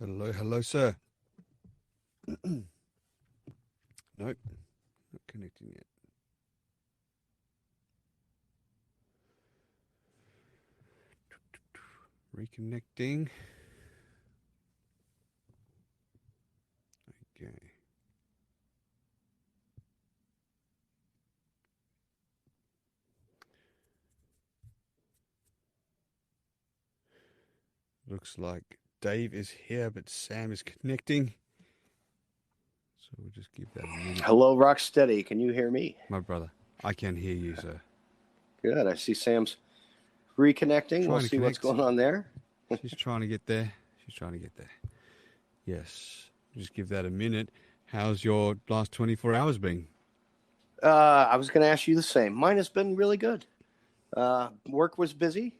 Hello, sir. Nope, not connecting yet. Reconnecting. Okay. Looks like Dave is here, but Sam is connecting. So we'll just give that a minute. Hello, Rocstedi. Can you hear me? My brother, I can hear you, sir. Good. I see Sam's reconnecting. We'll see what's going on there. She's trying to get there. Yes. Just give that a minute. How's your last 24 hours been? I was going to ask you the same. Mine has been really good. Work was busy.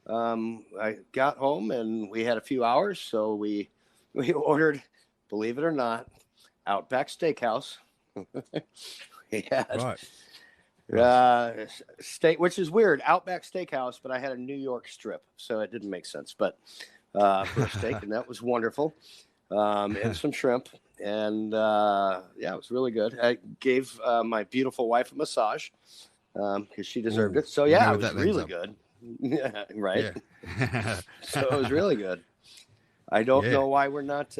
I got home and we had a few hours, so we ordered, believe it or not, Outback Steakhouse. We had steak, which is weird, Outback Steakhouse, but I had a New York strip, so it didn't make sense. But for a steak, and that was wonderful, and some shrimp, and yeah, it was really good. I gave my beautiful wife a massage because she deserved it. So yeah, it was really good. Right. Yeah. So it was really good. I don't know why we're not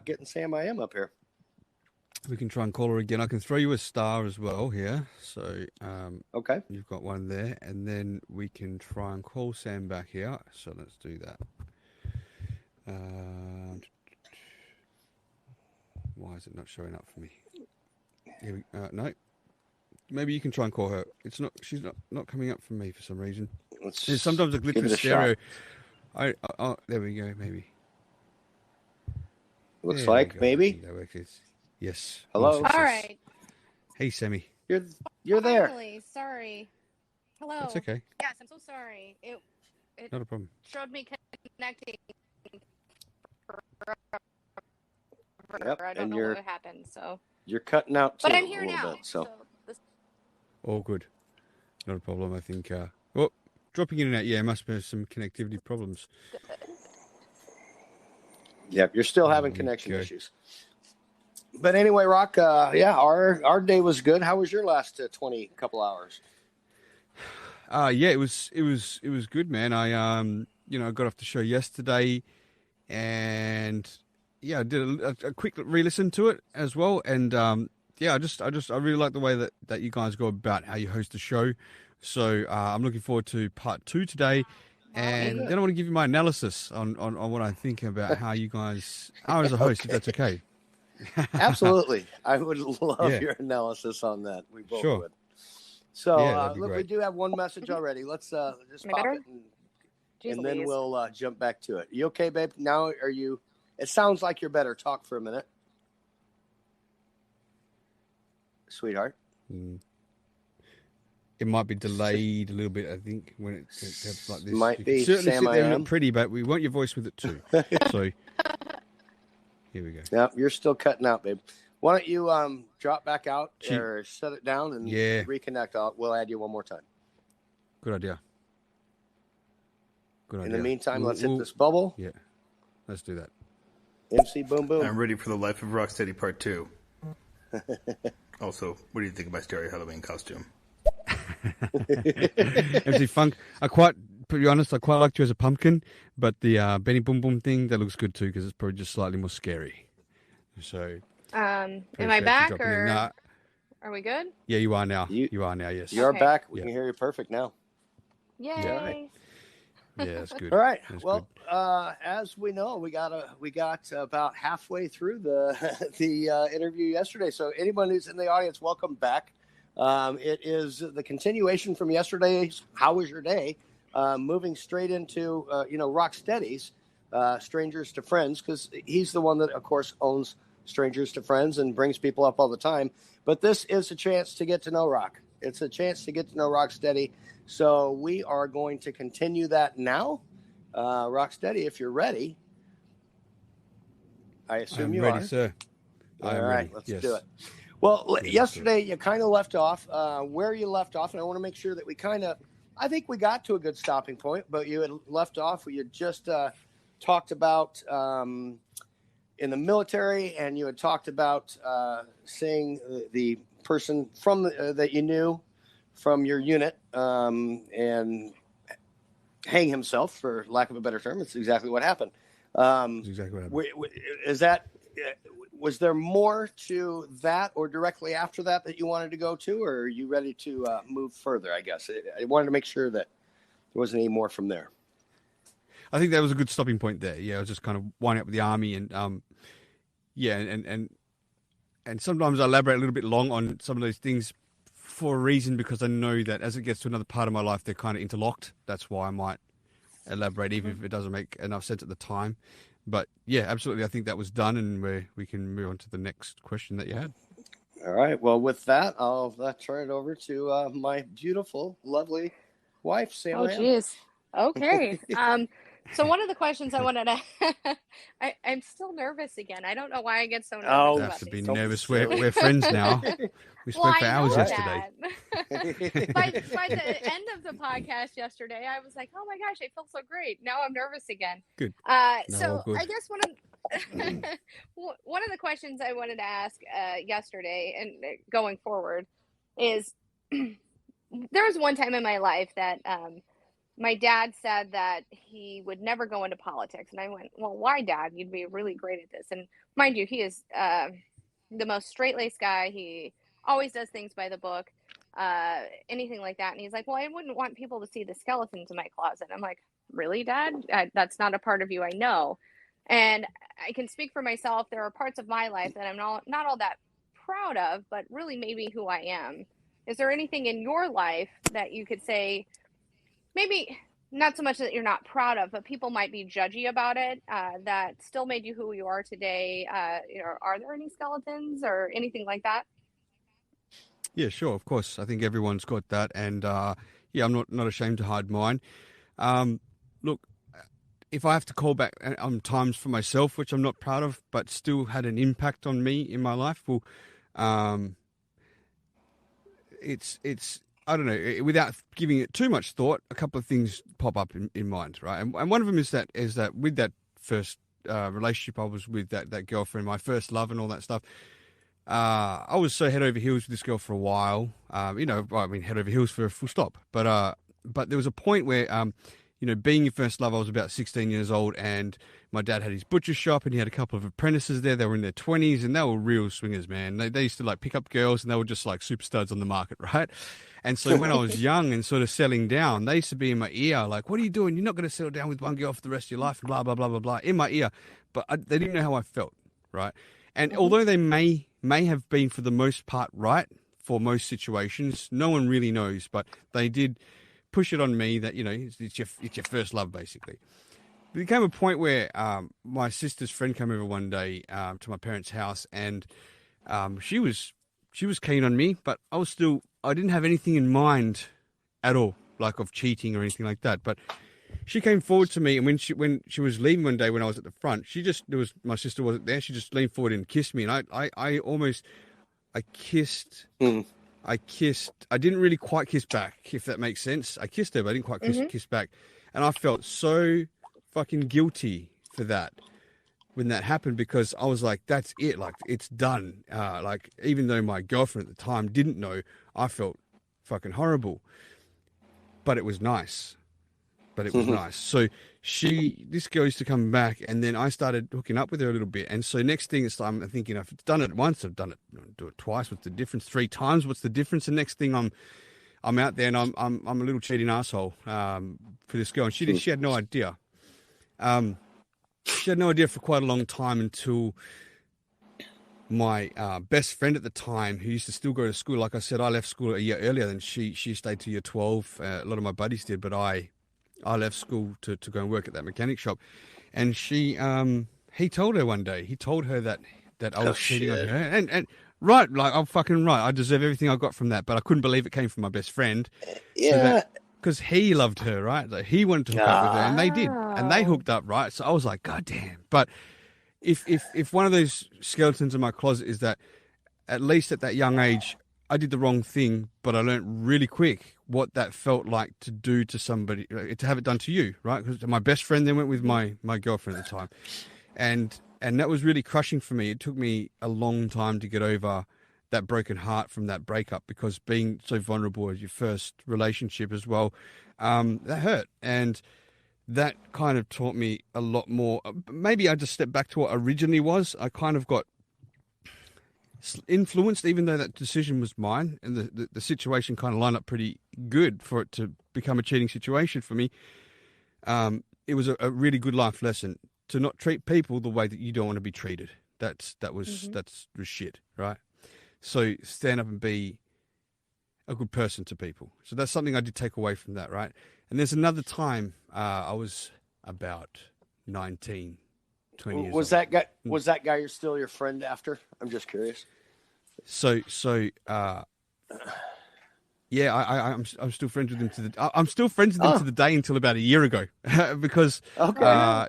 getting Sam I Am up here. We can try and call her again. I can throw you a star as well here. So okay, you've got one there, and then we can try and call Sam back here. So let's do that. Why is it not showing up for me? Here we, no. Maybe you can try and call her. It's not. She's not coming up for me for some reason. There's sometimes a glitch with stereo. Oh, there we go. Maybe. Looks like maybe. Yes. Hello. All right. Hey, Sammy. You're there. Finally, sorry. Hello. It's okay. Yes, I'm so sorry. It not a problem. Showed me connecting. Yep, I don't know what happened. So you're cutting out too, but I'm here a little now. bit. So. All good. Not a problem. I think. Dropping in and out. Yeah, must be some connectivity problems. Yep, you're still having connection issues. But anyway, Rock. Yeah, our day was good. How was your last 20 couple hours? Yeah, it was good, man. I got off the show yesterday, and I did a quick re-listen to it as well, and I really like the way that you guys go about how you host the show. So I'm looking forward to part 2 today, and then I want to give you my analysis on what I think about how you guys are as a host, if that's okay. Absolutely, I would love your analysis on that. We both would. So look, we do have one message already. Let's just pop it, and then we'll jump back to it. You okay, babe? Now are you? It sounds like you're better. Talk for a minute. Sweetheart. It might be delayed a little bit, I think, when it's like this. Might be. Certainly Sam, sit there and look pretty, but we want your voice with it too. So here we go. Yeah, you're still cutting out, babe. Why don't you drop back out or set it down and reconnect? We'll add you one more time. Good idea. In the meantime, let's hit this bubble. Yeah, let's do that. MC Boom Boom. I'm ready for the Life of Rocstedi Part 2. Also, what do you think of my stereo Halloween costume? MC Funk, to be honest, I quite liked you as a pumpkin, but the Benny Boom Boom thing, that looks good too, because it's probably just slightly more scary. So, am I back or are we good? Yeah, you are now. You are now, yes. You are back. We can hear you perfect now. Yay. Yeah, that's good. All right. As we know, we got about halfway through the interview yesterday. So anyone who's in the audience, welcome back. It is the continuation from yesterday's How Was Your Day? Moving straight into Rocstedi's Strangers to Friends, because he's the one that, of course, owns Strangers to Friends and brings people up all the time. But this is a chance to get to know Rock. It's a chance to get to know Rocstedi. So we are going to continue that now. Rocstedi, if you're ready. I assume you are. I'm ready, sir. All right, let's do it. Well, yesterday you kind of left off where you left off, and I want to make sure that I think we got to a good stopping point, but you had left off. You just talked about in the military, and you had talked about seeing the person from that you knew from your unit and hang himself, for lack of a better term. It's exactly what happened. That's exactly what happened. Is that, was there more to that, or directly after that you wanted to go to, or are you ready to move further? I guess I wanted to make sure that there wasn't any more from there. I think that was a good stopping point there. Yeah, I was just kind of winding up with the army, and and sometimes I elaborate a little bit long on some of those things for a reason, because I know that as it gets to another part of my life, they're kind of interlocked. That's why I might elaborate, even if it doesn't make enough sense at the time. But yeah, absolutely, I think that was done, and we can move on to the next question that you had. All right. Well, with that, I'll turn it over to my beautiful, lovely wife, Sam. Oh, geez. Okay. So one of the questions I wanted to, I'm still nervous again. I don't know why I get so nervous. Oh, You about have to be these. nervous. We're friends now. We spoke for hours yesterday. By the end of the podcast yesterday, I was like, oh my gosh, I feel so great. Now I'm nervous again. Good. So good. I guess one of the questions I wanted to ask yesterday and going forward is, there was one time in my life that my dad said that he would never go into politics. And I went, well, why, Dad? You'd be really great at this. And mind you, he is the most straight-laced guy. He always does things by the book, anything like that. And he's like, well, I wouldn't want people to see the skeletons in my closet. I'm like, really, Dad? That's not a part of you I know. And I can speak for myself. There are parts of my life that I'm not all that proud of, but really maybe who I am. Is there anything in your life that you could say, maybe not so much that you're not proud of, but people might be judgy about it, that still made you who you are today? Are there any skeletons or anything like that? Yeah, sure, of course. I think everyone's got that, and yeah, I'm not ashamed to hide mine. Look, if I have to call back on times for myself, which I'm not proud of, but still had an impact on me in my life, well, it's I don't know, without giving it too much thought, a couple of things pop up in mind, right? And one of them is that with that first relationship I was with, that girlfriend, my first love and all that stuff, I was so head over heels with this girl for a while. Head over heels for a full stop. But there was a point where, being your first love, I was about 16 years old, and my dad had his butcher shop, and he had a couple of apprentices there. They were in their 20s, and they were real swingers, man. They used to like pick up girls, and they were just like super studs on the market, right? And so when I was young and sort of settling down, they used to be in my ear, like, what are you doing? You're not going to settle down with one girl for the rest of your life, blah, blah, blah, blah, blah, in my ear. But they didn't know how I felt, right? And although they may have been for the most part right for most situations, no one really knows, but they did push it on me that, it's your first love, basically. There came a point where my sister's friend came over one day to my parents' house, and she was keen on me, but I didn't have anything in mind at all, like of cheating or anything like that. But she came forward to me, and when she was leaving one day when I was at the front, my sister wasn't there. She just leaned forward and kissed me, and I kissed. I didn't really quite kiss back, if that makes sense. I kissed her, but I didn't quite kiss back. And I felt so fucking guilty for that when that happened, because I was like, that's it. Like, it's done. Like, even though my girlfriend at the time didn't know, I felt fucking horrible. But it was nice. So this girl used to come back, and then I started hooking up with her a little bit. And so next thing is, I'm thinking, if it's done it once, I've done it, do it twice. What's the difference? 3 times? What's the difference? And next thing I'm out there, and I'm a little cheating asshole for this girl. And she had no idea. She had no idea for quite a long time, until my best friend at the time, who used to still go to school. Like I said, I left school a year earlier than she stayed to year 12. A lot of my buddies did, but I left school to go and work at that mechanic shop. And he told her one day, that I was cheating on her. And right, like, I'm fucking right. I deserve everything I got from that, but I couldn't believe it came from my best friend. Yeah. Because he loved her, right? Like, he wanted to hook up with her, and they did. And they hooked up, right? So I was like, God damn. But if one of those skeletons in my closet is that, at least at that young age, I did the wrong thing, but I learned really quick what that felt like to do to somebody, to have it done to you, right? Because my best friend then went with my girlfriend at the time, and that was really crushing for me. It took me a long time to get over that broken heart from that breakup, because being so vulnerable as your first relationship as well, that hurt. And that kind of taught me a lot more. Maybe I just stepped back to what originally was. I kind of got influenced, even though that decision was mine, and the situation kind of lined up pretty good for it to become a cheating situation for me. It was a really good life lesson to not treat people the way that you don't want to be treated. That was shit, right? So stand up and be a good person to people. So that's something I did take away from that, right? And there's another time I was about 19, 20 years Was old. that guy? Was that guy still your friend after? I'm just curious. So yeah, I'm still friends with him I'm still friends with him to the day until about a year ago, because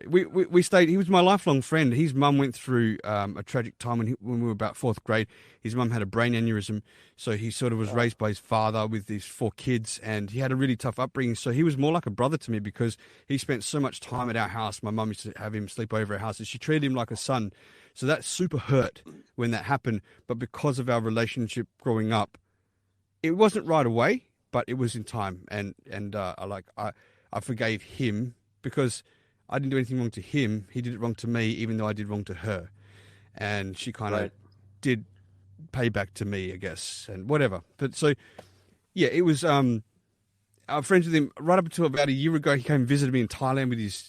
we stayed. He was my lifelong friend. His mum went through a tragic time when we were about fourth grade. His mum had a brain aneurysm, so he sort of was raised by his father with his 4 kids, and he had a really tough upbringing. So he was more like a brother to me, because he spent so much time at our house. My mum used to have him sleep over at our house, and she treated him like a son. So that super hurt when that happened. But because of our relationship growing up, it wasn't right away, but it was in time, and I forgave him, because I didn't do anything wrong to him. He did it wrong to me, even though I did wrong to her, and she kind of did pay back to me, I guess, and whatever. But so yeah, it was. I'm friends with him right up until about a year ago. He came and visited me in Thailand with his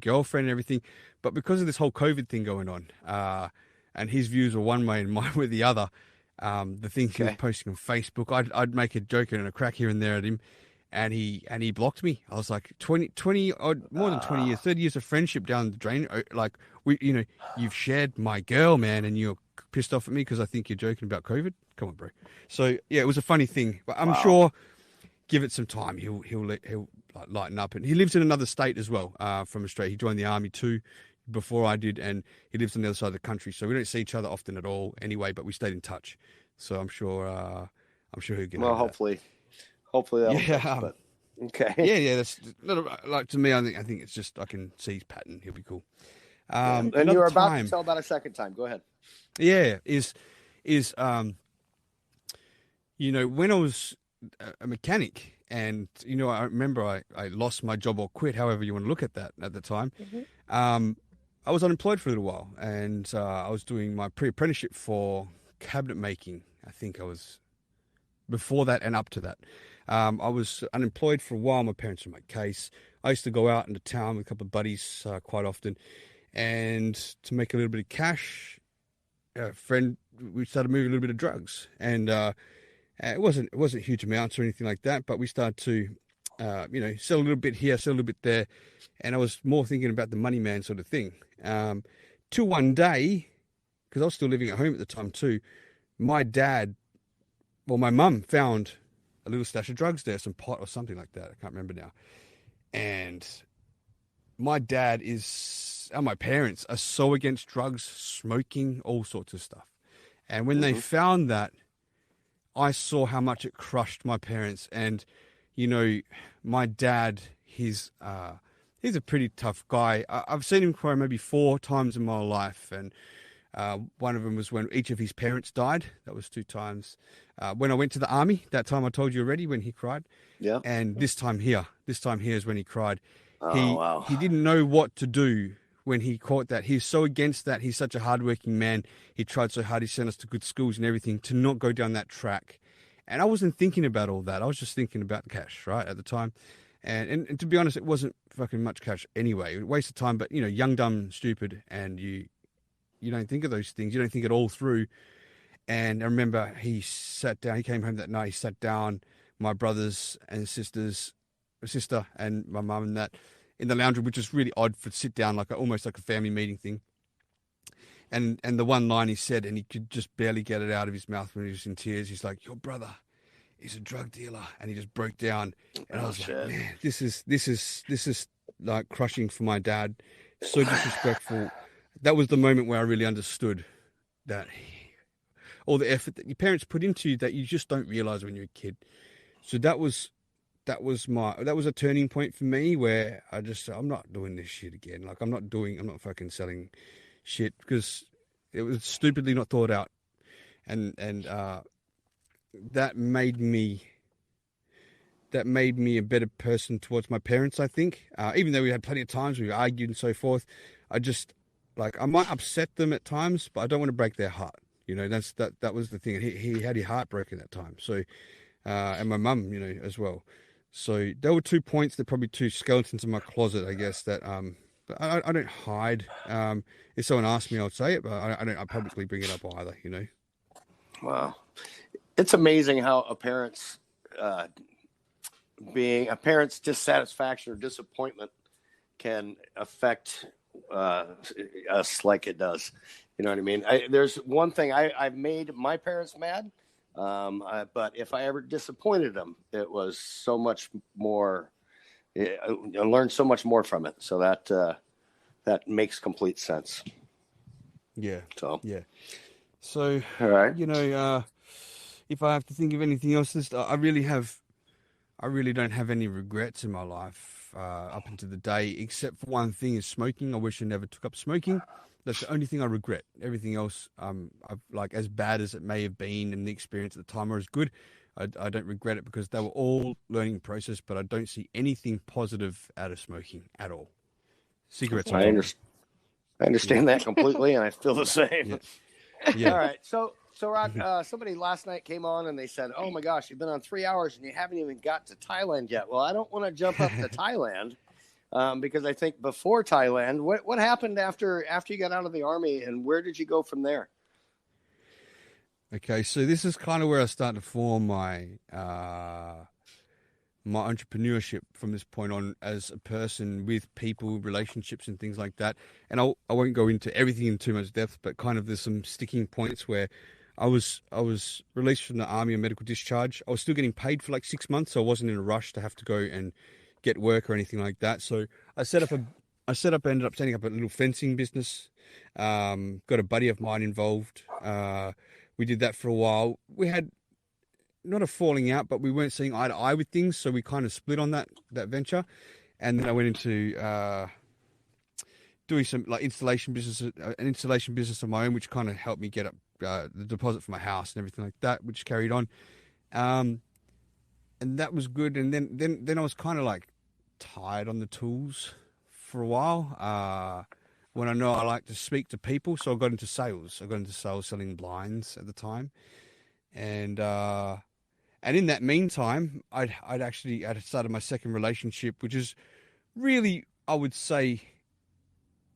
girlfriend and everything, but because of this whole COVID thing going on, and his views were one way and mine were the other. The things he was posting on Facebook, I'd make a joke and a crack here and there at him, and he blocked me. I was like 20 odd, more than 20 years, 30 years of friendship down the drain. Like, you've shared my girl, man, and you're pissed off at me because I think you're joking about COVID. Come on, bro. So yeah, it was a funny thing, but I'm sure give it some time, he'll like lighten up. And he lives in another state as well, from Australia. He joined the army too before I did, and he lives on the other side of the country, so we don't see each other often at all anyway, but we stayed in touch. So I'm sure he'll get over hopefully that'll help, but okay. Yeah, that's like, to me, I think it's just, I can see his pattern. He'll be cool. And you were about to tell about a second time. Go ahead. Yeah, is when I was a mechanic, and I remember I lost my job or quit, however you want to look at that at the time. I was unemployed for a little while, and I was doing my pre-apprenticeship for cabinet making. I think I was before that and up to that. I was unemployed for a while. My parents were in my case. I used to go out into town with a couple of buddies quite often, and to make a little bit of cash, we started moving a little bit of drugs, and it wasn't huge amounts or anything like that, but we started to sell a little bit here, sell a little bit there, and I was more thinking about the money man sort of thing. Till one day, because I was still living at home at the time too, my mum found a little stash of drugs there, some pot or something like that. I can't remember now. And my dad and my parents are so against drugs, smoking, all sorts of stuff. And when they found that, I saw how much it crushed my parents. And, my dad, he's a pretty tough guy. I've seen him cry maybe 4 times in my life. And one of them was when each of his parents died. That was 2 times. When I went to the army, that time I told you already, when he cried. Yeah. And this time here is when he cried. He didn't know what to do when he caught that. He's so against that. He's such a hardworking man. He tried so hard. He sent us to good schools and everything to not go down that track. And I wasn't thinking about all that. I was just thinking about cash, right, at the time. And to be honest, it wasn't fucking much cash anyway. It wasted time, but, young, dumb, stupid, and you don't think of those things. You don't think it all through. And I remember he came home that night, he sat down, my brothers and sister and my mum and that, in the lounge room, which is really odd for to sit down, almost like a family meeting thing. And the one line he said, and he could just barely get it out of his mouth when he was in tears, he's like, "Your brother is a drug dealer," and he just broke down. And I was like, man, this is like crushing for my dad. So disrespectful. That was the moment where I really understood that all the effort that your parents put into you that you just don't realize when you're a kid. So that was a turning point for me where I'm not doing this shit again. Like I'm not fucking selling shit because it was stupidly not thought out, and that made me a better person towards my parents, I think. Even though we had plenty of times we argued and so forth, I just I might upset them at times, but I don't want to break their heart. You know, that was the thing. He had his heart broken at that time. So, and my mum, you know, as well. So there were 2 points. That probably two skeletons in my closet, I guess. That but I don't hide. If someone asked me, I'd say it, but I don't. I publicly bring it up either. You know. Wow, it's amazing how being a parent's dissatisfaction or disappointment can affect us like it does. You know what I mean? There's one thing I've made my parents mad, but if I ever disappointed them, it was so much more. I learned so much more from it. So that makes complete sense. Yeah. So yeah. So all right. you know, if I have to think of anything else, I really don't have any regrets in my life up until the day, except for one thing: is smoking. I wish I never took up smoking. That's the only thing I regret. Everything else, like as bad as it may have been, and the experience at the time was good. I don't regret it because they were all learning process, but I don't see anything positive out of smoking at all. Cigarettes, I understand that completely, and I feel the same. Yeah. Yeah. All right. So Rock, somebody last night came on and they said, "Oh my gosh, you've been on 3 hours and you haven't even got to Thailand yet." Well, I don't want to jump up to Thailand because I think before Thailand, what happened after you got out of the army, and where did you go from there? Okay, so this is kind of where I start to form my my entrepreneurship from this point on as a person with people, relationships, and things like that. And I won't go into everything in too much depth, but kind of there's some sticking points where I was released from the army on medical discharge. I was still getting paid for like 6 months, so I wasn't in a rush to have to go and get work or anything like that. So I ended up setting up a little fencing business. Got a buddy of mine involved. We did that for a while. We had not a falling out, but we weren't seeing eye to eye with things, so we kind of split on that venture. And then I went into doing some like an installation business of my own, which kind of helped me get up the deposit for my house and everything like that, which carried on. And that was good. And then I was kind of like tired on the tools for a while. When I know I like to speak to people, so I got into sales. I got into sales selling blinds at the time, and in that meantime, I'd started my second relationship, which is really, I would say,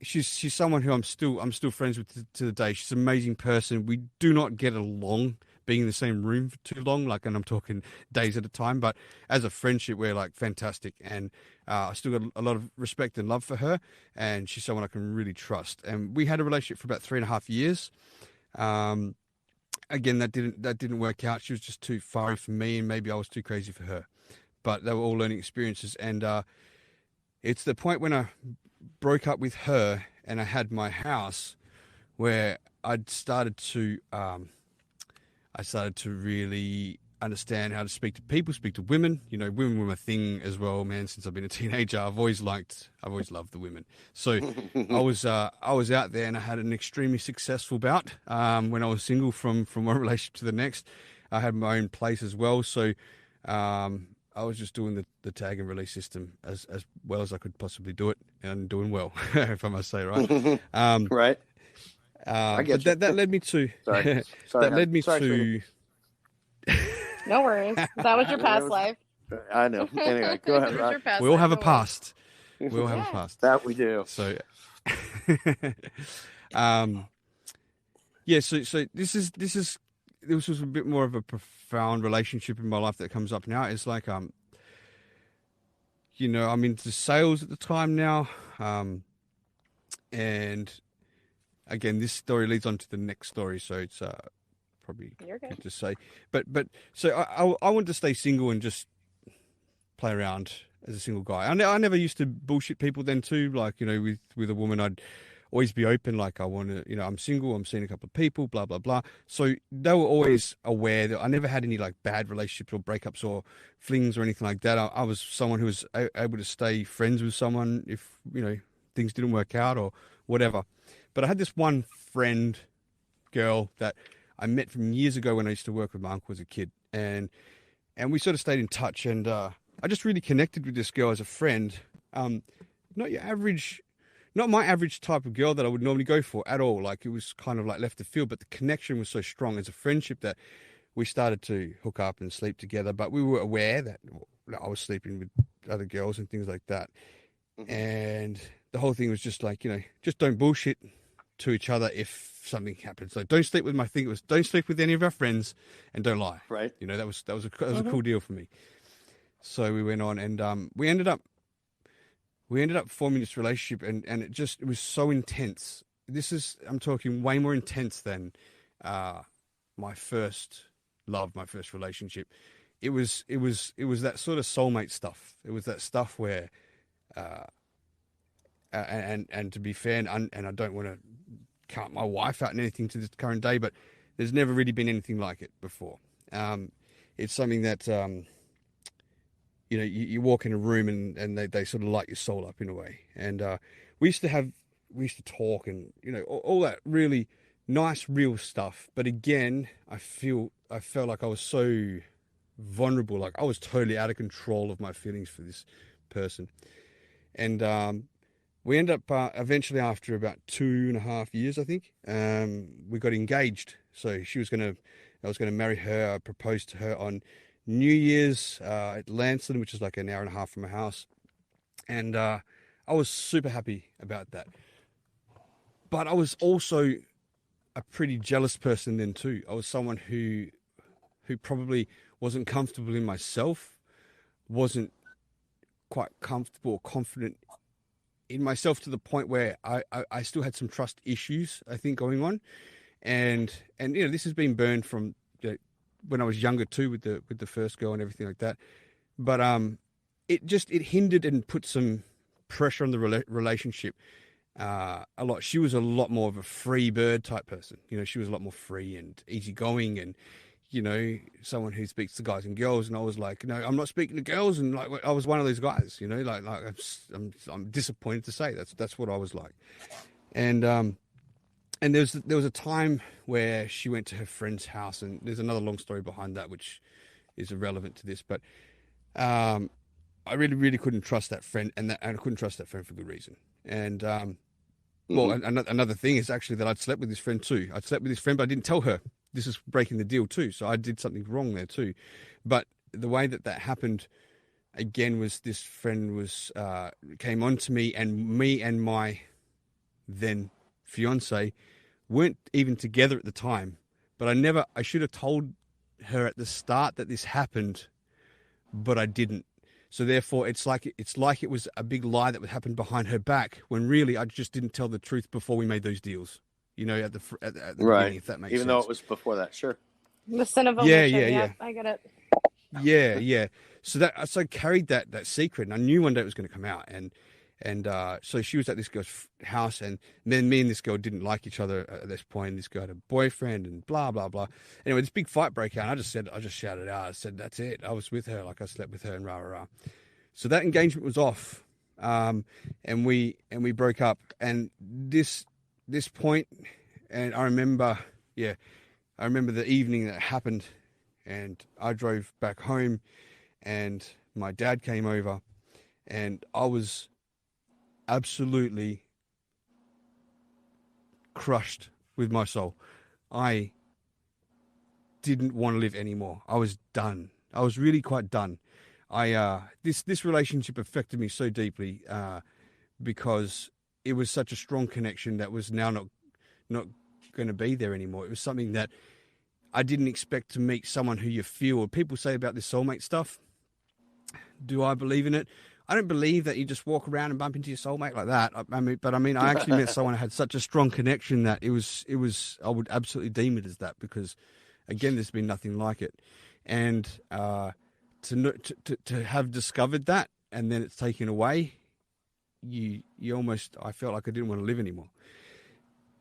she's someone who I'm still friends with to the day. She's an amazing person. We do not get along being in the same room for too long, and I'm talking days at a time, but as a friendship, we're like fantastic. And I still got a lot of respect and love for her, and she's someone I can really trust. And we had a relationship for about 3.5 years. Again, that didn't work out. She was just too far for me, and maybe I was too crazy for her. But they were all learning experiences, and it's the point when I broke up with her and I had my house where I'd started to really understand how to speak to people, speak to women. You know, women were my thing as well, man. Since I've been a teenager, I've always loved the women. So I was out there, and I had an extremely successful bout when I was single from one relationship to the next. I had my own place as well, so I was just doing the tag and release system as well as I could possibly do it, and doing well, if I must say, right? Right. I get but that led me to sorry. that led me to. Sweetie. No worries. That was your past life. I know. Anyway, go ahead, Rock. We all have a past. We all have a past. That we do. So, yeah. So this was a bit more of a profound relationship in my life that comes up now. It's like you know, I'm into sales at the time now, and again, this story leads on to the next story, so it's probably good to say. But so I wanted to stay single and just play around as a single guy. I never used to bullshit people then too, like, you know, with a woman, I'd always be open. Like I want to, I'm single, I'm seeing a couple of people, blah, blah, blah. So they were always aware that I never had any like bad relationships or breakups or flings or anything like that. I was someone who was able to stay friends with someone if, things didn't work out or whatever. But I had this one friend girl that I met from years ago when I used to work with my uncle as a kid. And we sort of stayed in touch, and I just really connected with this girl as a friend. Not your average, not my average type of girl that I would normally go for at all. Like it was kind of like left of field, but the connection was so strong as a friendship that we started to hook up and sleep together. But we were aware that I was sleeping with other girls and things like that. Mhm. And the whole thing was just like, just don't bullshit to each other if something happens. So don't sleep with don't sleep with any of our friends and don't lie. Right. That was a cool deal for me. So we went on, and we ended up forming this relationship, and it was so intense. I'm talking way more intense than my first love, my first relationship. It was that sort of soulmate stuff. It was that stuff where and to be fair, and I don't want to count my wife out in anything to this current day, but there's never really been anything like it before. It's something that you walk in a room and they sort of light your soul up in a way. And we used to talk and all that really nice real stuff. But again, I felt like I was so vulnerable, like I was totally out of control of my feelings for this person. And we ended up eventually, after about 2.5 years, I think, we got engaged. So I was going to marry her. I proposed to her on New Year's at Lanston, which is like an hour and a half from my house. And I was super happy about that. But I was also a pretty jealous person then too. I was someone who probably wasn't comfortable in myself, wasn't quite comfortable or confident in myself, to the point where I still had some trust issues, I think, going on. And this has been burned from when I was younger too, with the first girl and everything like that. But it hindered and put some pressure on the relationship a lot. She was a lot more of a free bird type person. She was a lot more free and easygoing, and someone who speaks to guys and girls. And I was like, no, I'm not speaking to girls. And like, I was one of those guys. I'm disappointed to say that's what I was like. And there was a time where she went to her friend's house, and there's another long story behind that which is irrelevant to this, but I really, really couldn't trust that friend, and I couldn't trust that friend for good reason. And well, another thing is actually that I'd slept with this friend too. I'd slept with this friend, but I didn't tell her. This is breaking the deal too. So I did something wrong there too. But the way that happened again was this friend came on to me, and my then fiance weren't even together at the time. But I should have told her at the start that this happened, but I didn't. So therefore, it's like it was a big lie that would happen behind her back, when really I just didn't tell the truth before we made those deals. At the beginning, if that makes sense. Even though it was before that, sure. The sin of omission. Yeah, I get it. Yeah. So I carried that secret, and I knew one day it was going to come out. And so she was at this girl's house, and then me and this girl didn't like each other at this point. This girl had a boyfriend, and blah blah blah. Anyway, this big fight broke out. And I just shouted out. I said, "That's it. I was with her. Like I slept with her, and rah rah rah." So that engagement was off, and we broke up. And this point, and I remember the evening that happened, and I drove back home, and my dad came over, and I was absolutely crushed with my soul. I didn't want to live anymore. I was done. I was really quite done. This relationship affected me so deeply because it was such a strong connection that was now not going to be there anymore. It was something that I didn't expect to meet, someone who you feel. People say about this soulmate stuff. Do I believe in it? I don't believe that you just walk around and bump into your soulmate like that. I actually met someone who had such a strong connection that it was. I would absolutely deem it as that, because, again, there's been nothing like it. And to have discovered that, and then it's taken away, I felt like I didn't want to live anymore.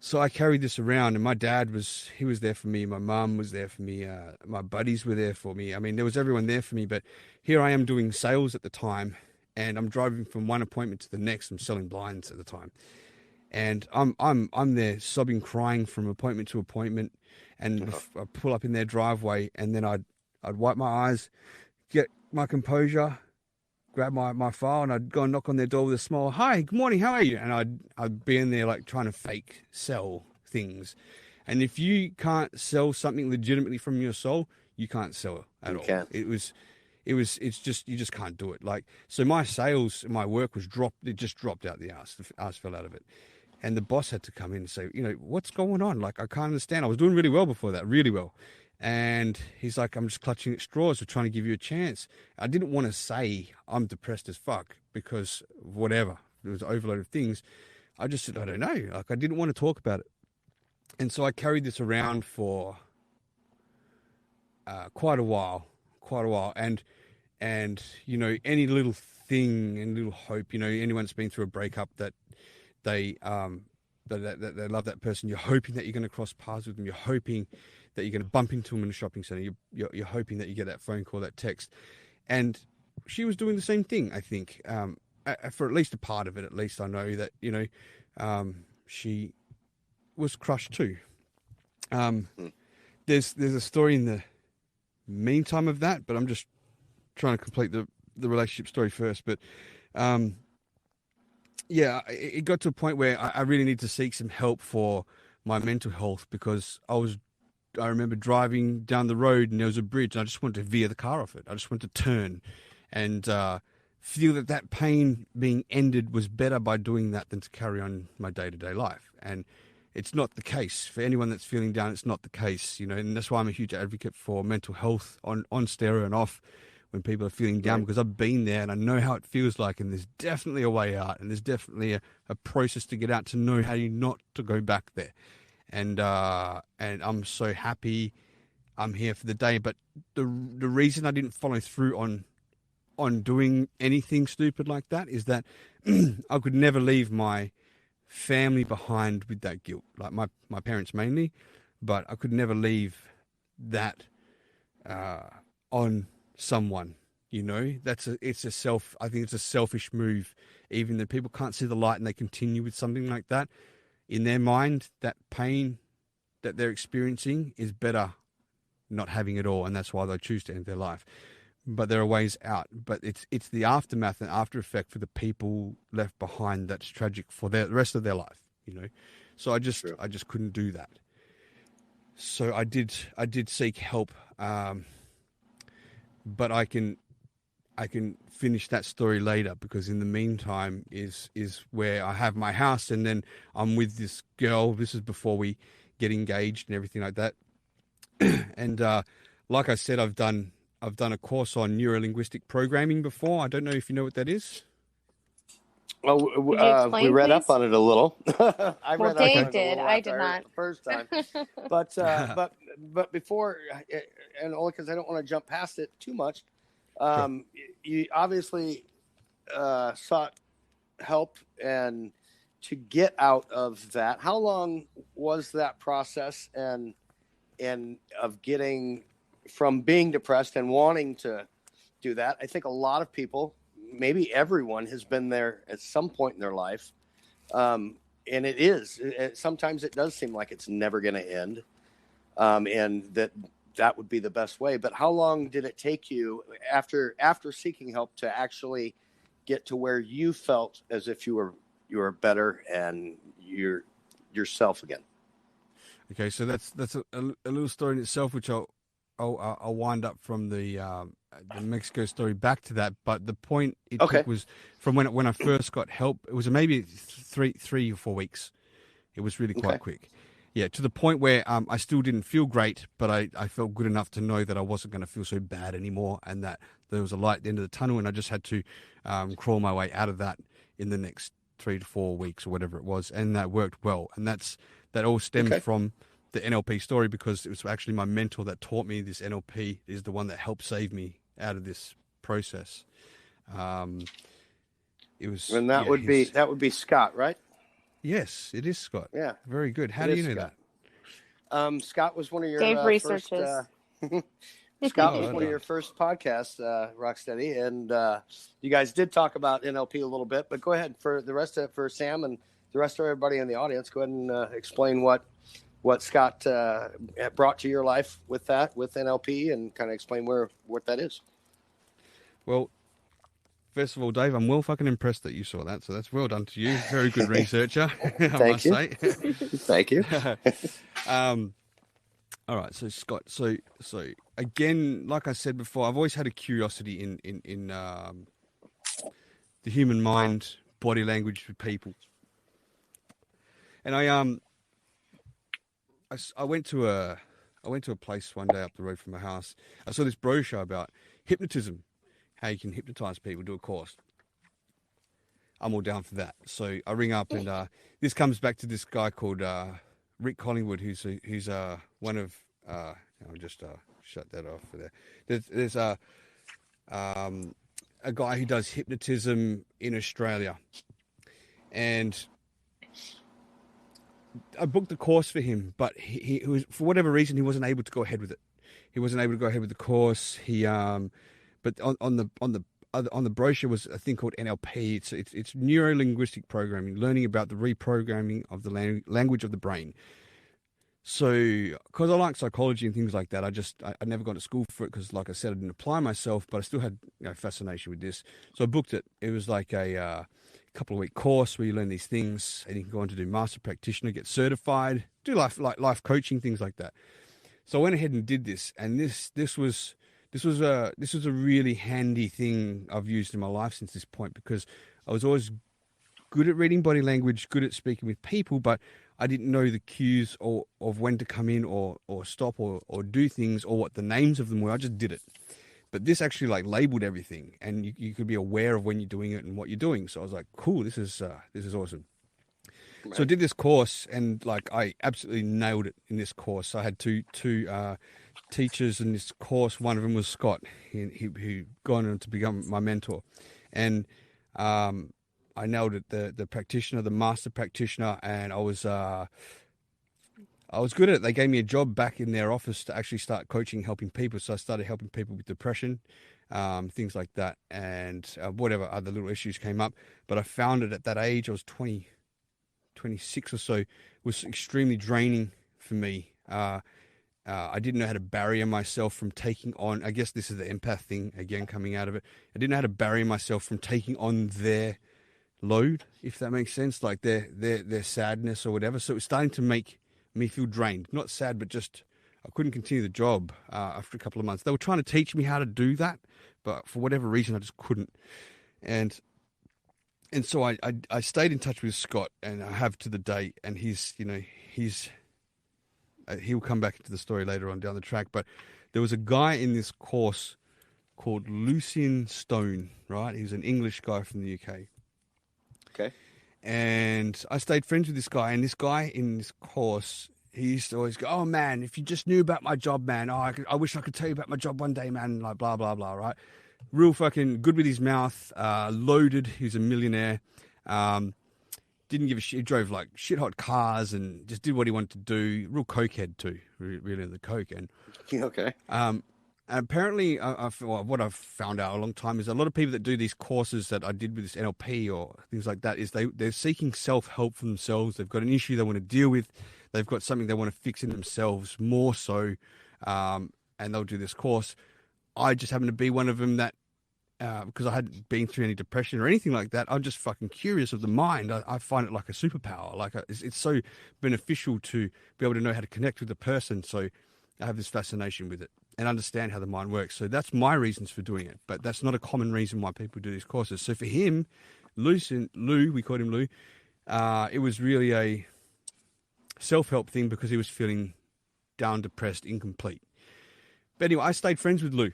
So I carried this around, and my dad he was there for me. My mum was there for me. My buddies were there for me. I mean, there was everyone there for me. But here I am doing sales at the time, and I'm driving from one appointment to the next. I'm selling blinds at the time, and I'm there sobbing, crying from appointment to appointment. And I pull up in their driveway, and then I'd wipe my eyes, get my composure, grab my file, and I'd go and knock on their door with a smile. Hi, good morning, how are you? And I'd be in there like trying to fake sell things. And if you can't sell something legitimately from your soul, you can't sell it at all. Can't. It's just, you just can't do it. Like, so my sales and my work was dropped. It just dropped out the ass. The ass fell out of it. And the boss had to come in and say, what's going on? Like, I can't understand. I was doing really well before that, really well. And he's like, I'm just clutching at straws. We're trying to give you a chance. I didn't want to say I'm depressed as fuck because whatever. There was an overload of things. I just said, I don't know. Like, I didn't want to talk about it. And so I carried this around for quite a while. And any little thing and little hope, anyone that's been through a breakup that they love that person, you're hoping that you're going to cross paths with them. You're hoping that you're going to bump into them in a shopping center. You're hoping that you get that phone call, that text. And she was doing the same thing, I think, for at least a part of it. At least I know that, she was crushed too. There's a story in the meantime of that, but I'm just trying to complete the relationship story first. But it got to a point where I really need to seek some help for my mental health, because I remember driving down the road and there was a bridge and I just wanted to veer the car off it. I just wanted to turn and feel that pain being ended was better by doing that than to carry on my day-to-day life. And it's not the case. For anyone that's feeling down, it's not the case, and that's why I'm a huge advocate for mental health on stereo and off when people are feeling down, because I've been there and I know how it feels like, and there's definitely a way out, and there's definitely a process to get out to know how you not to go back there. And I'm so happy I'm here for the day. But the reason I didn't follow through on doing anything stupid like that is that I could never leave my family behind with that guilt, like my parents mainly, but I could never leave that on someone. I think it's a selfish move. Even though people can't see the light and they continue with something like that, in their mind, that pain that they're experiencing is better not having it all, and that's why they choose to end their life. But there are ways out. But it's the aftermath and after effect for the people left behind that's tragic for the rest of their life. So I just couldn't do that. So I did seek help, but I can finish that story later, because in the meantime is where I have my house, and then I'm with this girl. This is before we get engaged and everything like that. And like I said, I've done a course on neuro-linguistic programming before. I don't know if you know what that is. Oh, explain, we read please? up on it a little. I Well, read up Dave on it a did. little I after did heard not. it the first time. But before, and only because I don't want to jump past it too much, you obviously sought help and to get out of that. How long was that process and of getting from being depressed and wanting to do that? I think a lot of people, maybe everyone, has been there at some point in their life. And sometimes it does seem like it's never going to end. And that would be the best way. But how long did it take you after seeking help to actually get to where you felt as if you were better and you're yourself again? Okay, so that's a little story in itself, which I'll wind up from the Mexico story back to that. But the point it took was from when I first got help. It was maybe 3 or 4 weeks. It was really quite quick. Yeah, to the point where I still didn't feel great, but I felt good enough to know that I wasn't going to feel so bad anymore, and that there was a light at the end of the tunnel, and I just had to crawl my way out of that in the next 3 to 4 weeks or whatever it was, and that worked well. And that all stemmed from the NLP story, because it was actually my mentor that taught me this. NLP is the one that helped save me out of this process. It was, and that would be Scott, right? Yes, it is Scott. Yeah, Very good. How it do is you know Scott. that? Scott was one of your Dave first. researches. Scott Oh, was right one of on. your first podcasts, Rocksteady, and you guys did talk about NLP a little bit. But go ahead for the rest of it, for Sam and the rest of everybody in the audience. Go ahead and explain what Scott brought to your life with NLP, and kind of explain what that is. Well, first of all, Dave, I'm well fucking impressed that you saw that. So that's well done to you. Very good researcher, I must say. Thank you. All right, so Scott, so again, like I said before, I've always had a curiosity in the human mind, body language for people, and I went to a place one day up the road from my house. I saw this brochure about hypnotism, how you can hypnotize people, do a course. I'm all down for that. So I ring up, and this comes back to this guy called Rick Collingwood, who's one of I'll just shut that off for there. There's a guy who does hypnotism in Australia, and I booked the course for him, but he was, for whatever reason, he wasn't able to go ahead with it. He wasn't able to go ahead with the course. But on the brochure was a thing called NLP. It's neuro-linguistic programming, learning about the reprogramming of the language of the brain. So, because I like psychology and things like that, I never got to school for it because, like I said, I didn't apply myself, but I still had fascination with this. So I booked it. It was like a couple of week course where you learn these things, and you can go on to do master practitioner, get certified, do life coaching, things like that. So I went ahead and did this, and this was a really handy thing I've used in my life since this point, because I was always good at reading body language, good at speaking with people, but I didn't know the cues of when to come in or stop or do things, or what the names of them were. I just did it. But this actually like labeled everything, and you could be aware of when you're doing it and what you're doing. So I was like, cool, this is awesome. Right. So I did this course, and like I absolutely nailed it in this course. So I had two teachers in this course. One of them was Scott, who gone on to become my mentor, and I nailed it. The practitioner, the master practitioner, and I was good at it. They gave me a job back in their office to actually start coaching, helping people. So I started helping people with depression, things like that, and whatever other little issues came up. But I found it at that age, I was 26 or so, was extremely draining for me. I didn't know how to barrier myself from taking on, I guess this is the empath thing again coming out of it. I didn't know how to barrier myself from taking on their load, if that makes sense, like their sadness or whatever. So it was starting to make me feel drained. Not sad, but just I couldn't continue the job after a couple of months. They were trying to teach me how to do that, but for whatever reason, I just couldn't. And so I stayed in touch with Scott, and I have to the date. And he'll come back into the story later on down the track. But there was a guy in this course called Lucian Stone, right? He's an English guy from the UK. Okay. And I stayed friends with this guy, and this guy in this course, he used to always go, "Oh man, if you just knew about my job, man, I wish I could tell you about my job one day, man," like blah, blah, blah, right? Real fucking good with his mouth, loaded. He's a millionaire. Didn't give a shit. He drove like shit hot cars and just did what he wanted to do. Real cokehead too, really the coke. And okay. apparently, what I've found out a long time is a lot of people that do these courses that I did with this NLP or things like that is they're seeking self-help for themselves. They've got an issue they want to deal with. They've got something they want to fix in themselves more so, and they'll do this course. I just happen to be one of them that, because I hadn't been through any depression or anything like that, I'm just fucking curious of the mind. I find it like a superpower. Like it's so beneficial to be able to know how to connect with the person. So I have this fascination with it and understand how the mind works. So that's my reasons for doing it. But that's not a common reason why people do these courses. So for him, Lou, we called him Lou, it was really a self-help thing because he was feeling down, depressed, incomplete. But anyway, I stayed friends with Lou.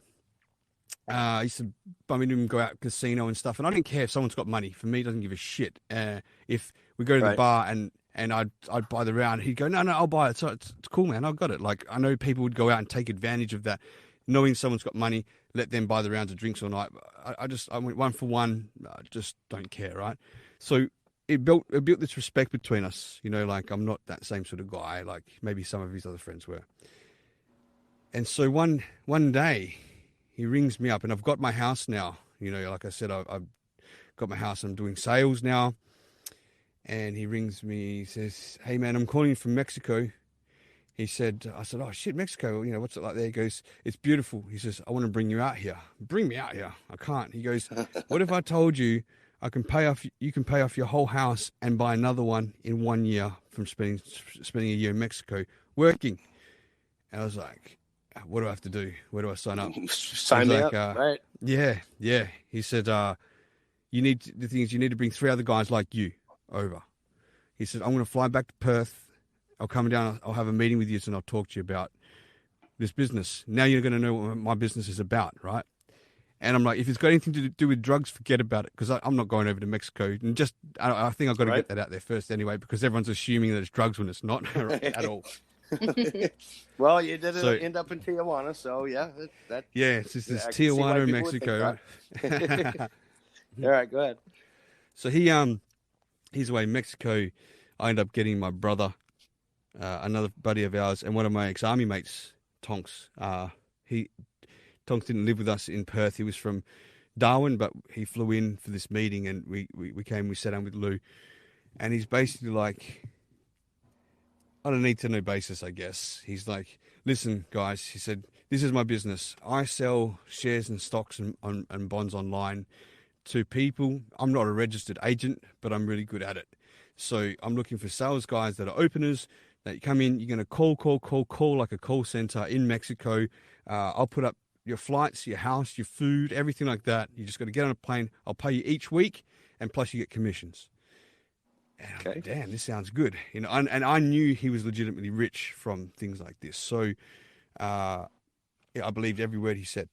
I used to bump into him, go out casino and stuff, and I didn't care if someone's got money. For me, it doesn't give a shit. If we go to the bar and I'd buy the round, he'd go, no, I'll buy it. So it's cool, man. I've got it. Like I know people would go out and take advantage of that, knowing someone's got money, let them buy the rounds of drinks all night. I went one for one. I just don't care, right? So it built this respect between us. Like I'm not that same sort of guy. Like maybe some of his other friends were. And so one day, he rings me up, and I've got my house now. Like I said, I've got my house. I'm doing sales now. And he rings me. He says, "Hey man, I'm calling you from Mexico." I said, "Oh shit, Mexico. What's it like there?" He goes, "It's beautiful." He says, "I want to bring you out here." Bring me out here? I can't. He goes, "What if I told you you can pay off your whole house and buy another one in 1 year from spending a year in Mexico working?" And I was like, "What do I have to do? Where do I sign up?" Sign me up, right? Yeah. He said, the thing is, you need to bring 3 other guys like you over. He said, "I'm going to fly back to Perth. I'll come down. I'll have a meeting with you, and I'll talk to you about this business. Now you're going to know what my business is about, right?" And I'm like, if it's got anything to do with drugs, forget about it, because I'm not going over to Mexico. And I think I've got to get that out there first anyway, because everyone's assuming that it's drugs when it's not at all. Well, you did end up in Tijuana, so yeah. It's just this Tijuana in Mexico, right? All right, go ahead. So he's away in Mexico. I end up getting my brother, another buddy of ours, and one of my ex-army mates, Tonks. Tonks didn't live with us in Perth. He was from Darwin, but he flew in for this meeting, and we sat down with Lou, and he's basically like, on a need-to-know basis, I guess. He's like, "Listen, guys," he said, "this is my business. I sell shares and stocks and bonds online to people. I'm not a registered agent, but I'm really good at it. So I'm looking for sales guys that are openers, that you come in, you're going to call like a call center in Mexico. I'll put up your flights, your house, your food, everything like that. You just got to get on a plane. I'll pay you each week, and plus you get commissions." And I'm like, damn, this sounds good. And I knew he was legitimately rich from things like this. So I believed every word he said.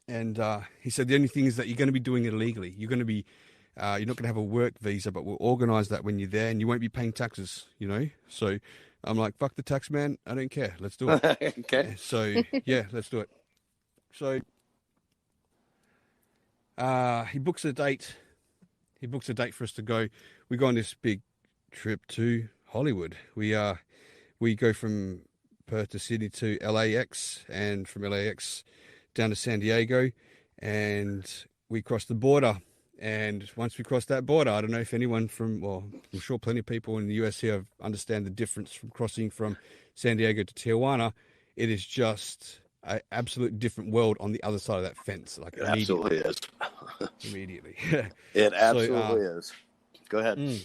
And he said, the only thing is that you're going to be doing it illegally. You're not going to have a work visa, but we'll organize that when you're there, and you won't be paying taxes, So I'm like, fuck the tax, man. I don't care. Let's do it. Okay. So, yeah, let's do it. So he books a date. He books a date for us to go. We go on this big trip to Hollywood. We go from Perth to Sydney to LAX, and from LAX down to San Diego, and we cross the border. And once we cross that border, I don't know if anyone I'm sure plenty of people in the US here understand the difference from crossing from San Diego to Tijuana. It is just an absolute different world on the other side of that fence. Like, it absolutely is. Immediately. It absolutely is. Go ahead.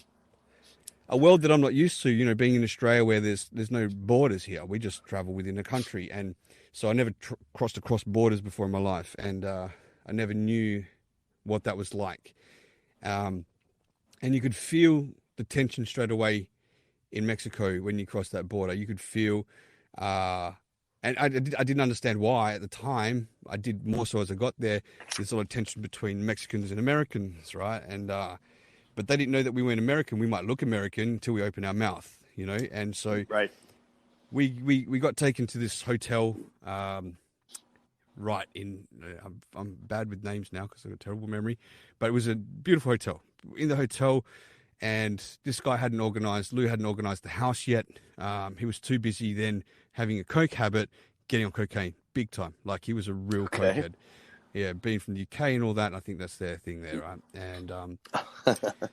A world that I'm not used to, being in Australia where there's no borders here. We just travel within a country. And so I never crossed across borders before in my life. And I never knew what that was like. And you could feel the tension straight away in Mexico when you cross that border. You could feel, and I didn't understand why at the time. I did more so as I got there. There's a lot of tension between Mexicans and Americans, right? And but they didn't know that we weren't American. We might look American until we open our mouth, And so right. we got taken to this hotel. Right in, I'm bad with names now because I've got a terrible memory, but it was a beautiful hotel. In the hotel, and this guy Lou hadn't organized the house yet. He was too busy then having a coke habit, getting on cocaine big time. Like, he was a real cokehead. Yeah, being from the UK and all that. And I think that's their thing there, right? And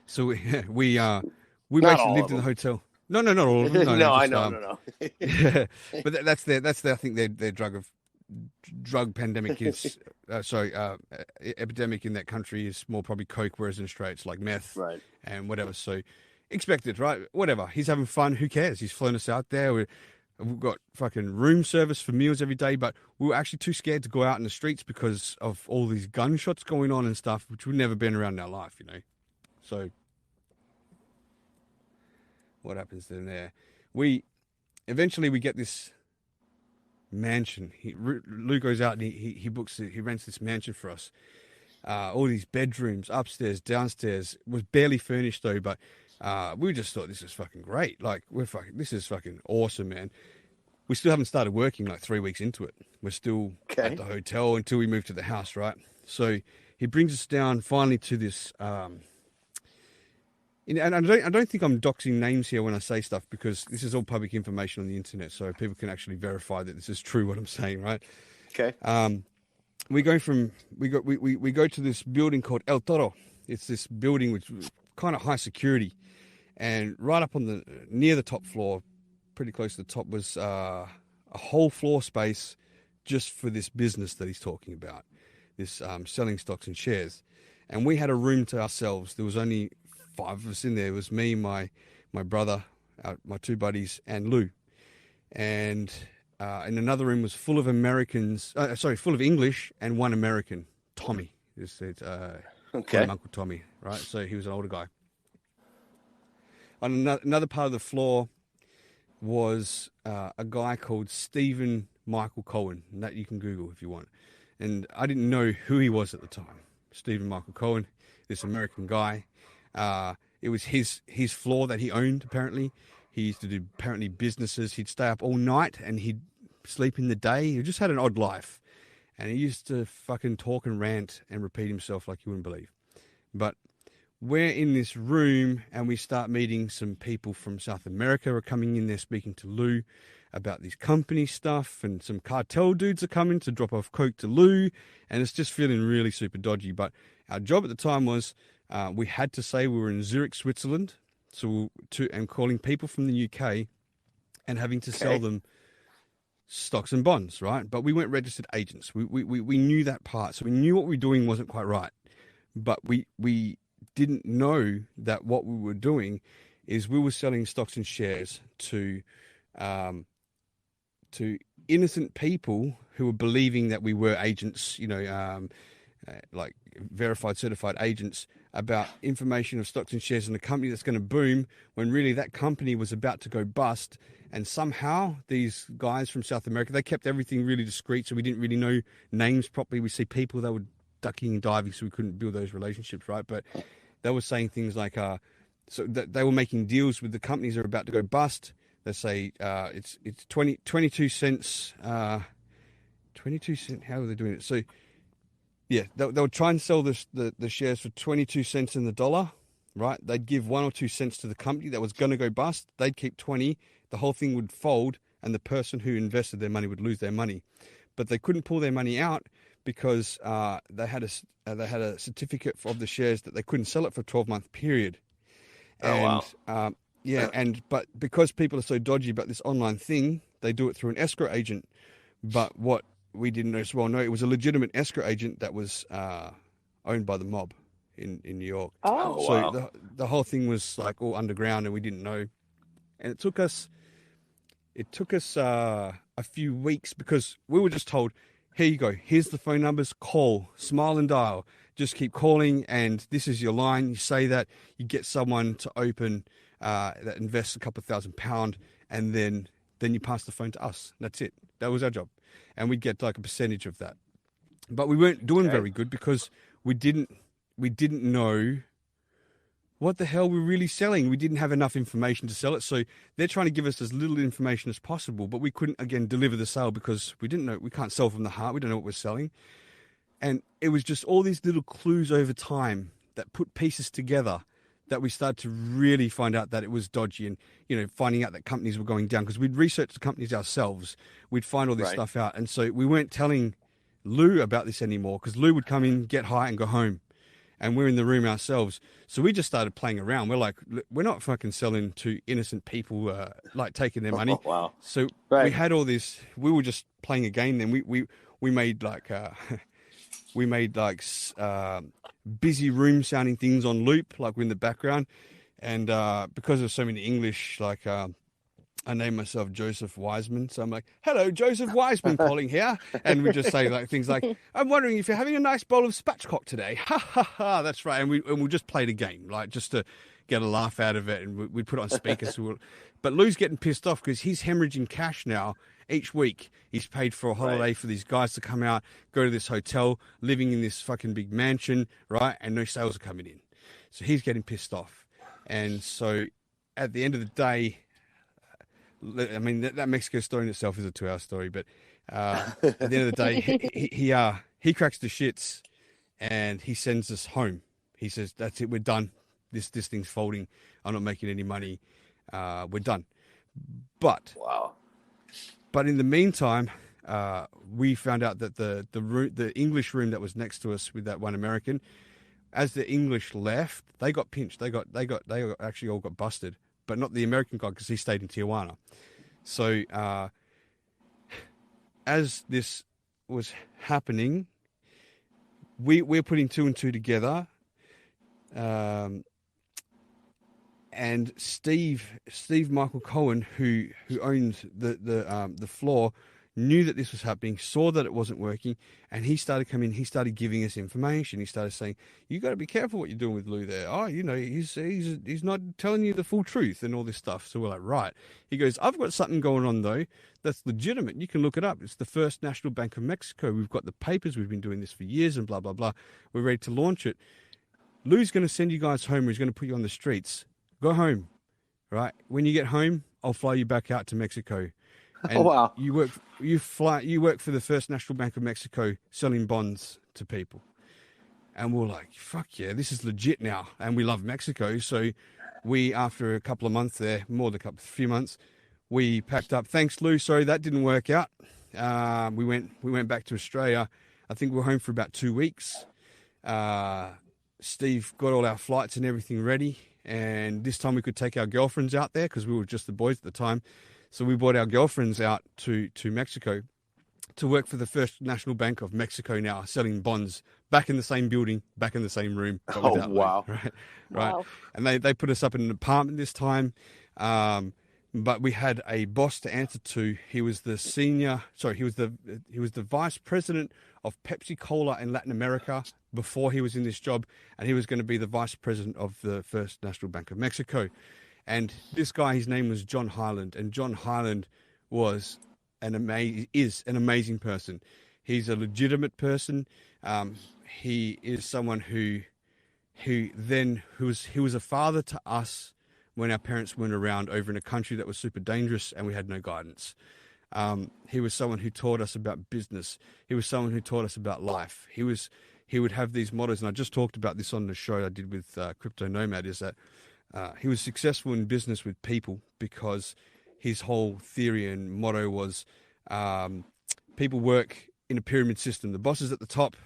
so we basically lived in the hotel. No, not all of them. No, I know, no. Yeah, but that's their I think their drug pandemic is epidemic in that country is more probably coke, whereas in Australia it's like meth, right, and whatever. So expected, right? Whatever. He's having fun. Who cares? He's flown us out there. We've got fucking room service for meals every day, but we were actually too scared to go out in the streets because of all these gunshots going on and stuff, which we've never been around in our life, So what happens then there? Eventually we get this mansion. Lou goes out and he rents this mansion for us. All these bedrooms, upstairs, downstairs. It was barely furnished though, but we just thought this is fucking great. Like, this is fucking awesome, man. We still haven't started working like 3 weeks into it. We're still at the hotel until we move to the house, right? So he brings us down finally to this And I don't think I'm doxing names here when I say stuff, because this is all public information on the internet, so people can actually verify that this is true what I'm saying, right? Okay. We go to this building called El Toro. It's this building which was kind of high security, and right up on near the top floor, pretty close to the top, was a whole floor space just for this business that he's talking about, this selling stocks and shares. And we had a room to ourselves. There was only 5 of us in there. It was me, my brother, my 2 buddies, and Lou. And in another room was full of Americans, full of English, and 1 American, Tommy. It's Okay. Uncle Tommy, right? So he was an older guy. On another part of the floor was a guy called Stephen Michael Cohen, and that you can Google if you want. And I didn't know who he was at the time. Stephen Michael Cohen, this American guy. It was his floor that he owned, apparently. He used to do, apparently, businesses. He'd stay up all night and he'd sleep in the day. He just had an odd life. And he used to fucking talk and rant and repeat himself like you wouldn't believe. But we're in this room and we start meeting some people from South America are coming in there speaking to Lou about these company stuff, and some cartel dudes are coming to drop off coke to Lou, and it's just feeling really super dodgy. But our job at the time was we had to say we were in Zurich, Switzerland, and calling people from the UK and having to sell them stocks and bonds, right? But we weren't registered agents. We knew that part, so we knew what we were doing wasn't quite right. But we didn't know that what we were doing is we were selling stocks and shares to innocent people who were believing that we were agents, like verified, certified agents, about information of stocks and shares in a company that's going to boom, when really that company was about to go bust. And somehow these guys from South America, they kept everything really discreet, so we didn't really know names properly. We see people that were ducking and diving, so we couldn't build those relationships, right? But they were saying things like, so that they were making deals with the companies that are about to go bust. They say it's 22 cents. 22 cents. How are they doing it? So yeah, they'll try and sell the shares for 22 cents in the dollar, right? They'd give 1 or 2 cents to the company that was going to go bust. They'd keep 20. The whole thing would fold, and the person who invested their money would lose their money. But they couldn't pull their money out because they had a certificate of the shares that they couldn't sell it for a 12-month period. And, wow. But because people are so dodgy about this online thing, they do it through an escrow agent. But what we didn't know so well, no, it was a legitimate escrow agent that was owned by the mob in New York. Oh, So wow. the whole thing was like all underground, and we didn't know. And it took us a few weeks, because we were just told, here you go, here's the phone numbers, call, smile and dial. Just keep calling, and this is your line. You say that, you get someone to open that invests a couple of £1,000, and then you pass the phone to us. That's it. That was our job, and we'd get like a percentage of that. But we weren't doing very good, because we didn't know what the hell we're really selling. We didn't have enough information to sell it, so they're trying to give us as little information as possible. But we couldn't, again, deliver the sale because we didn't know. We can't sell from the heart. We don't know what we're selling. And it was just all these little clues over time that put pieces together that we started to really find out that it was dodgy, and, finding out that companies were going down, because we'd researched the companies ourselves. We'd find all this stuff out. And so we weren't telling Lou about this anymore, because Lou would come in, get high, and go home. And we're in the room ourselves. So we just started playing around. We're like, we're not fucking selling to innocent people, like taking their money. Oh, wow. So we had all this, we were just playing a game then. We made like, busy room sounding things on loop, like we're in the background. And because there's so many English, like, I named myself Joseph Wiseman. So I'm like, hello, Joseph Wiseman calling here. And we just say like things like, I'm wondering if you're having a nice bowl of spatchcock today. Ha, ha, ha. That's right. And we'll just play the game, like, just to get a laugh out of it. And we'd put it on speakers. But Lou's getting pissed off because he's hemorrhaging cash now. Each week, he's paid for a holiday for these guys to come out, go to this hotel, living in this fucking big mansion, right? And no sales are coming in. So he's getting pissed off. And so at the end of the day, I mean, that Mexico story in itself is a 2-hour story, but at the end of the day, he cracks the shits, and he sends us home. He says, that's it, we're done. this thing's folding. I'm not making any money. We're done. But Wow. But in the meantime, we found out that the English room that was next to us with that one American, as the English left, they got pinched. They actually all got busted, but not the American guy because he stayed in Tijuana. So as this was happening, we're putting two and two together. And Steve Michael Cohen, who owned the floor, knew that this was happening, saw that it wasn't working, and he started coming. He started giving us information. He started saying, "You got to be careful what you're doing with Lou there. Oh, he's not telling you the full truth and all this stuff." So we're like, right. He goes, "I've got something going on though that's legitimate. You can look it up. It's the First National Bank of Mexico. We've got the papers. We've been doing this for years and blah blah blah. We're ready to launch it. Lou's going to send you guys home. Or he's going to put you on the streets. Go home, right? When you get home, I'll fly you back out to Mexico." And wow. you work for the First National Bank of Mexico selling bonds to people. And we're like, fuck yeah, this is legit now. And we love Mexico. So we, after a couple of months there, a few months, we packed up. Thanks, Lou. Sorry, that didn't work out. We went back to Australia. I think we were home for about 2 weeks. Steve got all our flights and everything ready. And this time we could take our girlfriends out there because we were just the boys at the time. So we brought our girlfriends out to Mexico to work for the First National Bank of Mexico now, selling bonds back in the same building, back in the same room. But without wow. Lou, right. Wow. And they put us up in an apartment this time. But we had a boss to answer to. He was the vice president of Pepsi Cola in Latin America before he was in this job, and he was going to be the vice president of the First National Bank of Mexico. And this guy, his name was John Hyland, and John Hyland is an amazing person. He's a legitimate person. He is someone who was a father to us when our parents weren't around over in a country that was super dangerous and we had no guidance. He was someone who taught us about business. He was someone who taught us about life. He would have these mottos, and I just talked about this on the show I did with Crypto Nomad, is that he was successful in business with people because his whole theory and motto was people work in a pyramid system. The boss is at the top,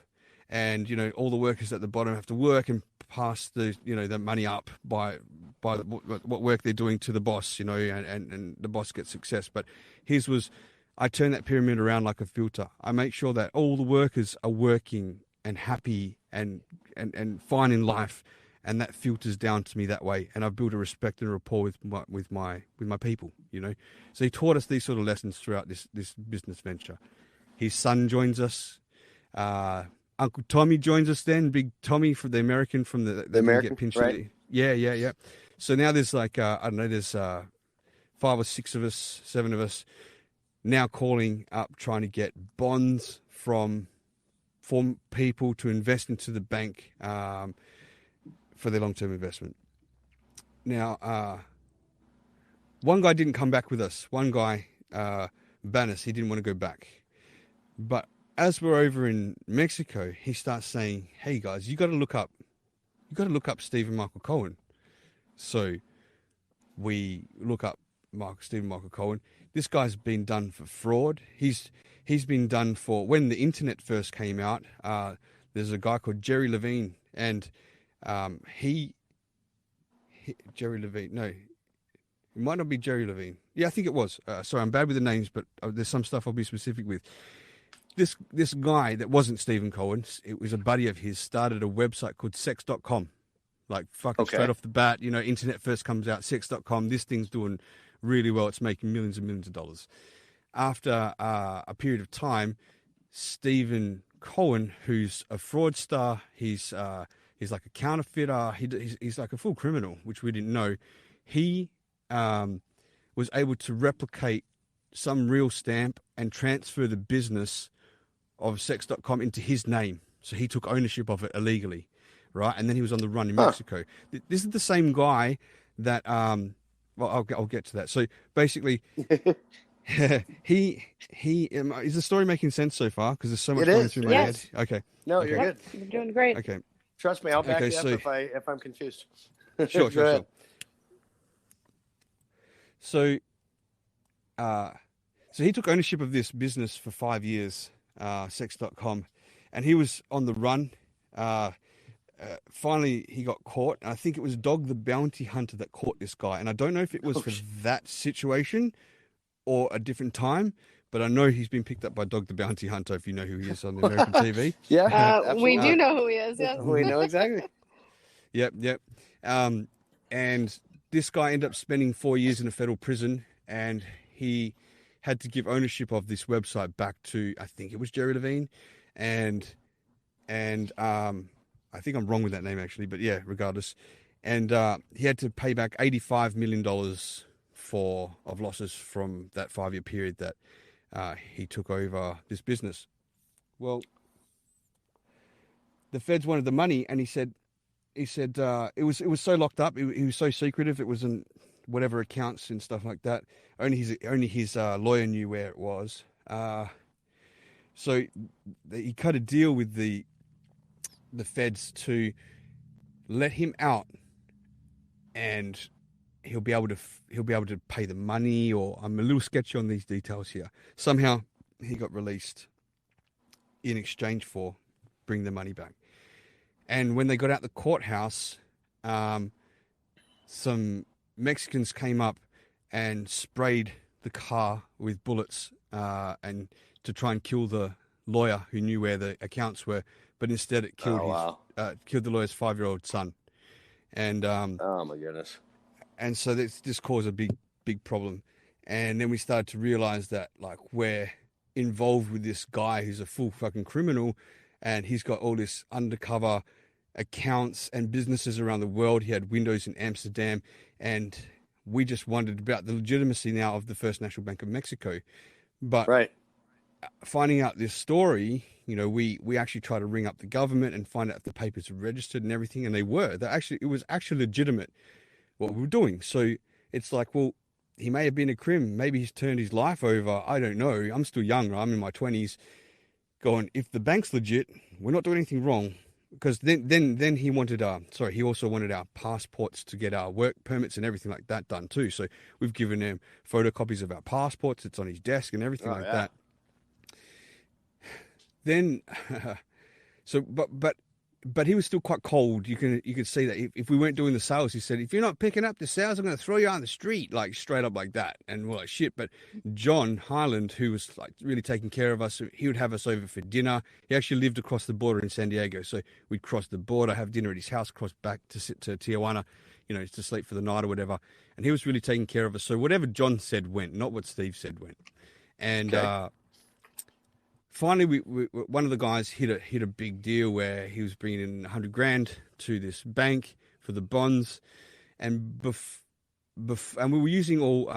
and all the workers at the bottom have to work and pass the money up by what work they're doing to the boss, and the boss gets success. But his was, I turn that pyramid around like a filter. I make sure that all the workers are working and happy and fine in life. And that filters down to me that way, and I've built a respect and a rapport with my people, So he taught us these sort of lessons throughout this business venture. His son joins us. Uncle Tommy joins us then. Big Tommy from the American from the American, get pinched. right? Yeah. So now there's there's 5 or 6 of us, 7 of us now calling up trying to get bonds from people to invest into the bank. For their long-term investment. Now, one guy didn't come back with us. One guy, Banis, he didn't want to go back. But as we're over in Mexico, he starts saying, "Hey guys, you got to look up Stephen Michael Cohen." So we look up Stephen Michael Cohen. This guy's been done for fraud. He's been done for, when the internet first came out. There's a guy called Jerry Levine, and Jerry Levine. No, it might not be Jerry Levine. Yeah, I think it was. Sorry, I'm bad with the names, but there's some stuff I'll be specific with. This guy that wasn't Stephen Cohen, it was a buddy of his, started a website called sex.com. Like fucking straight off the bat, internet first comes out, sex.com. This thing's doing really well. It's making millions and millions of dollars. After a period of time, Stephen Cohen, who's a fraudster, he's like a counterfeiter. He's like a full criminal, which we didn't know. He was able to replicate some real stamp and transfer the business of sex.com into his name. So he took ownership of it illegally, right? And then he was on the run in Mexico. This is the same guy that, I'll get to that. So basically, is the story making sense so far? Because there's so much going through my head. Okay. No, you're good. You're doing great. Okay. Trust me, I'll back you up if I'm confused. Sure, Go sure, ahead. sure. So, uh, so he took ownership of this business for 5 years, sex.com, and he was on the run. Finally, he got caught. And I think it was Dog the Bounty Hunter that caught this guy. And I don't know if it was Oh, for that situation or a different time, but I know he's been picked up by Dog the Bounty Hunter, if you know who he is on the American TV. Yeah, We do absolutely. know who he is. Yes. We know exactly. Yep, yep. And this guy ended up spending 4 years in a federal prison, and he had to give ownership of this website back to, I think it was Jerry Levine, and I think I'm wrong with that name actually, but yeah, regardless. And he had to pay back $85 million of losses from that 5 year period that he took over this business. Well, the feds wanted the money, and he said it was so locked up. He was so secretive. It was in whatever accounts and stuff like that. Only his lawyer knew where it was. So he cut a deal with the feds to let him out, and he'll be able to pay the money. Or I'm a little sketchy on these details here. Somehow he got released in exchange for bringing the money back. And when they got out the courthouse, some Mexicans came up and sprayed the car with bullets, and to try and kill the lawyer who knew where the accounts were. But instead, it killed killed the lawyer's 5-year-old son. And Oh my goodness. and so this caused a big problem. And then we started to realize that, like, we're involved with this guy who's a full fucking criminal, and he's got all this undercover accounts and businesses around the world. He had windows in Amsterdam, and we just wondered about the legitimacy now of the First National Bank of Mexico. But Right. finding out this story, we actually tried to ring up the government and find out if the papers were registered and everything, and they were. It was actually legitimate what we were doing. So it's like, well, he may have been a crim. Maybe he's turned his life over. I don't know. I'm still young. I'm in my 20s. Going, if the bank's legit, we're not doing anything wrong. Because then he wanted he also wanted our passports to get our work permits and everything like that done too. So we've given him photocopies of our passports. It's on his desk and everything that. Then, so but he was still quite cold. You could see that if we weren't doing the sales, he said, if you're not picking up the sales, I'm going to throw you on the street, like straight up like that. And we're like, shit. But John Highland, who was like really taking care of us, he would have us over for dinner. He actually lived across the border in San Diego. So we'd cross the border, have dinner at his house, cross back to Tijuana, to sleep for the night or whatever. And he was really taking care of us. So whatever John said went, not what Steve said went. And, finally, we one of the guys hit a big deal where he was bringing in $100,000 to this bank for the bonds, and and we were using all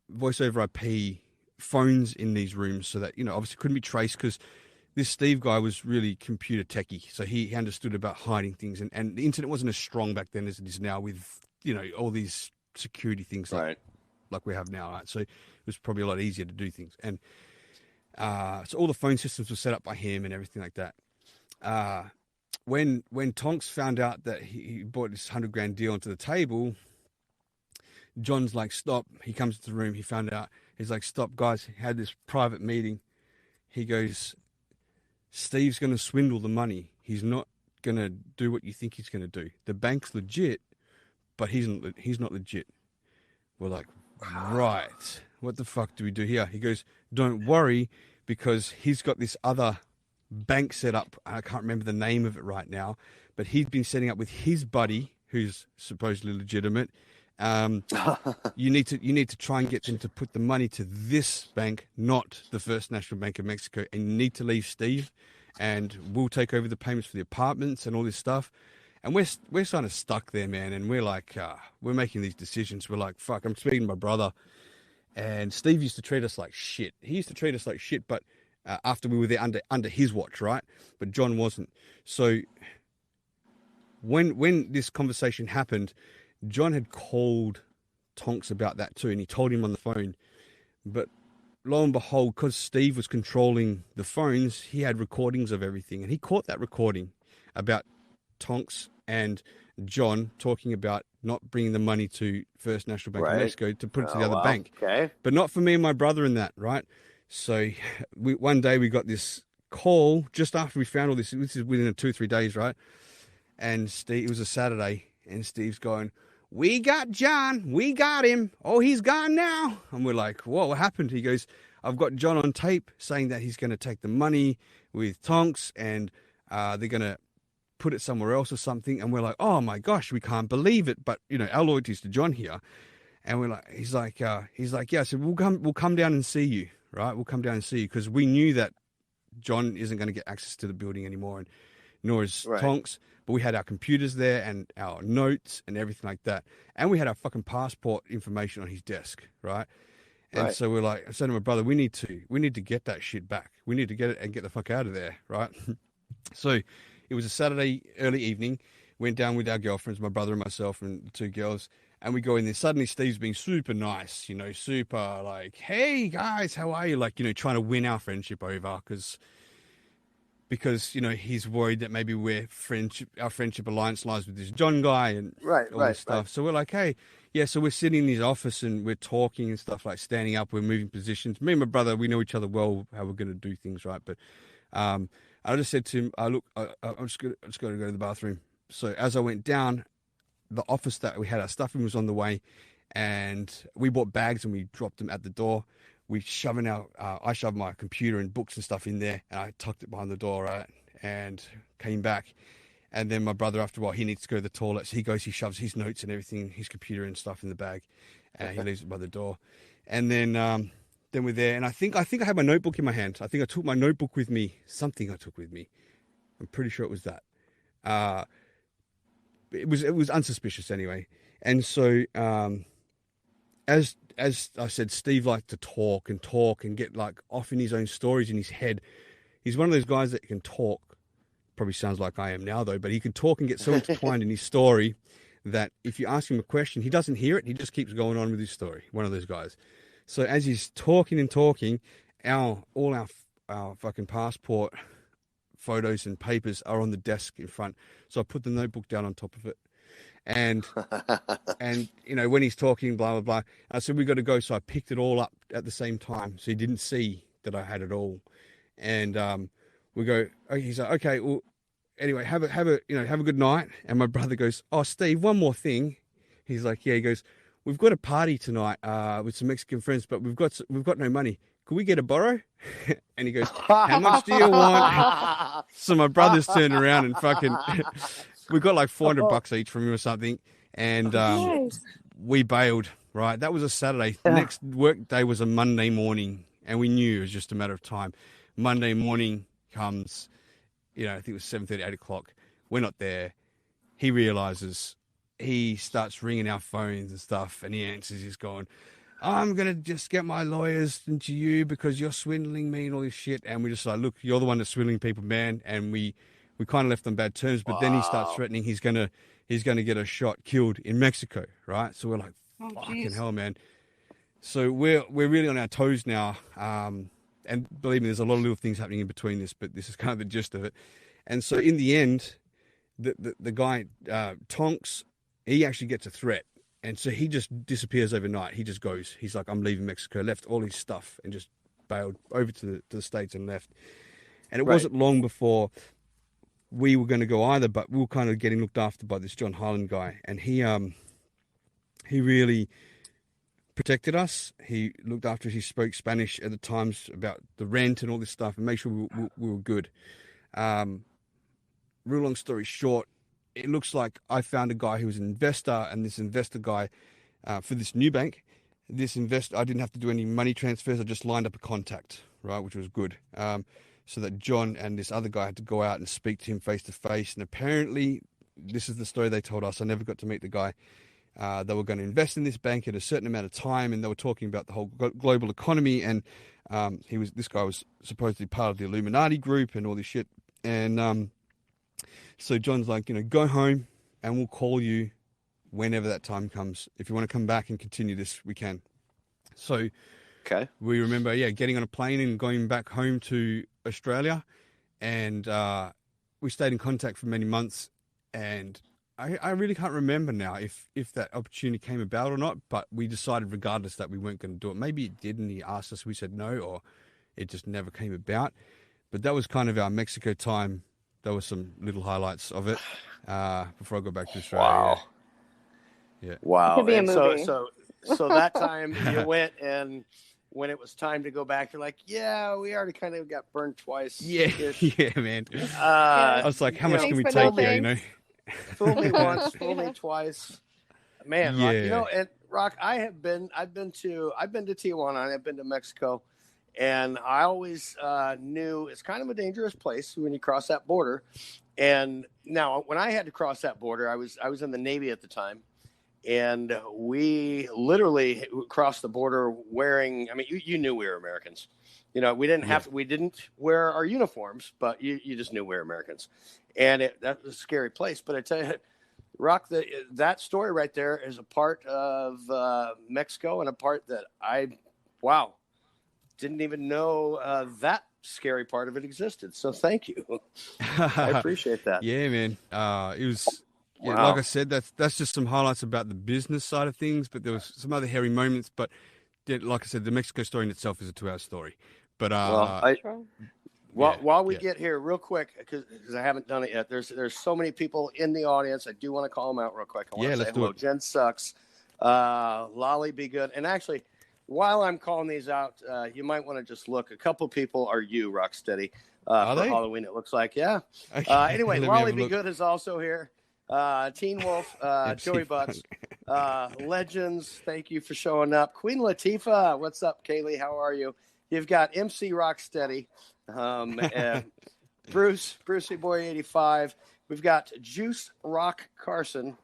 voice over IP phones in these rooms, so that obviously couldn't be traced, because this Steve guy was really computer techie, so he understood about hiding things, and the internet wasn't as strong back then as it is now with all these security things like we have now, right? So it was probably a lot easier to do things. And so all the phone systems were set up by him and everything like that. When Tonks found out that he brought this $100,000 deal onto the table, John's like, stop. He comes to the room. He found out. He's like, stop, guys. He had this private meeting. He goes, Steve's going to swindle the money. He's not going to do what you think he's going to do. The bank's legit, but he's not legit. We're like, right. What the fuck do we do here? He goes, don't worry, because he's got this other bank set up. I can't remember the name of it right now, but he'd been setting up with his buddy, who's supposedly legitimate. You need to try and get them to put the money to this bank, not the First National Bank of Mexico. And you need to leave Steve, and we'll take over the payments for the apartments and all this stuff. And we're kind of stuck there, man. And we're like, we're making these decisions. We're like, fuck, I'm speaking to my brother. And Steve used to treat us like shit. He used to treat us like shit, but after we were there under his watch, right? But John wasn't. So when this conversation happened, John had called Tonks about that too, and he told him on the phone. But lo and behold, because Steve was controlling the phones, he had recordings of everything, and he caught that recording about Tonks and John talking about not bringing the money to First National Bank of Right. Mexico to put it to the Oh, other wow. bank, Okay. but not for me and my brother in that, right? So one day we got this call just after we found all this. This is within 2-3 days, right? And Steve, it was a Saturday, and Steve's going, "We got John. We got him. Oh, he's gone now." And we're like, "Whoa, what happened?" He goes, "I've got John on tape saying that he's going to take the money with Tonks, and they're going to put it somewhere else or something." And we're like, "Oh my gosh, we can't believe it." But our loyalties to John here, and we're like, he's like, "Yeah." So we'll come down and see you, right? We'll come down and see you because we knew that John isn't going to get access to the building anymore, and nor is Right. Tonks. But we had our computers there and our notes and everything like that. And we had our fucking passport information on his desk, right? And Right. so we're like, I said to my brother, we need to get that shit back. We need to get it and get the fuck out of there, right? So it was a Saturday early evening. Went down with our girlfriends, my brother and myself and the two girls. And we go in there. Suddenly Steve's being super nice, super like, "Hey guys, how are you?" Like, trying to win our friendship over because he's worried that maybe our friendship alliance lies with this John guy and Right. all Right. this stuff. So we're like, "Hey, yeah." So we're sitting in his office and we're talking and stuff, like standing up. We're moving positions. Me and my brother, we know each other well, how we're going to do things, right? But I just said to him, "Look, I'm just going to go to the bathroom." So as I went down, the office that we had our stuff in was on the way, and we bought bags and we dropped them at the door. I shoved my computer and books and stuff in there, and I tucked it behind the door, right? And came back, and then my brother, after a while, he needs to go to the toilet, so he shoves his notes and everything, his computer and stuff in the bag, and he leaves it by the door. And then we're there, and I think I had my notebook in my hand. I think I took my notebook with me. Something I took with me. I'm pretty sure it was that. It was unsuspicious anyway. And so as I said, Steve liked to talk and get like off in his own stories in his head. He's one of those guys that can talk. Probably sounds like I am now though, but he can talk and get so intertwined in his story that if you ask him a question, he doesn't hear it. He just keeps going on with his story. One of those guys. So as he's talking and talking, all our fucking passport photos and papers are on the desk in front. So I put the notebook down on top of it. And when he's talking, blah, blah, blah, I said, "We got to go." So I picked it all up at the same time. So he didn't see that I had it all. And we go, okay, he's like, "Okay, well, anyway, have a good night." And my brother goes, "Oh, Steve, one more thing." He's like, "Yeah." He goes, "We've got a party tonight with some Mexican friends, but we've got no money. Could we get a borrow?" And he goes, "How much do you want?" So my brother's turned around and fucking, we got like $400 each from him or something. And Nice. we bailed, right? That was a Saturday. The next work day was a Monday morning. And we knew it was just a matter of time. Monday morning comes, I think it was 7:30, 8 o'clock. We're not there. He realizes, he starts ringing our phones and stuff. And he answers, he's going, "I'm going to just get my lawyers into you because you're swindling me and all this shit." And we're just like, "Look, you're the one that's swindling people, man." And we kind of left on bad terms. But then he starts threatening he's going to get us killed in Mexico, right? So we're like, fucking hell, man. So we're really on our toes now. And believe me, there's a lot of little things happening in between this, but this is kind of the gist of it. And so in the end, the guy, Tonks, he actually gets a threat. And so he just disappears overnight. He just goes. He's like, "I'm leaving Mexico." Left all his stuff and just bailed over to the States and left. And it wasn't long before we were going to go either, but we were kind of getting looked after by this John Harlan guy. And he really protected us. He looked after us. He spoke Spanish at the times about the rent and all this stuff and make sure we were good. Real long story short, it looks like I found a guy who was an investor, and this investor guy for this new bank, this investor, I didn't have to do any money transfers. I just lined up a contact, right, which was good. So that John and this other guy had to go out and speak to him face to face. And apparently, this is the story they told us. I never got to meet the guy. They were going to invest in this bank at a certain amount of time, and they were talking about the whole global economy. And this guy was supposedly part of the Illuminati group and all this shit. And so John's like, "Go home and we'll call you whenever that time comes. If you want to come back and continue this, we can." So we remember, getting on a plane and going back home to Australia. And we stayed in contact for many months. And I really can't remember now if that opportunity came about or not, but we decided regardless that we weren't going to do it. Maybe it did, and he asked us, we said no, or it just never came about. But that was kind of our Mexico time. There were some little highlights of it before I got back to Australia. Wow. Yeah. It Wow. could be a And movie. so that time you went, and when it was time to go back, you're like, yeah, we already kind of got burned twice. Yeah, yeah, man. I Yeah. was like, how You much know, can we Thanks for take no here, you know? fool me once, fool me twice. Man, Rock, Yeah. and Rock, I've been to Tijuana, and I've been to Mexico, and I always knew it's kind of a dangerous place when you cross that border. And now, when I had to cross that border, I was in the Navy at the time, and we literally crossed the border wearing. I mean, you knew we were Americans. You know, we didn't wear our uniforms, but you just knew we were Americans, and that was a scary place. But I tell you, Rock, that story right there is a part of Mexico, and a part that wow, didn't even know that scary part of it existed. So thank you. I appreciate that. Yeah, man. It was, yeah, Wow. like I said, that's just some highlights about the business side of things, but there was some other hairy moments. But yeah, like I said, the Mexico story in itself is a 2-hour story. But Well, Sure. while we yeah. get here, real quick, because I haven't done it yet. There's so many people in the audience. I do want to call them out real quick. I want Yeah, to say let's do hello. it. Jen Sucks, Lolly, be good. And actually, while I'm calling these out, you might want to just look. A couple people are you, Rocksteady, Are for they? Halloween. It looks like, yeah. Okay, Anyway, let me Lolly have a be look. good is also here. Teen Wolf, MC Joey Butts, Legends. Thank you for showing up. Queen Latifah, what's up, Kaylee? How are you? You've got MC Rocksteady. And Brucey Boy 85. We've got Juice Rock Carson,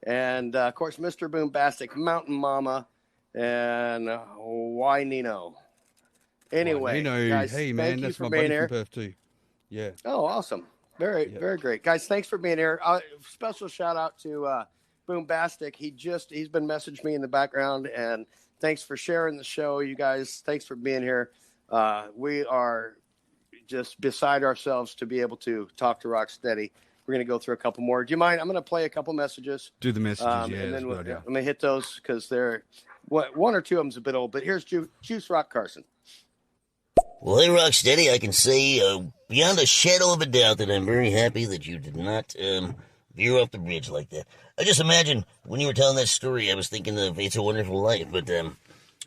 and of course Mr. Boombastic, Mountain Mama, and Why Nino. Anyway, Nino, guys, hey thank man, you that's for my being buddy from here. Perth too. Yeah. Oh, awesome. Very, Yep. very great. Guys, thanks for being here. Special shout out to Boombastic. He's been messaging me in the background, and thanks for sharing the show, you guys. Thanks for being here. We are just beside ourselves to be able to talk to Rocksteady. We're going to go through a couple more. Do you mind? I'm going to play a couple messages. Do the messages, yeah, And that's then a good idea. I'm going to hit those because they're one or two of them's a bit old. But here's Juice Rock Carson. Well, hey, Rocksteady, I can say beyond a shadow of a doubt that I'm very happy that you did not veer off the bridge like that. I just imagine when you were telling that story, I was thinking of It's a Wonderful Life, but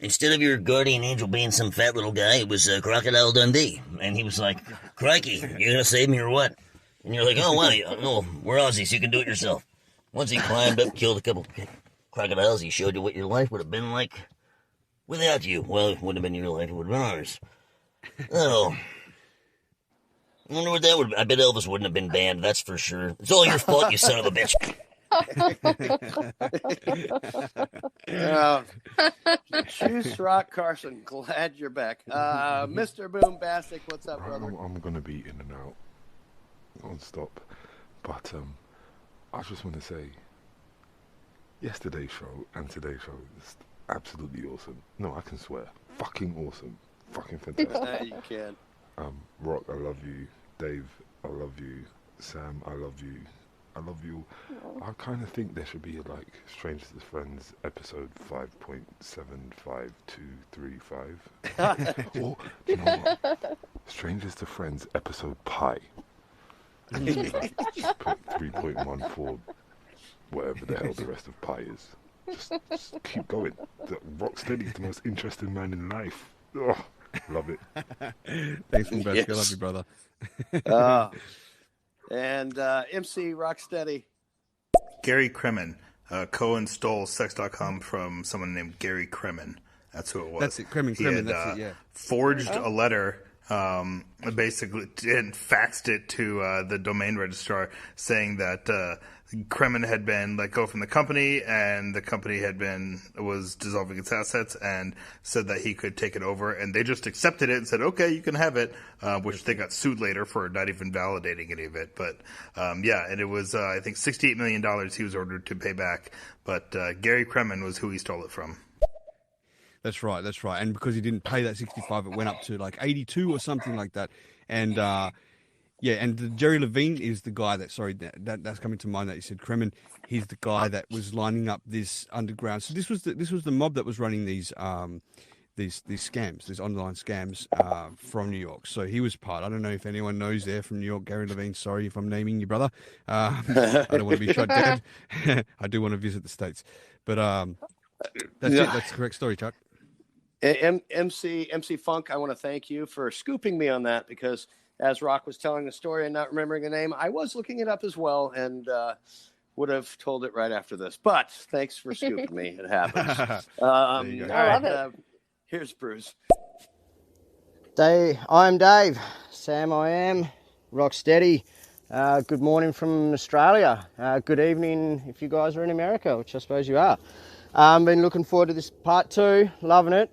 instead of your guardian angel being some fat little guy, it was Crocodile Dundee. And he was like, crikey, you gonna save me or what? And you're like, oh, wow, no, we're Aussies, so you can do it yourself. Once he climbed up, killed a couple crocodiles, he showed you what your life would have been like without you. Well, it wouldn't have been your life, it would have been ours. Oh. I wonder what that would be. I bet Elvis wouldn't have been banned, that's for sure. It's all your fault, you son of a bitch. Juice Rock Carson, glad you're back. Mr. Boombastic, what's up, brother? I'm going to be in and out non-stop. But I just want to say, yesterday's show and today's show is absolutely awesome. No, I can swear. Fucking awesome. Fucking fantastic. You can. Rock, I love you. Dave, I love you. Sam, I love you. I love you. I kind of think there should be like Strangers as Friends episode 5.75235. Or, you know what? Strangers to Friends episode pi. Just put 3.14, whatever the hell the rest of pi is. Just keep going. Rocksteady is the most interesting man in life. Oh, love it. Thanks, Boombastic. Yes. I love you, brother. And MC Rocksteady. Gary Kremen. Cohen stole sex.com from someone named Gary Kremen. That's who it was. That's it, Kremen, He had, that's it, yeah. forged a letter, basically, and faxed it to the domain registrar saying that Kremen had been let go from the company, and the company was dissolving its assets, and said that he could take it over, and they just accepted it and said, okay, you can have it, which they got sued later for not even validating any of it. But yeah, and it was I think $68 million he was ordered to pay back, but Gary Kremen was who he stole it from. That's right. And because he didn't pay that 65, it went up to like 82 or something like that. And Yeah, and Jerry Levine is the guy that. Sorry, that's coming to mind that you said Kremen. He's the guy that was lining up this underground. So this was the mob that was running these scams, these online scams from New York. So he was part. I don't know if anyone knows there from New York. Gary Levine. Sorry if I'm naming your brother. I don't want to be shot dead. I do want to visit the States, but that's it. That's the correct story, Chuck. MC Funk, I want to thank you for scooping me on that, because as Rock was telling the story and not remembering the name, I was looking it up as well and would have told it right after this. But thanks for scooping me. It happens. There you go. I love it. Here's Bruce. I'm Dave. Sam, I am. Rocstedi. Good morning from Australia. Good evening if you guys are in America, which I suppose you are. Been looking forward to this part 2. Loving it.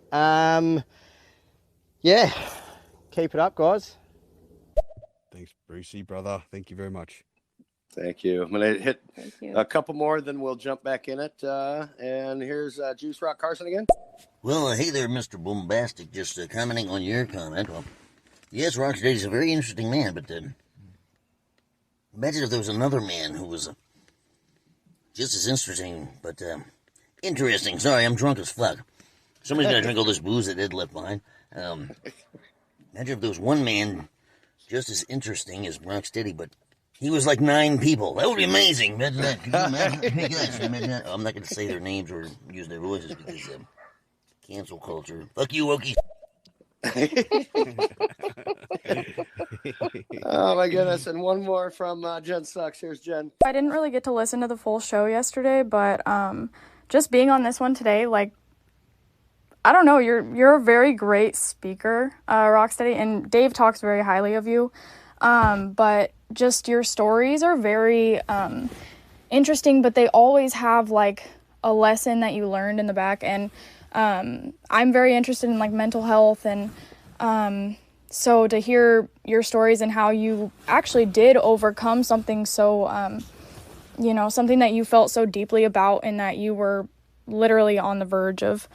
Yeah. Keep it up, guys. Thanks, Brucey, brother. Thank you very much. Thank you. I'm going to hit a couple more, then we'll jump back in it. And here's Juice Rock Carson again. Well, hey there, Mr. Bombastic. Just commenting on your comment. Well, yes, Rocksteady's a very interesting man, but imagine if there was another man who was just as interesting, but interesting. Sorry, I'm drunk as fuck. Somebody's got to drink all this booze that Ed left behind. Imagine if there was one man just as interesting as Rocksteady, but he was like 9 people. That would be amazing. Imagine that. Could you imagine? Hey, guys, imagine that. I'm not going to say their names or use their voices because cancel culture. Fuck you, Wokey. Oh, my goodness. And one more from Jen Sucks. Here's Jen. I didn't really get to listen to the full show yesterday, but just being on this one today, like, I don't know, you're a very great speaker, Rocksteady, and Dave talks very highly of you. But just your stories are very interesting, but they always have like a lesson that you learned in the back. And I'm very interested in like mental health, and so to hear your stories and how you actually did overcome something so something that you felt so deeply about, and that you were literally on the verge of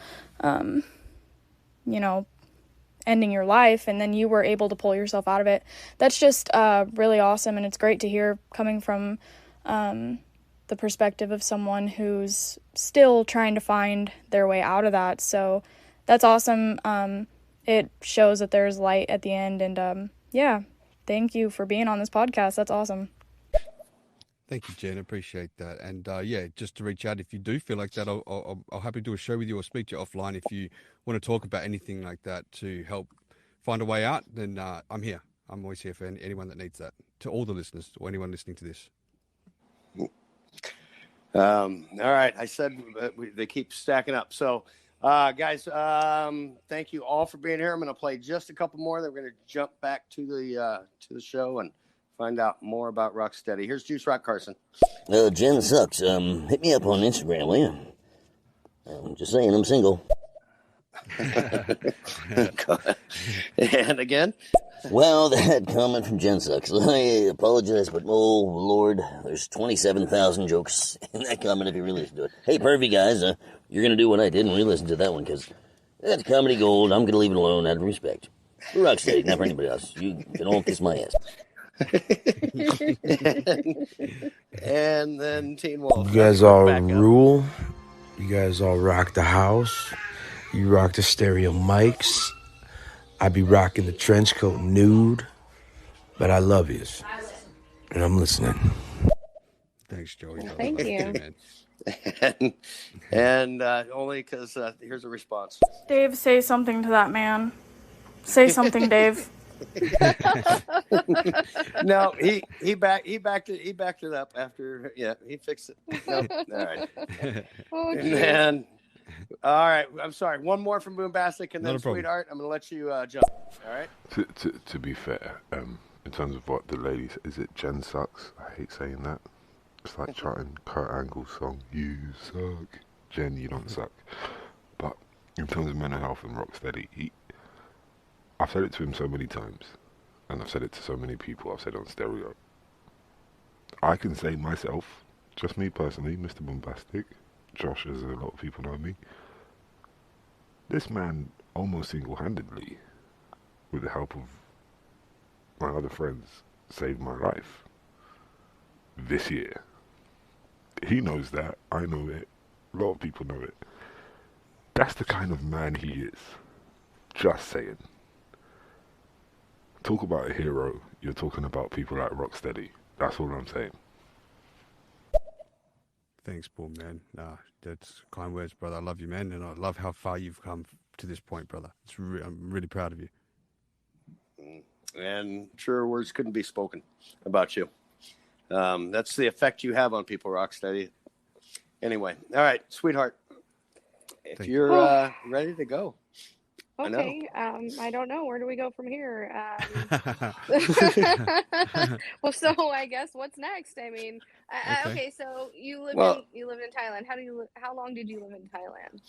ending your life, and then you were able to pull yourself out of it. That's just really awesome, and it's great to hear coming from the perspective of someone who's still trying to find their way out of that. So that's awesome. It shows that there's light at the end, and thank you for being on this podcast. That's awesome. Thank you, Jen. Appreciate that. And just to reach out if you do feel like that, I'll happily do a show with you or speak to you offline if you want to talk about anything like that to help find a way out. Then I'm here. I'm always here for anyone that needs that. To all the listeners or anyone listening to this. All right. I said they keep stacking up. So, guys, thank you all for being here. I'm going to play just a couple more. Then we're going to jump back to the show and find out more about Rocksteady. Here's Juice Rock Carson. Jen Sucks. Hit me up on Instagram, will you? Just saying, I'm single. And again? Well, that comment from Jen Sucks. I apologize, but oh, Lord, there's 27,000 jokes in that comment if you really listen to it. Hey, pervy guys, you're going to do what I did and re-listen to that one, because that's comedy gold. I'm going to leave it alone out of respect. For Rocksteady, not for anybody else. You can all kiss my ass. and then Teen Wolf. You guys all rule. You guys all rock the house. You rock the stereo mics. I be rocking the trench coat nude. But I love yous. And I'm listening. Thanks, Joey. Thank you. and only because here's a response. Dave, say something to that man. Say something, Dave. No, he backed it up after. Yeah, he fixed it. No, all right. And all right. I'm sorry. One more from Boombastic, and then Sweetheart. I'm going to let you jump. All right. To be fair, in terms of what the ladies, is it Jen Sucks? I hate saying that. It's like charting Kurt Angle's song, "You Suck." Jen, you don't suck. But in terms of mental health and Rocksteady, I've said it to him so many times, and I've said it to so many people. I've said it on stereo. I can say myself, just me personally, Mr. Bombastic, Josh, as a lot of people know me, this man almost single-handedly, with the help of my other friends, saved my life this year. He knows that. I know it. A lot of people know it. That's the kind of man he is. Just saying. Talk about a hero. You're talking about people like Rocksteady. That's all I'm saying. Thanks, Paul, man. That's kind words, brother. I love you, man, and I love how far you've come to this point, brother. I'm really proud of you. And truer words couldn't be spoken about you. That's the effect you have on people, Rocksteady. Anyway, all right, sweetheart. If you're ready to go. Okay. I don't know. Where do we go from here? Well, so I guess what's next? I mean, okay. So you live in Thailand. How long did you live in Thailand?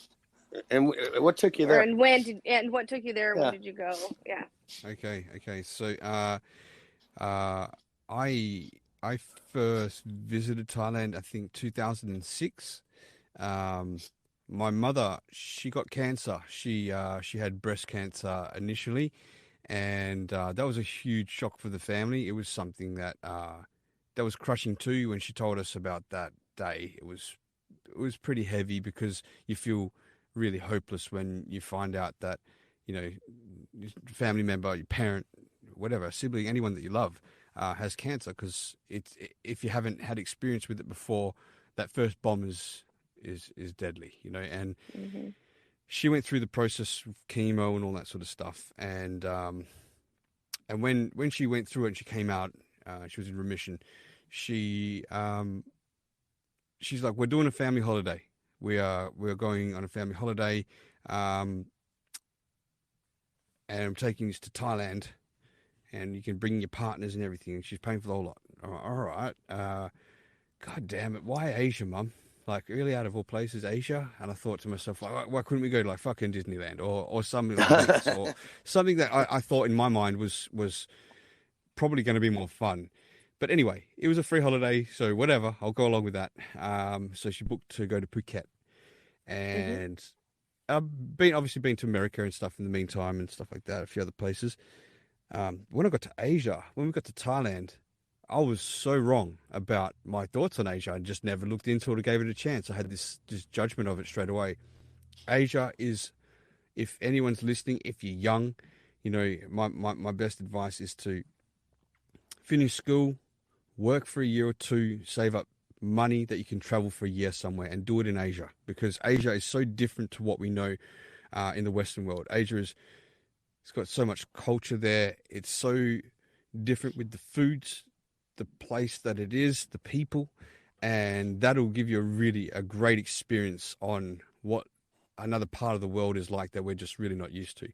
And what took you there? And what took you there? Yeah. When did you go? Yeah. Okay. So, I first visited Thailand, I think 2006. My mother, she got cancer. She had breast cancer initially, and that was a huge shock for the family. It was something that was crushing too. When she told us about that day, it was pretty heavy, because you feel really hopeless when you find out that, you know, your family member, your parent, whatever, sibling, anyone that you love has cancer. Because if you haven't had experience with it before, that first bomb is deadly, you know. And she went through the process of chemo and all that sort of stuff. And when she went through it and she came out, she was in remission. She's like, we're doing a family holiday. We're going on a family holiday, and I'm taking this to Thailand, and you can bring your partners and everything. And she's paying for the whole lot. All right. God damn it. Why Asia, Mum? Like, really, out of all places, Asia? And I thought to myself, like, why couldn't we go to, like, fucking Disneyland or something like this, or something that I thought in my mind was probably going to be more fun. But anyway, it was a free holiday, so whatever, I'll go along with that. So she booked to go to Phuket, and I've obviously been to America and stuff in the meantime and stuff like that, a few other places. When I got to Asia, when we got to Thailand, I was so wrong about my thoughts on Asia. I just never looked into it or gave it a chance. I had this judgment of it straight away. Asia is, if anyone's listening, if you're young, you know, my best advice is to finish school, work for a year or two, save up money that you can travel for a year somewhere, and do it in Asia, because Asia is so different to what we know in the Western world. It's got so much culture there. It's so different with the foods, the place that it is, the people, and that'll give you a great experience on what another part of the world is like that we're just really not used to.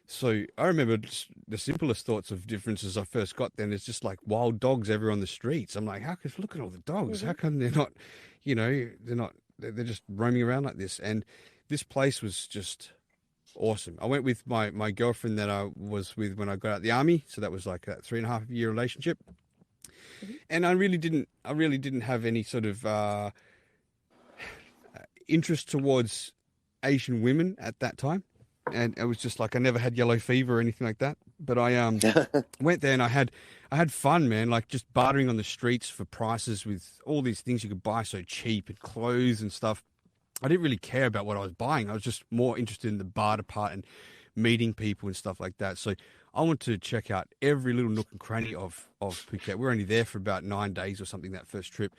So I remember the simplest thoughts of differences I first got then is just like wild dogs everywhere on the streets. I'm like, look at all the dogs. How come they're not, you know, they're just roaming around like this? And this place was just awesome. I went with my girlfriend that I was with when I got out of the army. So that was like a 3.5 year relationship. And I really didn't have any sort of interest towards Asian women at that time. And it was just like, I never had yellow fever or anything like that. But I went there and I had fun, man, like just bartering on the streets for prices with all these things you could buy so cheap, and clothes and stuff. I didn't really care about what I was buying. I was just more interested in the barter part and meeting people and stuff like that. So I wanted to check out every little nook and cranny of Phuket. We were only there for about 9 days or something that first trip,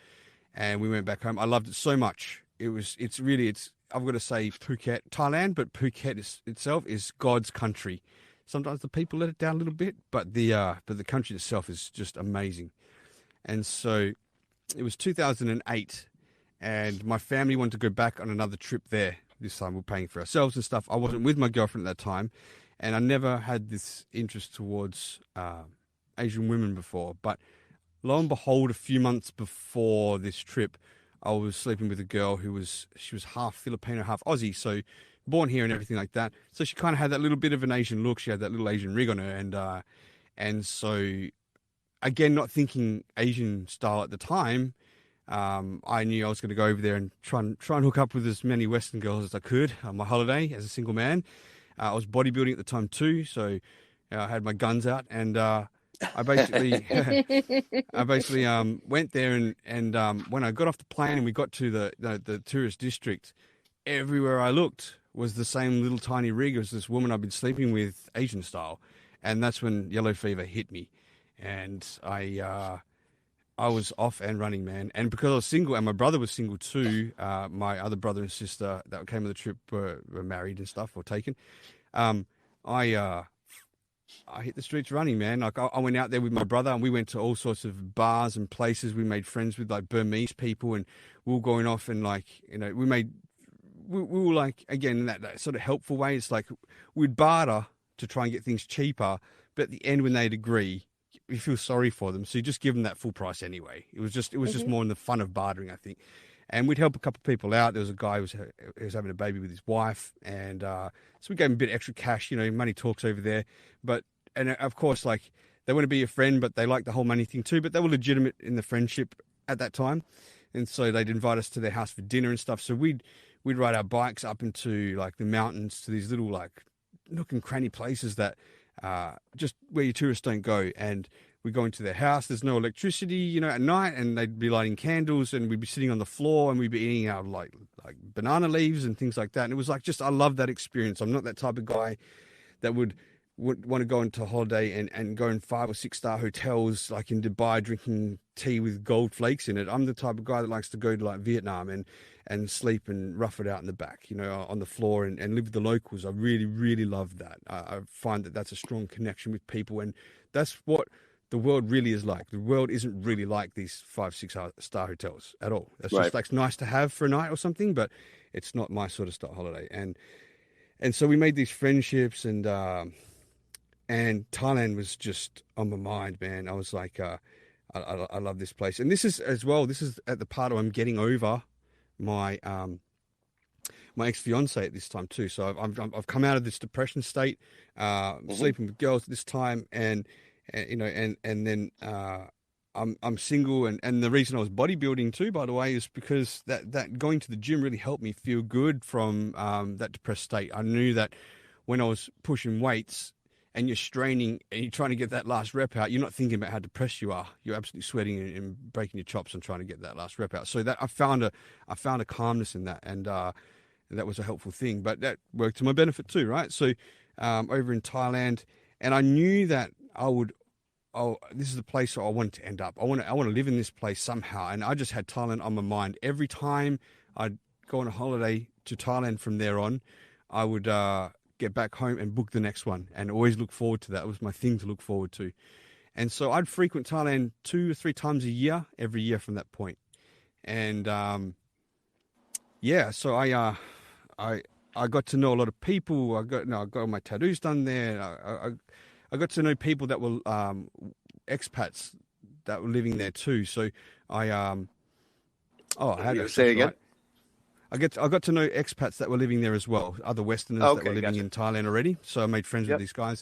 and we went back home. I loved it so much. I've got to say Phuket, Thailand, but Phuket itself is God's country. Sometimes the people let it down a little bit, but the country itself is just amazing. And so it was 2008, and my family wanted to go back on another trip there. This time we're paying for ourselves and stuff. I wasn't with my girlfriend at that time, and I never had this interest towards Asian women before. But lo and behold, a few months before this trip, I was sleeping with a girl she was half Filipino, half Aussie, so born here and everything like that. So she kind of had that little bit of an Asian look. She had that little Asian rig on her, and so again, not thinking Asian style at the time, I knew I was going to go over there and try and hook up with as many Western girls as I could on my holiday as a single man. I was bodybuilding at the time too, so I had my guns out, and I basically I basically went there and when I got off the plane and we got to the tourist district, everywhere I looked was the same little tiny rig as this woman I've been sleeping with, Asian style, and that's when yellow fever hit me, and I was off and running, man. And because I was single and my brother was single too, my other brother and sister that came on the trip were married and stuff or taken. Um, I hit the streets running, man. Like I went out there with my brother and we went to all sorts of bars and places. We made friends with like Burmese people and we were going off and like, we were like, again, in that sort of helpful way. It's like we'd barter to try and get things cheaper. But at the end, when they'd agree, you feel sorry for them. So you just give them that full price anyway. It was just more in the fun of bartering, I think. And we'd help a couple of people out. There was a guy who was having a baby with his wife. And so we gave him a bit of extra cash. Money talks over there. And of course, like, they want to be your friend, but they like the whole money thing too. But they were legitimate in the friendship at that time. And so they'd invite us to their house for dinner and stuff. So we'd ride our bikes up into, like, the mountains to these little, like, nook and cranny places that just where your tourists don't go. And we go into their house. There's no electricity, at night, and they'd be lighting candles, and we'd be sitting on the floor, and we'd be eating our like banana leaves and things like that. And it was like, I love that experience. I'm not that type of guy that would want to go into a holiday and go in 5 or 6 star hotels like in Dubai drinking tea with gold flakes in it. I'm the type of guy that likes to go to like Vietnam and sleep and rough it out in the back, on the floor and live with the locals. I really, really love that. I find that that's a strong connection with people, and that's what the world really is like. The world isn't really like these 5, 6 star hotels at all. That's Right. just like nice to have for a night or something, but it's not my sort of style holiday. And so we made these friendships, and Thailand was just on my mind, man. I was like, I love this place. And this is as well, this is at the part where I'm getting over my my ex-fiance at this time too. So I've come out of this depression state, sleeping with girls at this time, and then I'm single, and the reason I was bodybuilding too, by the way, is because that going to the gym really helped me feel good from that depressed state. I knew that when I was pushing weights and you're straining and you're trying to get that last rep out, you're not thinking about how depressed you are. You're absolutely sweating and breaking your chops and trying to get that last rep out. So that I found a calmness in that, and that was a helpful thing. But that worked to my benefit too, right? So over in Thailand, and I knew that this is the place where I wanted to end up. I want to live in this place somehow. And I just had Thailand on my mind. Every time I'd go on a holiday to Thailand from there on, I would get back home and book the next one and always look forward to that. It was my thing to look forward to. And so I'd frequent Thailand 2 or 3 times a year, every year from that point. And so I got to know a lot of people. I got all my tattoos done there. I got to know people that were expats that were living there too. So I had to say it again. Right? I got to know expats that were living there as well, other Westerners that were living in Thailand already. So I made friends with these guys.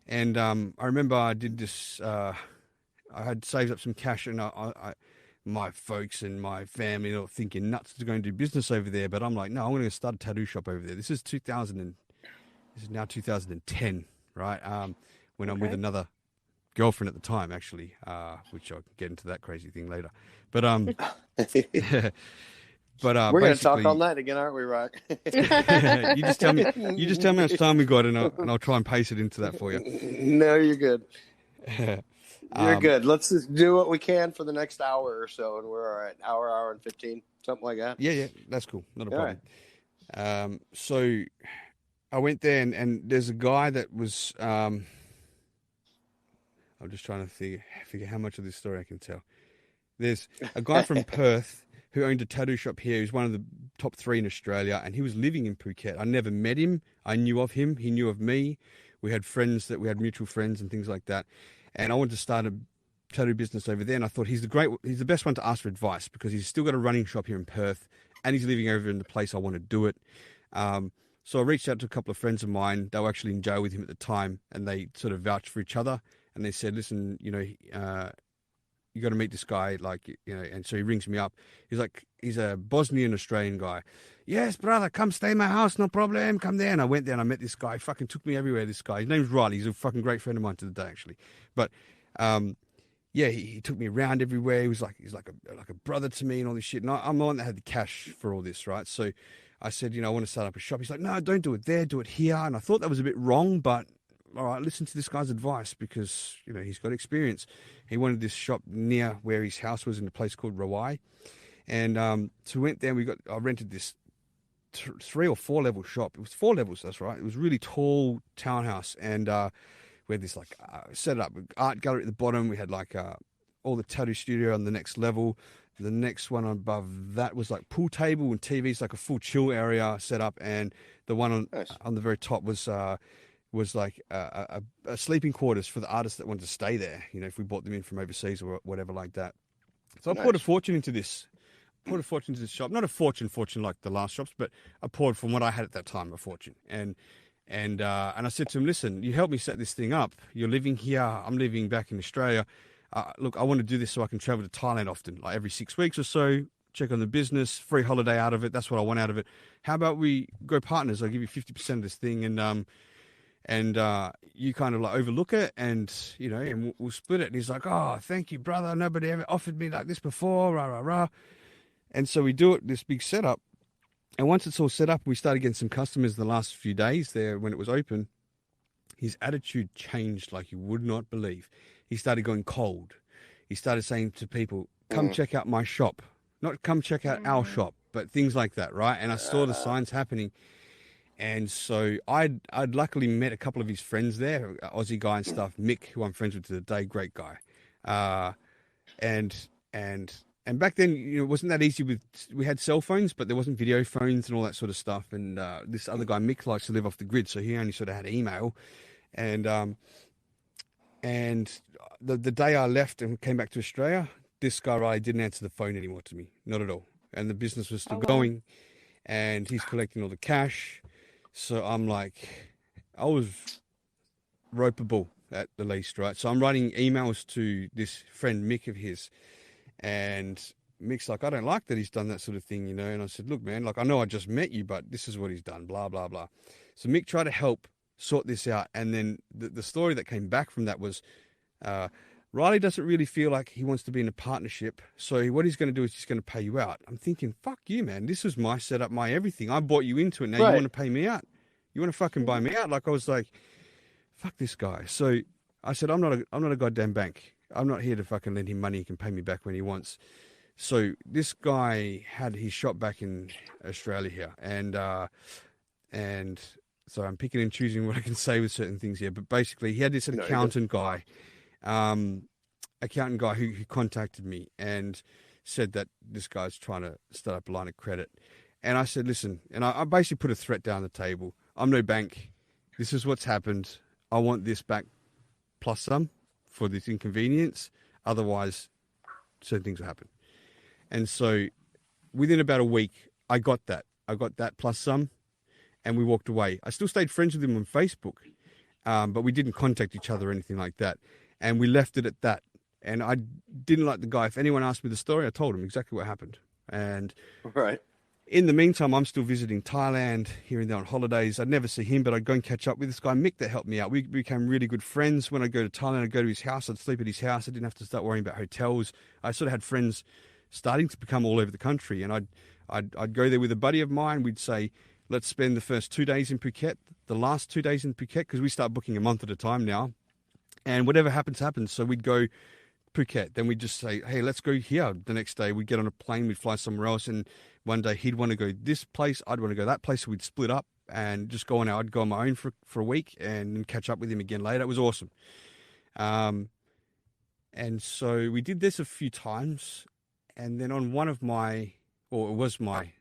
And I remember I did this. I had saved up some cash, and my folks and my family were thinking nuts to go and do business over there. But I'm like, no, I'm going to start a tattoo shop over there. This is now 2010, right? When I'm with another girlfriend at the time, actually, which I'll get into that crazy thing later. But we're going to talk all night again, aren't we, Rock? you just tell me how much time we got, and I'll try and pace it into that for you. No, you're good. You're good. Let's just do what we can for the next hour or so, and we're all right. Hour and 15, something like that. Yeah, that's cool. Not a problem. Right. So I went there, and there's a guy that was. I'm just trying to figure how much of this story I can tell. There's a guy from Perth who owned a tattoo shop here. He was one of the top 3 in Australia, and he was living in Phuket. I never met him. I knew of him. He knew of me. We had we had mutual friends and things like that. And I wanted to start a tattoo business over there. And I thought he's the best one to ask for advice, because he's still got a running shop here in Perth, and he's living over in the place I want to do it. So I reached out to a couple of friends of mine. They were actually in jail with him at the time, and they sort of vouched for each other. And they said, listen, you got to meet this guy, and so he rings me up. He's a Bosnian Australian guy. Yes, brother, come stay in my house, no problem, come there. And I went there and I met this guy. He fucking took me everywhere, this guy. His name's Riley. He's a fucking great friend of mine to the day, actually. But yeah, he took me around everywhere. He's like a brother to me and all this shit. And I'm the one that had the cash for all this, right? So I said, I want to start up a shop. He's like, no, don't do it there, do it here. And I thought that was a bit wrong, but all right, listen to this guy's advice because he's got experience. He wanted this shop near where his house was in a place called Rawai, and so we went there. And I rented this 3 or 4 level shop. It was 4 levels, that's right. It was really tall townhouse, and we had this set up art gallery at the bottom. We had all the tattoo studio on the next level. The next one above that was like pool table and TVs, like a full chill area set up. And the one on the very top was like a sleeping quarters for the artists that wanted to stay there. If we bought them in from overseas or whatever like that. So I poured a fortune into this. Shop, not a fortune like the last shops, but I poured from what I had at that time a fortune. And I said to him, listen, you helped me set this thing up. You're living here. I'm living back in Australia. Look, I want to do this so I can travel to Thailand often, like every 6 weeks or so, check on the business, free holiday out of it. That's what I want out of it. How about we go partners? I'll give you 50% of this thing and you kind of like overlook it and we'll split it. And he's like, oh, thank you, brother. Nobody ever offered me like this before, rah, rah, rah. And so we do it, this big setup. And once it's all set up, we started getting some customers the last few days there when it was open. His attitude changed like you would not believe. He started going cold. He started saying to people, come check out my shop. Not come check out our shop, but things like that, right? And I saw the signs happening. And so I'd luckily met a couple of his friends there, Aussie guy and stuff, Mick, who I'm friends with to the day, great guy. And back then, it wasn't that easy. We had cell phones, but there wasn't video phones and all that sort of stuff. And this other guy, Mick, likes to live off the grid, so he only sort of had email. And the day I left and came back to Australia, this guy really didn't answer the phone anymore to me, not at all. And the business was still going, and he's collecting all the cash. So I'm like, I was ropeable at the least, right? So I'm writing emails to this friend Mick of his. And Mick's like, I don't like that he's done that sort of thing, And I said, look, man, I know I just met you, but this is what he's done, blah, blah, blah. So Mick tried to help sort this out. And then the story that came back from that was Riley doesn't really feel like he wants to be in a partnership. So what he's going to do is he's going to pay you out. I'm thinking, fuck you, man. This was my setup, my everything. I bought you into it. Now you want to pay me out. You want to fucking buy me out? I was like, fuck this guy. So I said, I'm not a goddamn bank. I'm not here to fucking lend him money. He can pay me back when he wants. So this guy had his shop back in Australia here. And so I'm picking and choosing what I can say with certain things here. But basically, he had this accountant guy who contacted me and said that this guy's trying to start up a line of credit. And I said, listen, and I basically put a threat down the table. I'm no bank. This is what's happened. I want this back plus some for this inconvenience. Otherwise, certain things will happen. And so within about a week, I got that plus some, and we walked away. I still stayed friends with him on Facebook, but we didn't contact each other or anything like that. And we left it at that. And I didn't like the guy. If anyone asked me the story, I told him exactly what happened. And in the meantime, I'm still visiting Thailand here and there on holidays. I'd never see him, but I'd go and catch up with this guy, Mick, that helped me out. We became really good friends. When I go to Thailand, I'd go to his house. I'd sleep at his house. I didn't have to start worrying about hotels. I sort of had friends starting to become all over the country. And I'd go there with a buddy of mine. We'd say, let's spend the first 2 days in Phuket, the last 2 days in Phuket, because we start booking a month at a time now. And whatever happens, happens. So we'd go Phuket. Then we'd just say, hey, let's go here. The next day we'd get on a plane, we'd fly somewhere else. And one day he'd want to go this place, I'd want to go that place. So we'd split up and just go on. I'd go on my own for a week and catch up with him again later. It was awesome. And so we did this a few times. And then on it was my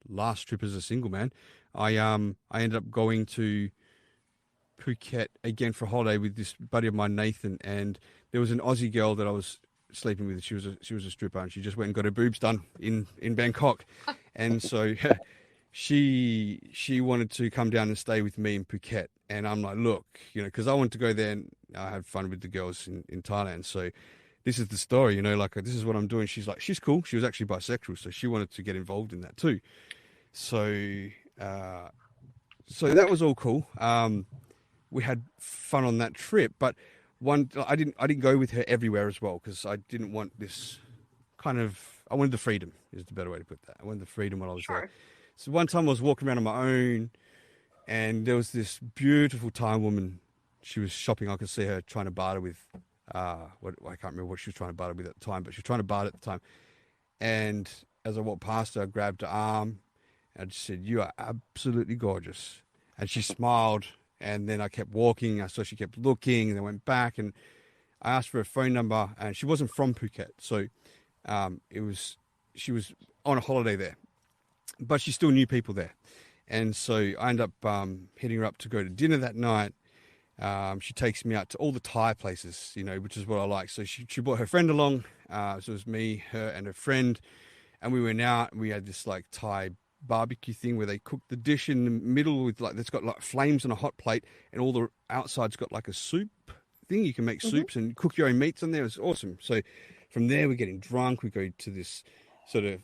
last trip as a single man, I ended up going to Phuket again for a holiday with this buddy of mine, Nathan, and there was an Aussie girl that I was sleeping with. She was a stripper, and she just went and got her boobs done in Bangkok, and so she wanted to come down and stay with me in Phuket, and I'm like, look, because I wanted to go there and I had fun with the girls in Thailand, so this is the story, this is what I'm doing. She's like, she's cool. She was actually bisexual, so she wanted to get involved in that too. So that was all cool. We had fun on that trip, but I didn't go with her everywhere as well because I didn't want this kind of. I wanted the freedom. Is the better way to put that. I wanted the freedom while I was there. So one time I was walking around on my own, and there was this beautiful Thai woman. She was shopping. I could see her trying to barter with. I can't remember what she was trying to barter with at the time, but she was trying to barter at the time. And as I walked past her, I grabbed her arm and I just said, "You are absolutely gorgeous." And she smiled. And then I kept walking. I saw she kept looking, and I went back and I asked for her phone number. And she wasn't from Phuket, so she was on a holiday there, but she still knew people there. And so I ended up hitting her up to go to dinner that night. She takes me out to all the Thai places, which is what I like. So she brought her friend along. So it was me, her, and her friend, and we went out. And we had this like Thai barbecue thing where they cook the dish in the middle with it's got like flames on a hot plate, and all the outside's got like a soup thing. You can make soups and cook your own meats on there. It's awesome. So from there we're getting drunk. We go to this sort of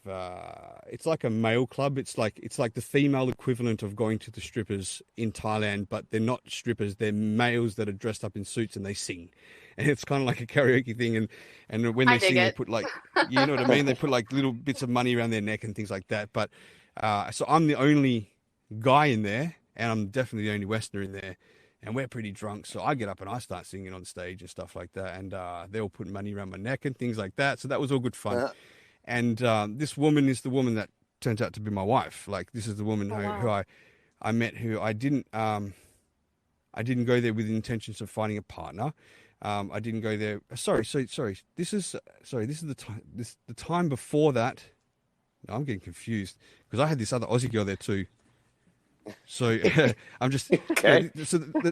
it's like a male club. It's like the female equivalent of going to the strippers in Thailand, but they're not strippers. They're males that are dressed up in suits and they sing. And it's kind of like a karaoke thing, and when they sing, they put like, you know what I mean? They put like little bits of money around their neck and things like that. But so I'm the only guy in there, and I'm definitely the only Westerner in there, and we're pretty drunk. So I get up and I start singing on stage and stuff like that, and they all put money around my neck and things like that. So that was all good fun. And this woman is the woman that turns out to be my wife. Like, this is the woman who I met, who I didn't go there with the intentions of finding a partner. I didn't go there. Sorry. This is the time before that. No, I'm getting confused because I had this other Aussie girl there too. So I'm just okay.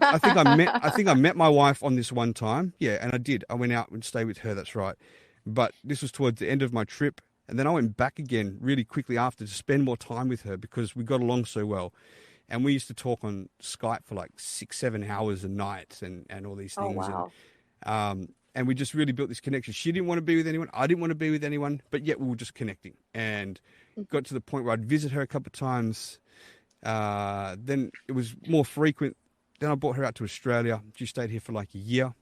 I think I met my wife on this one time. Yeah, and I did. I went out and stayed with her. That's right. But this was towards the end of my trip, and then I went back again really quickly after to spend more time with her because we got along so well. And we used to talk on Skype for like 6-7 hours a night and all these things. Oh, wow. And we just really built this connection. She didn't want to be with anyone. I didn't want to be with anyone, but yet we were just connecting, and got to the point where I'd visit her a couple of times. Then it was more frequent. Then I brought her out to Australia. She stayed here for like a year.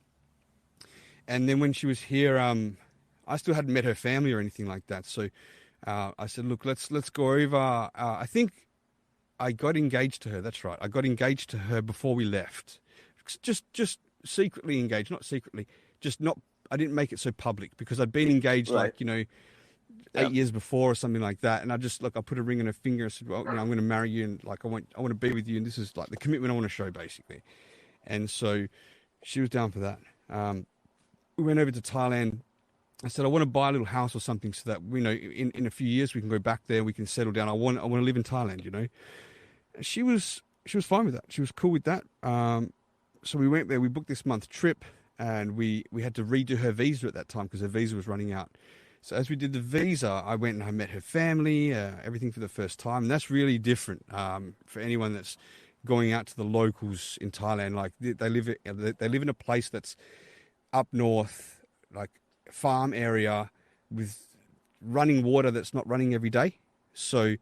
And then when she was here, I still hadn't met her family or anything like that. So I said, look, let's go over. I think I got engaged to her. That's right. I got engaged to her before we left. Just secretly engaged, not secretly. Just not. I didn't make it so public because I'd been engaged 8 years before or something like that. And I put a ring on her finger and said, well, I'm going to marry you, and like I want to be with you, and this is like the commitment I want to show, basically. And so she was down for that. We went over to Thailand. I said, I want to buy a little house or something so that in a few years we can go back there, we can settle down. I want to live in Thailand, And she was fine with that. She was cool with that. So we went there. We booked this month trip. And we had to redo her visa at that time because her visa was running out. So as we did the visa, I went and I met her family, everything for the first time. And that's really different for anyone that's going out to the locals in Thailand. Like they live in a place that's up north, like farm area with running water that's not running every day. So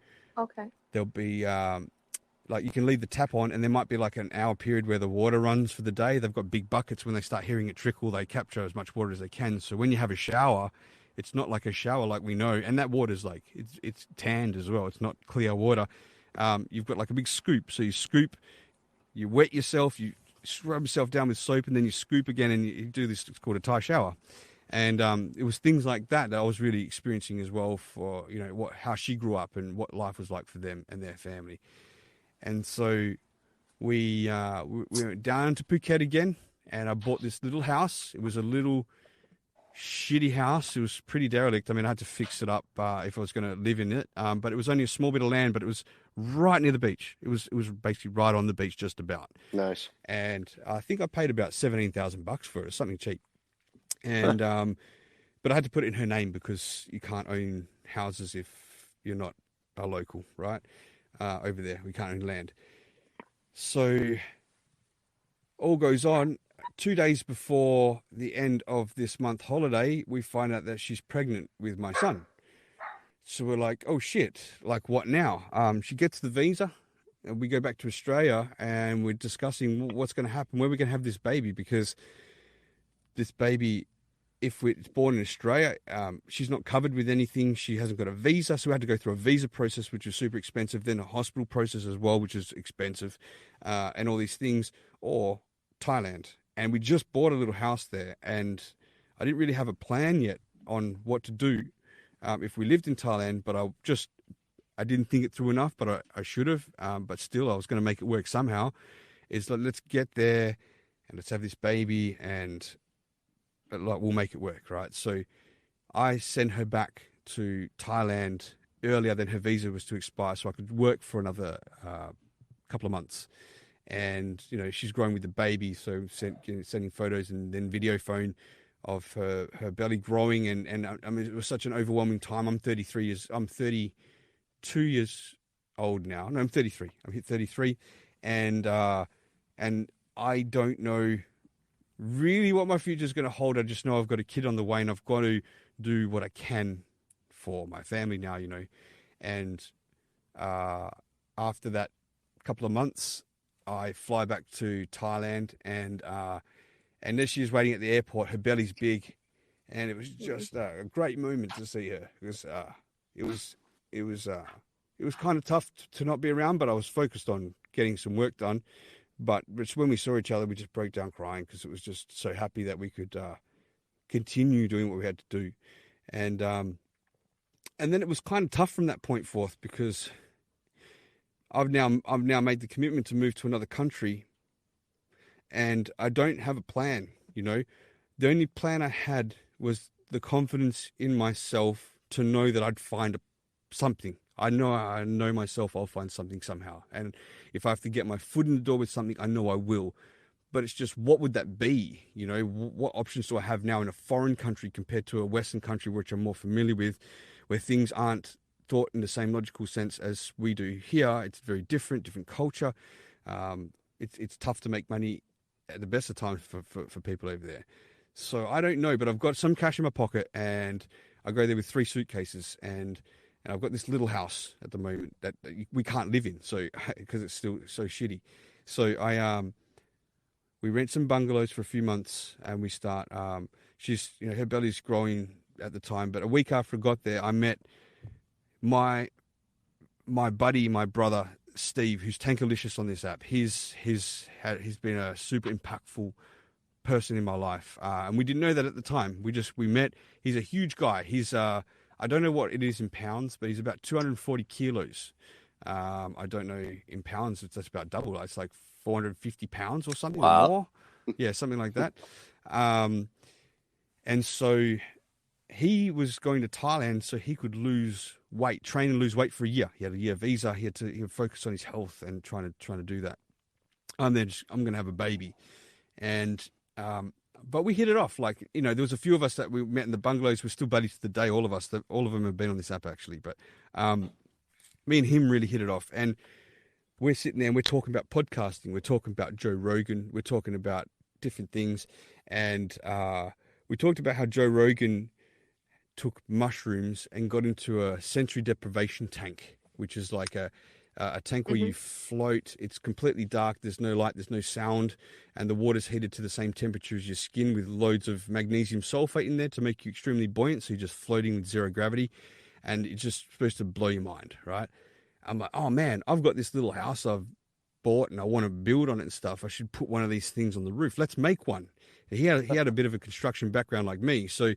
there'll be like you can leave the tap on and there might be like an hour period where the water runs for the day. They've got big buckets. When they start hearing it trickle, they capture as much water as they can. So when you have a shower, it's not like a shower like we know. And that water's like, it's tanned as well. It's not clear water. You've got like a big scoop. So you scoop, you wet yourself, you scrub yourself down with soap, and then you scoop again and you do this. It's called a Thai shower. And it was things like that I was really experiencing as well for, how she grew up and what life was like for them and their family. And so we went down to Phuket again, and I bought this little house. It was a little shitty house. It was pretty derelict. I mean, I had to fix it up if I was going to live in it. But it was only a small bit of land, but it was right near the beach. It was basically right on the beach, just about. Nice. And I think I paid about $17,000 for it, something cheap. And but I had to put it in her name because you can't own houses if you're not a local, right? Over there, we can't own land. So all goes on. 2 days before the end of this month holiday, we find out that she's pregnant with my son. So we're like, oh shit, like what now? She gets the visa, and we go back to Australia, and we're discussing what's going to happen, where we're going to have this baby, because this baby, if it's born in Australia, she's not covered with anything. She hasn't got a visa, so we had to go through a visa process, which was super expensive. Then a hospital process as well, which is expensive, and all these things. Or Thailand, and we just bought a little house there, and I didn't really have a plan yet on what to do if we lived in Thailand, but I didn't think it through enough, but I should have. But still, I was going to make it work somehow. It's like, let's get there and let's have this baby, and like we'll make it work, right? So I sent her back to Thailand earlier than her visa was to expire, so I could work for another couple of months. And she's growing with the baby, so sending photos and then video phone of her belly growing, and I mean, it was such an overwhelming time. I'm 32 years old now. No, I'm 33. I'm hit 33, and I don't know really what my future is going to hold. I just know I've got a kid on the way, and I've got to do what I can for my family now, and after that couple of months, I fly back to Thailand, and as she was waiting at the airport, her belly's big, and it was just a great moment to see her. It was kind of tough to not be around, but I was focused on getting some work done. But when we saw each other, we just broke down crying because it was just so happy that we could continue doing what we had to do, and then it was kind of tough from that point forth because I've now made the commitment to move to another country, and I don't have a plan. The only plan I had was the confidence in myself to know that I'd find something. I know myself. I'll find something somehow, and if I have to get my foot in the door with something, I know I will. But it's just, what would that be? What options do I have now in a foreign country compared to a Western country, which I'm more familiar with, where things aren't thought in the same logical sense as we do here. It's very different culture. It's tough to make money at the best of times for people over there. So I don't know, but I've got some cash in my pocket, and I go there with 3 suitcases, and I've got this little house at the moment that we can't live in, so because it's still so shitty. So we rent some bungalows for a few months, and we start. She's her belly's growing at the time, but a week after I got there, I met my buddy, my brother Steve, who's Tankalicious on this app. He's been a super impactful person in my life, and we didn't know that at the time. We met. He's a huge guy. He's I don't know what it is in pounds, but he's about 240 kilos. I don't know in pounds. That's about double. It's like 450 pounds or something, Wow. or more. Yeah, something like that. And so he was going to Thailand so he could train and lose weight for a year. He had a year visa. He would focus on his health and trying to do that. I'm going to have a baby, and but we hit it off. Like, there was a few of us that we met in the bungalows. We're still buddies to the day. All of us. All of them have been on this app actually. But me and him really hit it off, and we're sitting there and we're talking about podcasting. We're talking about Joe Rogan. We're talking about different things, and we talked about how Joe Rogan took mushrooms and got into a sensory deprivation tank, which is like a tank where you float. It's completely dark. There's no light. There's no sound. And the water's heated to the same temperature as your skin, with loads of magnesium sulfate in there to make you extremely buoyant. So you're just floating with zero gravity. And it's just supposed to blow your mind, right? I'm like, oh man, I've got this little house I've bought and I want to build on it and stuff. I should put one of these things on the roof. Let's make one. He had a bit of a construction background like me. So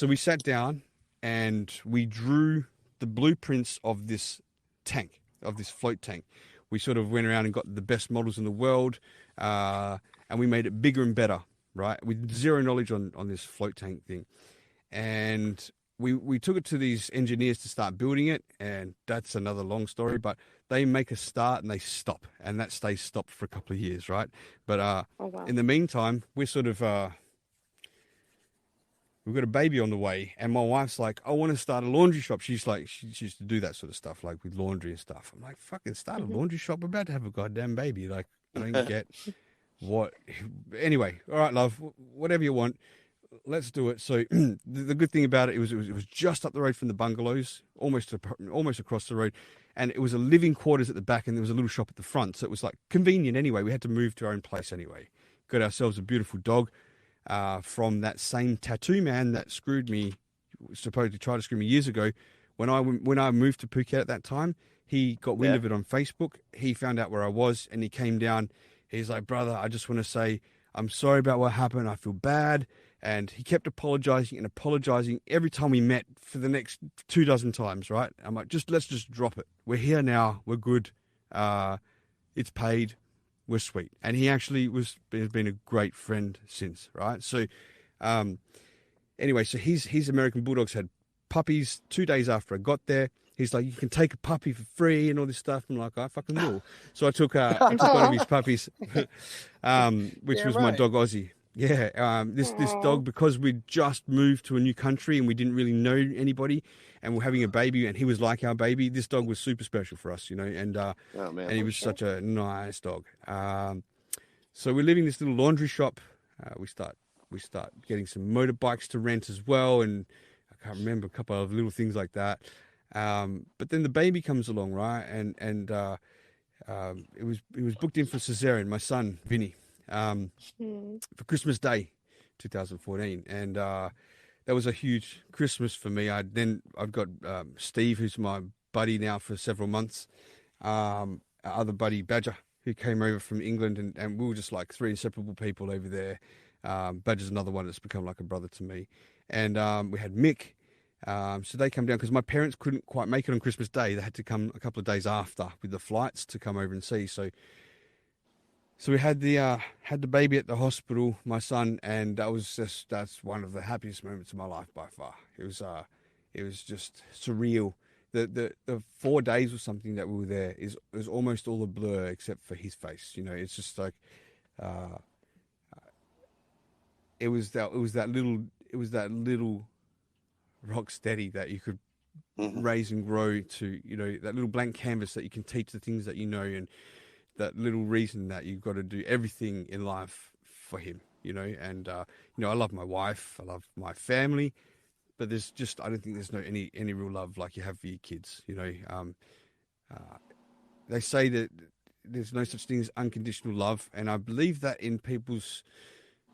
we sat down and we drew the blueprints of this tank, of this float tank. We sort of went around and got the best models in the world, and we made it bigger and better, right? With zero knowledge on this float tank thing. And we took it to these engineers to start building it, and that's another long story, but they make a start and they stop, and that stays stopped for a couple of years, right? But in the meantime, we're sort of we've got a baby on the way, and my wife's like, I want to start a laundry shop. She's like, she used to do that sort of stuff, like with laundry and stuff. I'm like, fucking start a laundry shop. We're about to have a goddamn baby. Like, I don't get what. Anyway, all right, love, whatever you want, let's do it. So the good thing about it was just up the road from the bungalows, almost across the road, and it was a living quarters at the back, and there was a little shop at the front. So it was like convenient anyway. We had to move to our own place anyway, got ourselves a beautiful dog from that same tattoo man that screwed me, supposed to try to screw me years ago. When I moved to Phuket at that time, he got wind of it on Facebook. He found out where I was, and he came down. He's like, brother, I just want to say I'm sorry about what happened. I feel bad. And he kept apologizing and apologizing every time we met for the next 24 times, right? I'm like, let's just drop it. We're here now. We're good. It's paid. We're sweet. And he actually has been a great friend since, right? So, anyway, so his American Bulldogs had puppies 2 days after I got there. He's like, you can take a puppy for free and all this stuff. I'm like, I fucking will. So I took one of his puppies, which was my dog Ozzy. Yeah, this dog, because we just moved to a new country and we didn't really know anybody, and we're having a baby, and he was like our baby. This dog was super special for us, and and he was such a nice dog. So we're living in this little laundry shop. We start getting some motorbikes to rent as well, and I can't remember a couple of little things like that. But then the baby comes along, right? And it was booked in for cesarean. My son Vinny. For Christmas Day 2014, and that was a huge Christmas for me. I've got Steve, who's my buddy now for several months, our other buddy Badger, who came over from England, and we were just like three inseparable people over there. Badger's another one that's become like a brother to me, and we had Mick. So they come down because my parents couldn't quite make it on Christmas Day. They had to come a couple of days after with the flights to come over and see. So we had the baby at the hospital, my son, and that's one of the happiest moments of my life by far. It was just surreal. The 4 days or something that we were there is almost all a blur except for his face. It's just like it was that little Rocstedi that you could raise and grow to. That little blank canvas that you can teach the things that and that little reason that you've got to do everything in life for him, and I love my wife, I love my family, but I don't think there's any real love like you have for your kids. They say that there's no such thing as unconditional love, and I believe that in people's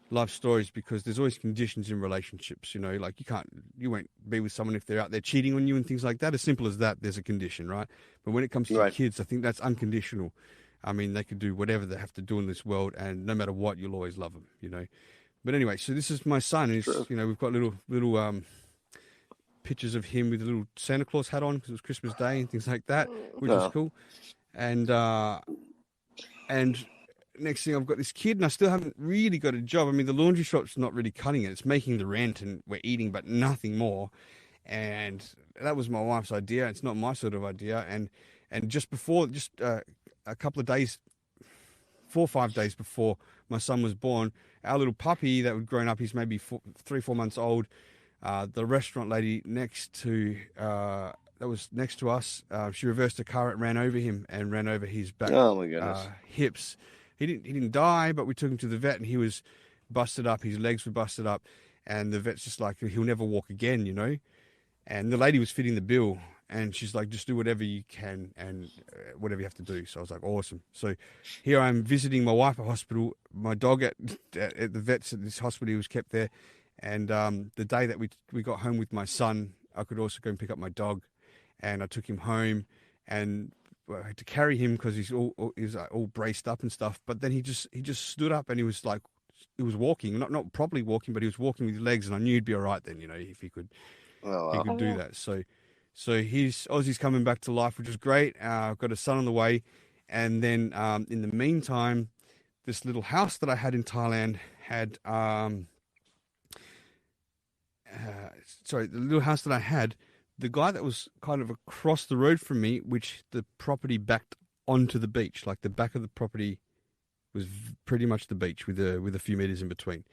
love stories, because there's always conditions in relationships. Like you won't be with someone if they're out there cheating on you and things like that. As simple as that, there's a condition, right? But when it comes to your kids, I think that's unconditional. I mean, they could do whatever they have to do in this world, and no matter what, you'll always love them, But anyway, so this is my son. He's, we've got little pictures of him with a little Santa Claus hat on because it was Christmas Day and things like that, which is cool. And next thing, I've got this kid, and I still haven't really got a job. I mean, the laundry shop's not really cutting it; it's making the rent, and we're eating, but nothing more. And that was my wife's idea. It's not my sort of idea. And just before, a couple of days, 4 or 5 days before my son was born, our little puppy that had grown up, he's maybe 3-4 months old. The restaurant lady that was next to us, she reversed a car. It ran over him and ran over his back. Oh my goodness! Hips. He didn't die, but we took him to the vet, and he was busted up. His legs were busted up, and the vet's just like, he'll never walk again, And the lady was fitting the bill. And she's like, just do whatever you can and whatever you have to do. So I was like, awesome. So here I am visiting my wife at hospital, my dog at the vet's at this hospital. He was kept there. And the day that we got home with my son, I could also go and pick up my dog. And I took him home, and I had to carry him because he was all braced up and stuff. But then he just stood up, and he was walking, not properly walking, but he was walking with his legs. And I knew he'd be all right then, if he could, he could do that. So Ozzy's coming back to life, which is great. I've got a son on the way. And then in the meantime, this little house that I had in Thailand had, the little house that I had, the guy that was kind of across the road from me, which the property backed onto the beach, like the back of the property was pretty much the beach with a few meters in between.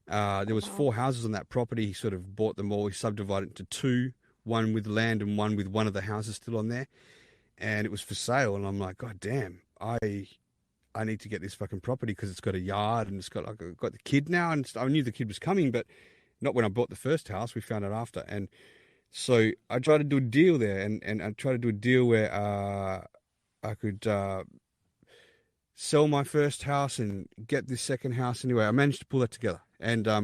There was 4 houses on that property. He sort of bought them all. He subdivided it into 2. One with land and one with one of the houses still on there, and it was for sale. And I'm like, God damn, I need to get this fucking property because it's got a yard and it's got the kid now. And I knew the kid was coming, but not when I bought the first house. We found out after. And so I tried to do a deal there, and I tried to do a deal where I could sell my first house and get this second house. Anyway, I managed to pull that together, and I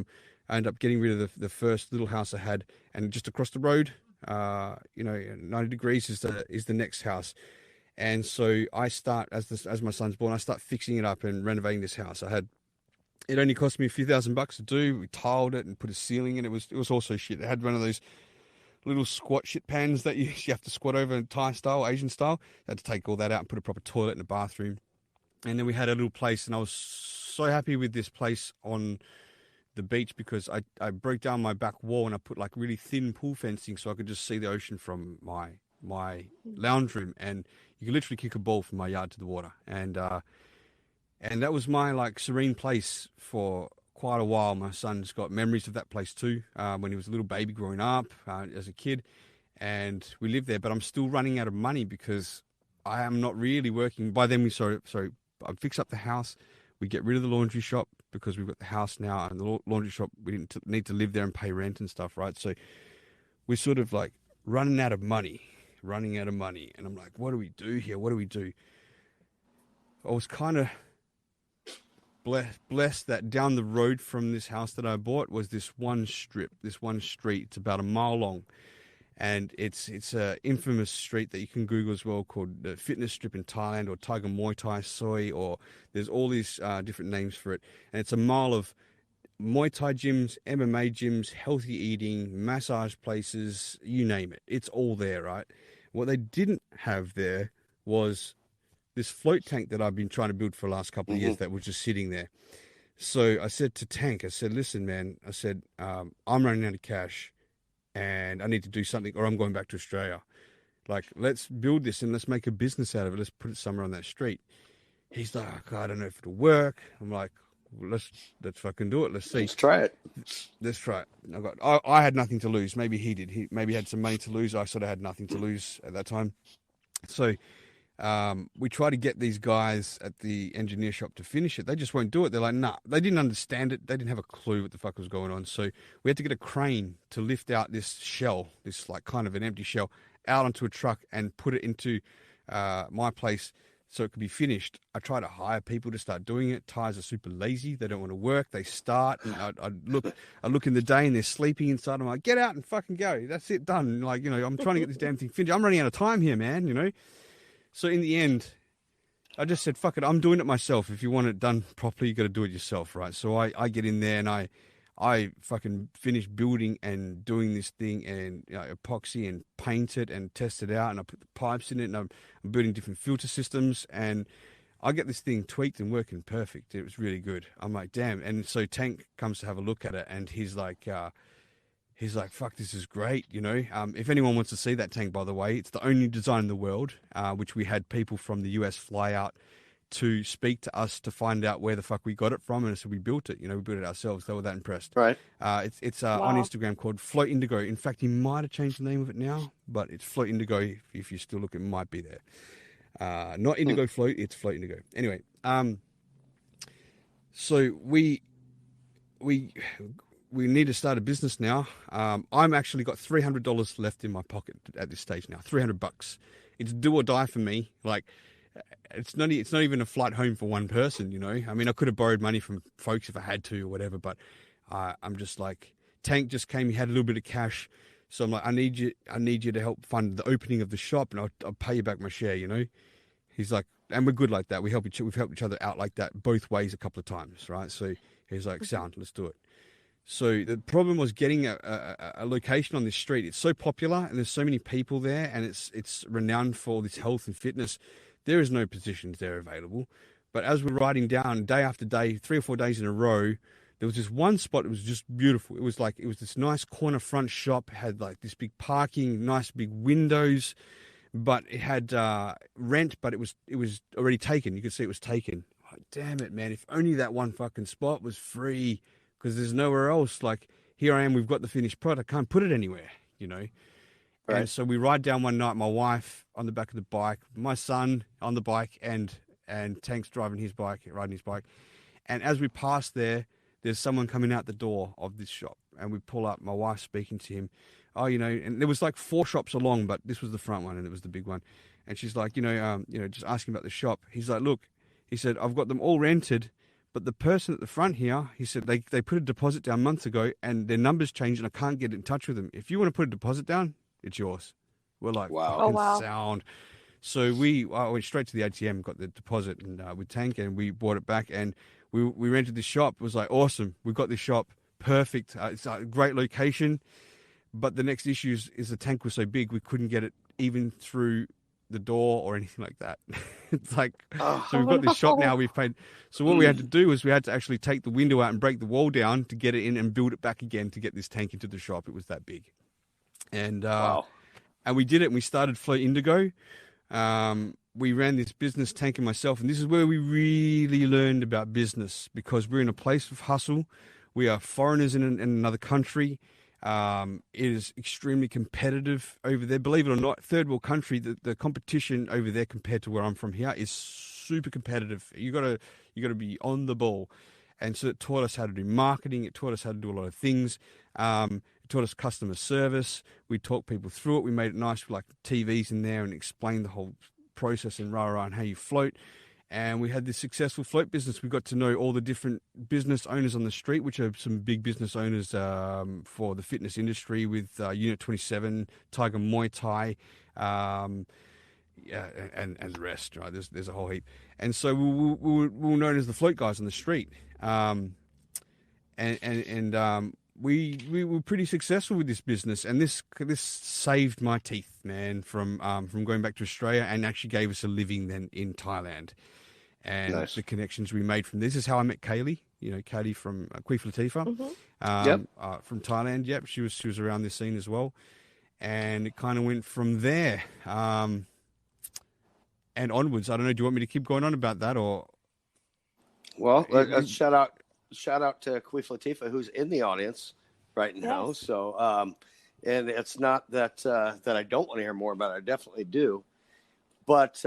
ended up getting rid of the first little house I had, and just across the road, 90 degrees is the next house. And so I start, as my son's born, I start fixing it up and renovating this house. It only cost me a few $1,000 to do. We tiled it and put a ceiling in. It was also shit. It had one of those little squat shit pans that you have to squat over in Thai style, Asian style. I had to take all that out and put a proper toilet in the bathroom. And then we had a little place, and I was so happy with this place on the beach because I broke down my back wall and I put like really thin pool fencing so I could just see the ocean from my lounge room, and you could literally kick a ball from my yard to the water. And that was my like serene place for quite a while. My son's got memories of that place too, when he was a little baby growing up, as a kid, and we lived there. But I'm still running out of money because I am not really working. By then I fix up the house. We get rid of the laundry shop because we've got the house now, and the laundry shop, we didn't need to live there and pay rent and stuff, right? So we're sort of like running out of money. And I'm like, what do we do here? What do we do? I was kind of blessed that down the road from this house that I bought was this one street. It's about a mile long. And it's a infamous street that you can Google as well, called the Fitness Strip in Thailand, or Tiger Muay Thai Soi, or there's all these different names for it. And it's a mile of Muay Thai gyms, MMA gyms, healthy eating, massage places, you name it. It's all there, right? What they didn't have there was this float tank that I've been trying to build for the last couple of years that was just sitting there. So I said to Tank, I said, listen, man, I'm running out of cash, and I need to do something, or I'm going back to Australia. Like, let's build this and let's make a business out of it. Let's put it somewhere on that street. He's like, I don't know if it'll work. I'm like, well, let's fucking do it. Let's see. Let's try it. Let's try it. I had nothing to lose. Maybe he did. He maybe had some money to lose. I sort of had nothing to lose at that time. So we try to get these guys at the engineer shop to finish it. They just won't do it. They're like, nah. They didn't understand it. They didn't have a clue what the fuck was going on. So we had to get a crane to lift out this shell, this like kind of an empty shell, out onto a truck and put it into my place so it could be finished. I try to hire people to start doing it. Thais are super lazy. They don't want to work. They start, and I look in the day and they're sleeping inside. I'm like, get out and fucking go. That's it, done. Like, I'm trying to get this damn thing finished. I'm running out of time here, man, So in the end, I just said, fuck it, I'm doing it myself. If you want it done properly, you got to do it yourself, right? So I get in there and I fucking finish building and doing this thing, and epoxy and paint it and test it out, and I put the pipes in it, and I'm building different filter systems, and I get this thing tweaked and working perfect. It was really good. I'm like, damn. And so Tank comes to have a look at it, and he's like, fuck, this is great, If anyone wants to see that tank, by the way, it's the only design in the world, which we had people from the US fly out to speak to us to find out where the fuck we got it from. And so we built it, we built it ourselves. They were that impressed. Right. It's on Instagram called Float Indigo. In fact, he might have changed the name of it now, but it's Float Indigo. If you still look, it might be there. Not Indigo Float, it's Float Indigo. Anyway, so we need to start a business now. I'm actually got $300 left in my pocket at this stage now. $300. It's do or die for me. Like, it's not even a flight home for one person, I mean, I could have borrowed money from folks if I had to or whatever, but I'm just like, Tank just came, he had a little bit of cash, so I'm like, I need you to help fund the opening of the shop, and I'll pay you back my share, He's like, and we're good like that. We've helped each other out like that both ways a couple of times, right? So he's like, sound, let's do it. So the problem was getting a location on this street. It's so popular and there's so many people there, and it's renowned for this health and fitness. There is no positions there available. But as we're riding down day after day, 3 or 4 days in a row, there was this one spot that was just beautiful. It was this nice corner front shop, had like this big parking, nice big windows, but it had rent, but it was already taken. You could see it was taken. Oh, damn it, man. If only that one fucking spot was free, because there's nowhere else. Like, here I am, we've got the finished product. I can't put it anywhere, Right. And so we ride down one night, my wife on the back of the bike, my son on the bike, and Tank's riding his bike. And as we pass there's someone coming out the door of this shop, and we pull up, my wife speaking to him. Oh, and there was like 4 shops along, but this was the front one, and it was the big one. And she's like, just asking about the shop. He's like, look, He said, I've got them all rented, but the person at the front here, he said, they put a deposit down months ago and their numbers changed and I can't get in touch with them. If you want to put a deposit down, it's yours. We're like, Wow. fucking Oh, wow. sound. So I went straight to the ATM, got the deposit, and with Tank, and we bought it back, and we rented this shop. It was like awesome. We got this shop, perfect. It's a great location, but the next issue is the tank was so big we couldn't get it even through the door or anything like that. It's like, so we've got this shop now. We've paid. So what we had to do was we had to actually take the window out and break the wall down to get it in and build it back again to get this tank into the shop. It was that big, and Wow. and we did it. And we started Flow Indigo. We ran this business, Tank and myself, and this is where we really learned about business because we're in a place of hustle. We are foreigners in another country. It is extremely competitive over there. Believe it or not, third world country, the competition over there compared to where I'm from here is super competitive. You gotta be on the ball. And so it taught us how to do marketing. It taught us how to do a lot of things. It taught us customer service. We talked people through it. We made it nice with like TVs in there and explained the whole process and rah and how you float. And we had this successful float business. We got to know all the different business owners on the street, which are some big business owners for the fitness industry with Unit 27, Tiger Muay Thai, yeah, and the rest. Right, there's a whole heap. And so we were known as the float guys on the street. We were pretty successful with this business, and this saved my teeth, man, from going back to Australia, and actually gave us a living then in Thailand. And Nice. the connections we made from this is how I met Kaylee. You know, Kaylee from Queef Latifah, from Thailand. Yep, she was around this scene as well, and it kind of went from there and onwards. I don't know. Do you want me to keep going on about that, or? Well, let's shout out to Queef Latifah, who's in the audience right now. Yes. So, and it's not that I don't want to hear more about it. I definitely do, but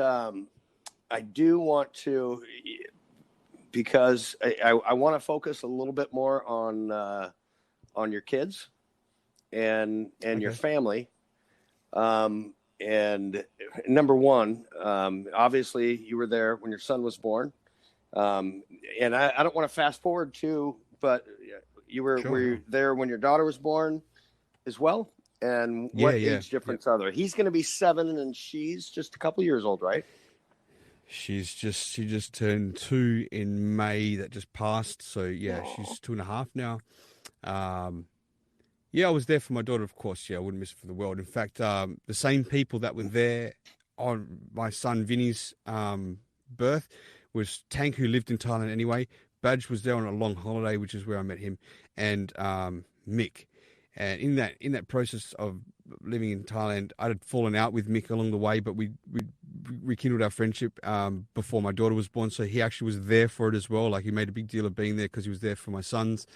I do want to, because I want to focus a little bit more on your kids and your family. And number one, obviously you were there when your son was born. And I don't want to fast forward too, but were you there when your daughter was born as well? And what age difference are there? He's going to be 7 and she's just a couple years old, right? She just turned 2 in May that just passed. So yeah, she's 2.5 now. I was there for my daughter, of course. Yeah, I wouldn't miss it for the world. In fact, the same people that were there on my son Vinny's birth was Tank, who lived in Thailand anyway. Badge was there on a long holiday, which is where I met him, and Mick. And in that process of living in Thailand, I had fallen out with Mick along the way, but we rekindled our friendship before my daughter was born. So he actually was there for it as well. Like, he made a big deal of being there because he was there for my sons.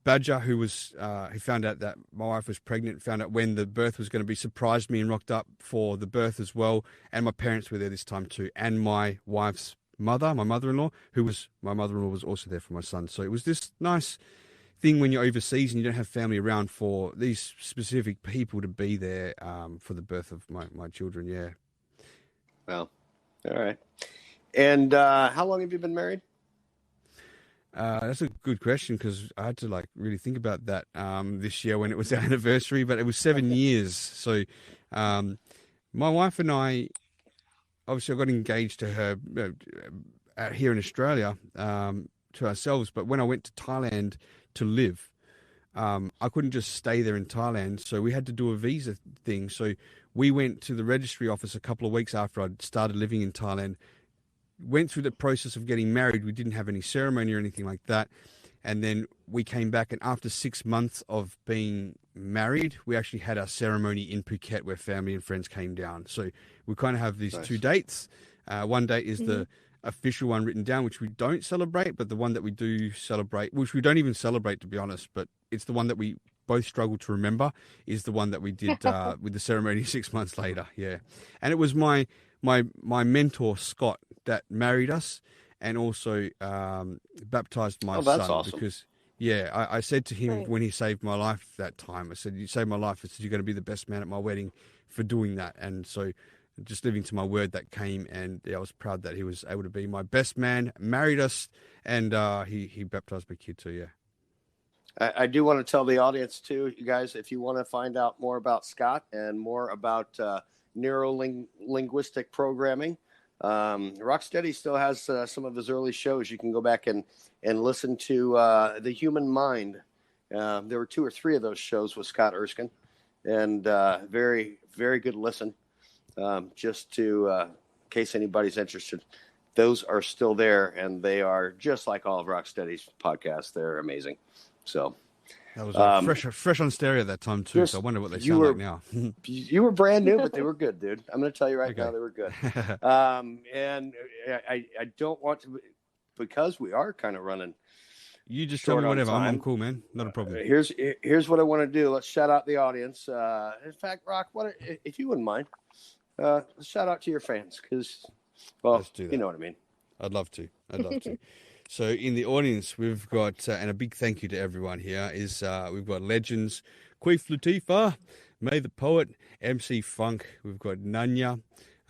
Badger, who found out that my wife was pregnant, found out when the birth was going to be, surprised me and rocked up for the birth as well. And my parents were there this time too. And my wife's mother, my mother-in-law, my mother-in-law was also there for my son. So it was this nice thing when you're overseas and you don't have family around, for these specific people to be there for the birth of my children. Yeah. Well, all right. And how long have you been married? That's a good question, because I had to really think about that this year when it was our anniversary, but it was 7 years. So my wife and I, obviously I got engaged to her out here in Australia to ourselves, but when I went to Thailand to live, I couldn't just stay there in Thailand, so we had to do a visa thing. So we went to the registry office a couple of weeks after I'd started living in Thailand, went through the process of getting married. We didn't have any ceremony or anything like that. And then we came back, and after 6 months of being married, we actually had our ceremony in Phuket where family and friends came down. So we kind of have these two dates. One date is the official one written down, which we don't celebrate, but the one that we do celebrate, which we don't even celebrate, to be honest, but it's the one that we both struggle to remember, is the one that we did with the ceremony 6 months later. Yeah. And it was my mentor, Scott, that married us and also baptized my son. Awesome. Because, I said to him when he saved my life that time, I said, "You saved my life." I said, "You're going to be the best man at my wedding for doing that." And so just living to my word that came, and I was proud that he was able to be my best man, married us, and he baptized my kid too, yeah. I do want to tell the audience too, you guys, if you want to find out more about Scott and more about neuro-linguistic programming, Rocksteady still has some of his early shows. You can go back and listen to The Human Mind. There were 2 or 3 of those shows with Scott Erskine, and very, very good listen. Just to, in case anybody's interested, those are still there, and they are just like all of Rocksteady's podcasts. They're amazing. So that was fresh on stereo at that time too. So I wonder what they sound like now. You were brand new, but they were good, dude. I'm going to tell you right now, they were good. And I don't want to, because we are kind of running. You just tell me whatever. I'm cool, man. Not a problem. Here's what I want to do. Let's shout out the audience. In fact, Rock, if you wouldn't mind, shout out to your fans, because, well, you know what I mean. I'd love to. So in the audience, we've got, and a big thank you to everyone here, is we've got legends, Queef Latifah, May the Poet, MC Funk, we've got Nanya,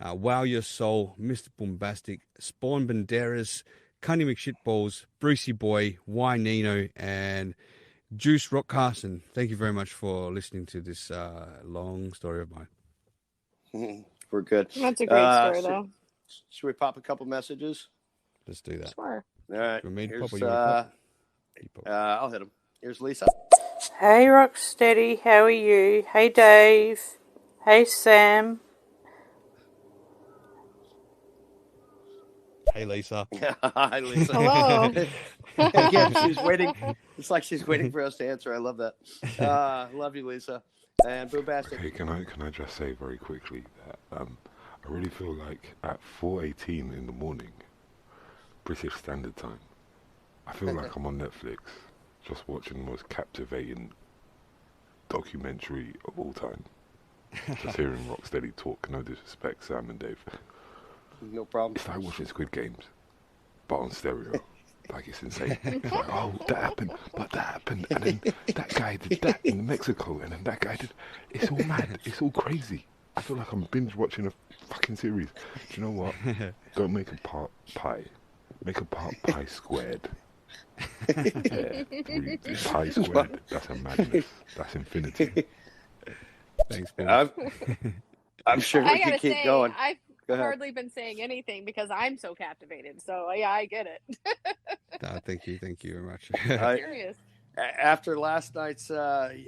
Wow Your Soul, Mr. Bombastic, Spawn Banderas, Cunny McShitballs, Brucey Boy, Y Nino, and Juice Rock Carson. Thank you very much for listening to this long story of mine. We're good. That's a great story, though. Should we pop a couple messages? Let's do that. Sure. All right. I'll hit him. Here's Lisa. Hey, Rocksteady. How are you? Hey, Dave. Hey, Sam. Hey, Lisa. Hi, Lisa. Hello. Again, she's waiting. It's like she's waiting for us to answer. I love that. Love you, Lisa. And Boobastic. Hey, can I just say very quickly that I really feel like at 4:18 in the morning, British Standard Time, I feel like I'm on Netflix, just watching the most captivating documentary of all time. Just hearing Rocksteady talk. No disrespect, Sam and Dave. No problem. It's like watching Squid Games, but on stereo. Like, it's insane. It's like, oh, that happened, but that happened, and then that guy did that in Mexico, and then that guy did. It's all mad. It's all crazy. I feel like I'm binge watching a fucking series. Do you know what? Don't make a part pi. Make a part pi squared. Yeah, pi squared. That's a madness. That's infinity. Thanks, man. I'm sure we can keep going. I've hardly been saying anything because I'm so captivated. So yeah, I get it. Thank you very much. I'm curious. After last night's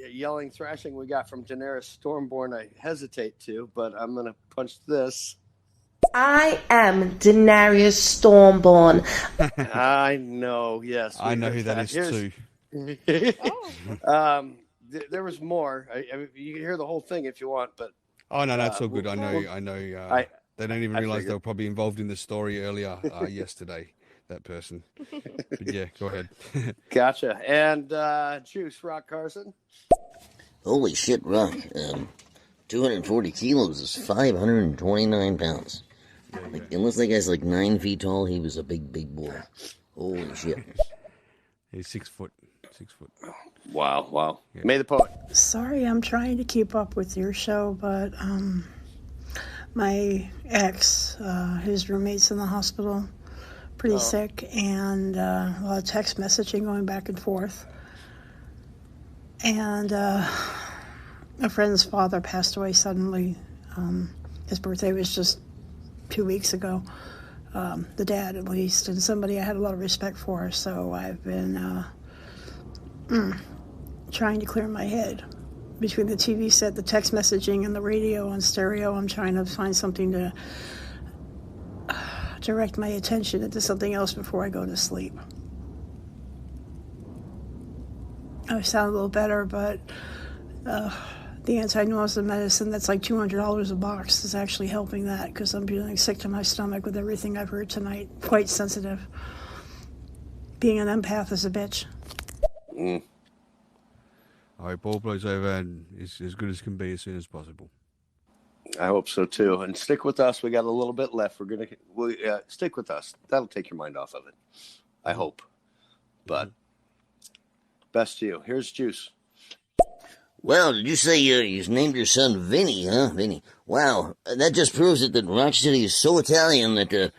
yelling, thrashing we got from Daenerys Stormborn, I hesitate to, but I'm going to punch this. I am Daenerys Stormborn. I know, yes. I know who that is too. There was more. You can hear the whole thing if you want, but. Oh no, that's all good. I know. They don't even realize they were probably involved in the story earlier yesterday. That person. But yeah, go ahead. Gotcha. And Juice Rock Carson. Holy shit, Rock. 240 kilos is 529 pounds. Like, unless that guy's like 9 feet tall, he was a big boy. Holy shit. He's 6 foot. 6 foot. Wow. Yeah. May the Poet. Sorry, I'm trying to keep up with your show, but my ex, his roommate's in the hospital, pretty sick, and a lot of text messaging going back and forth. And a friend's father passed away suddenly. His birthday was just 2 weeks ago. The dad, at least, and somebody I had a lot of respect for. So I've been trying to clear my head. Between the TV set, the text messaging, and the radio on stereo, I'm trying to find something to direct my attention into something else before I go to sleep. I sound a little better, but the anti-nausea medicine that's like $200 a box is actually helping that, because I'm feeling sick to my stomach with everything I've heard tonight. Quite sensitive. Being an empath is a bitch. I hope all blows over and is as good as can be as soon as possible. I hope so too. And stick with us. We got a little bit left. We'll stick with us. That'll take your mind off of it. I hope. But best to you. Here's Juice. Well, did you say you named your son Vinny, huh? Vinny. Wow, that just proves it that Rocksteady is so Italian that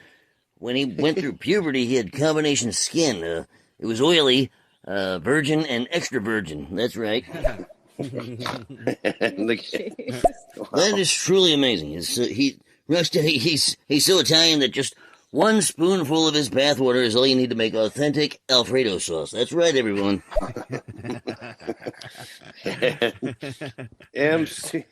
when he went through puberty, he had combination skin. It was oily, virgin, and extra virgin. That's right. That is truly amazing. Rocksteady, he's so Italian that just one spoonful of his bathwater is all you need to make authentic Alfredo sauce. That's right, everyone. MC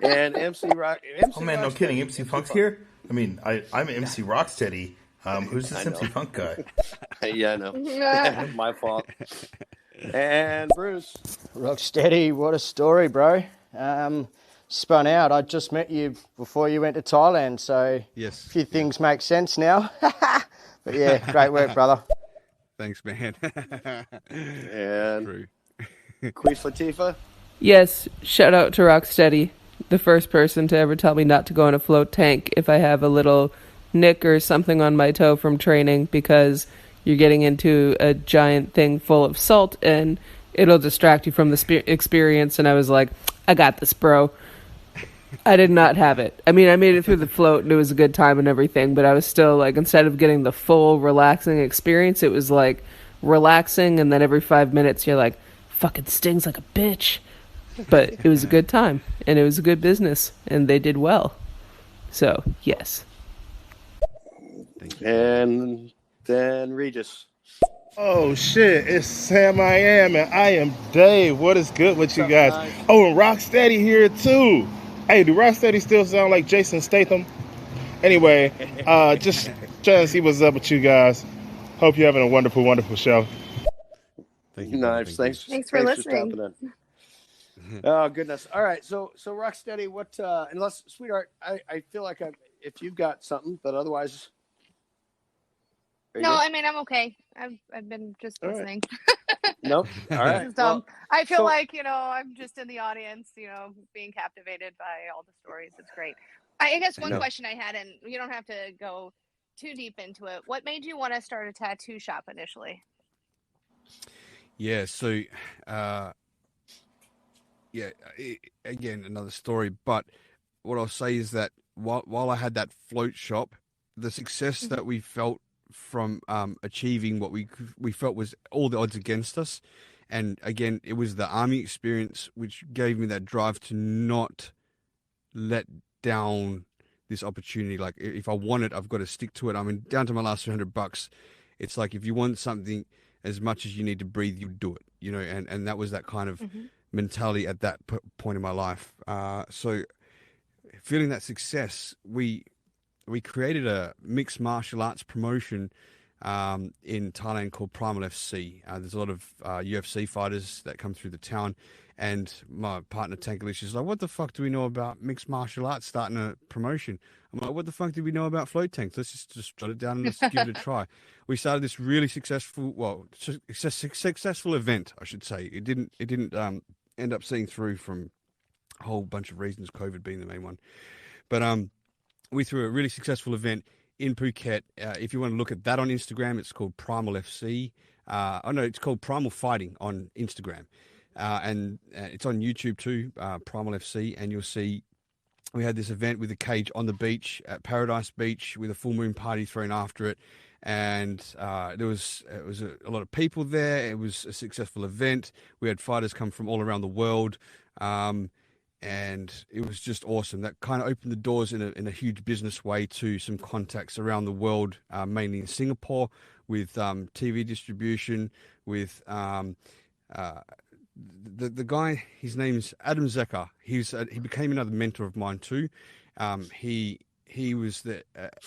and MC Rock. MC Oh man, no Rocksteady. kidding. MC Funk's here. I mean, I'm MC Rocksteady. Who's this MC Funk guy? Yeah, I know. My fault. And Bruce. Rocksteady, what a story, bro. Spun out. I just met you before you went to Thailand, so yes, a few things make sense now. But yeah, great work, brother. Thanks, man. And True. Queef Latifah. Yes, shout out to Rocksteady, the first person to ever tell me not to go in a float tank if I have a little nick or something on my toe from training, because you're getting into a giant thing full of salt and it'll distract you from the experience. And I was like, I got this, bro. I did not have it. I mean, I made it through the float and it was a good time and everything, but I was still like, instead of getting the full relaxing experience, it was like relaxing, and then every 5 minutes you're like, fucking stings like a bitch. But it was a good time and it was a good business and they did well. So, yes. And then Regis. Oh shit, it's Sam I Am and I am Dave. What is good with you guys? Oh, and Rocksteady here too. Hey, do Rocksteady still sound like Jason Statham? Anyway, just trying to see what's up with you guys. Hope you're having a wonderful, wonderful show. Thank you. Nice. Thanks for listening. stopping in. Oh goodness. All right. So Rocksteady, what? Unless sweetheart, I feel like if you've got something, but otherwise. No, I mean I'm okay. I've been just listening. Nope. All right. Well, I feel like I'm just in the audience, being captivated by all the stories. It's great. I guess one question I had, and you don't have to go too deep into it. What made you want to start a tattoo shop initially? Yeah. So, again, another story. But what I'll say is that while I had that float shop, the success that we felt from achieving what we felt was all the odds against us, and again, it was the army experience which gave me that drive to not let down this opportunity. Like, if I want it, I've got to stick to it. I mean, down to my last $300. It's like, if you want something as much as you need to breathe, you do it, and that was that kind of mentality at that point in my life. So feeling that success, we created a mixed martial arts promotion in Thailand called Primal FC. There's a lot of UFC fighters that come through the town, and my partner Tankalish is like, what the fuck do we know about mixed martial arts starting a promotion? I'm like, what the fuck do we know about float tanks? Let's just jot it down and let's give it a try. We started this really successful event, I should say. It didn't end up seeing through from a whole bunch of reasons, COVID being the main one. But we threw a really successful event in Phuket. If you want to look at that on Instagram, it's called Primal FC. It's called Primal Fighting on Instagram. And it's on YouTube too, Primal FC. And you'll see we had this event with a cage on the beach at Paradise Beach with a full moon party thrown after it. And it was a lot of people there. It was a successful event. We had fighters come from all around the world. And it was just awesome. That kind of opened the doors in a huge business way to some contacts around the world, mainly in Singapore, with TV distribution, with the guy. His name's Adam Zecker. He became another mentor of mine too. He was the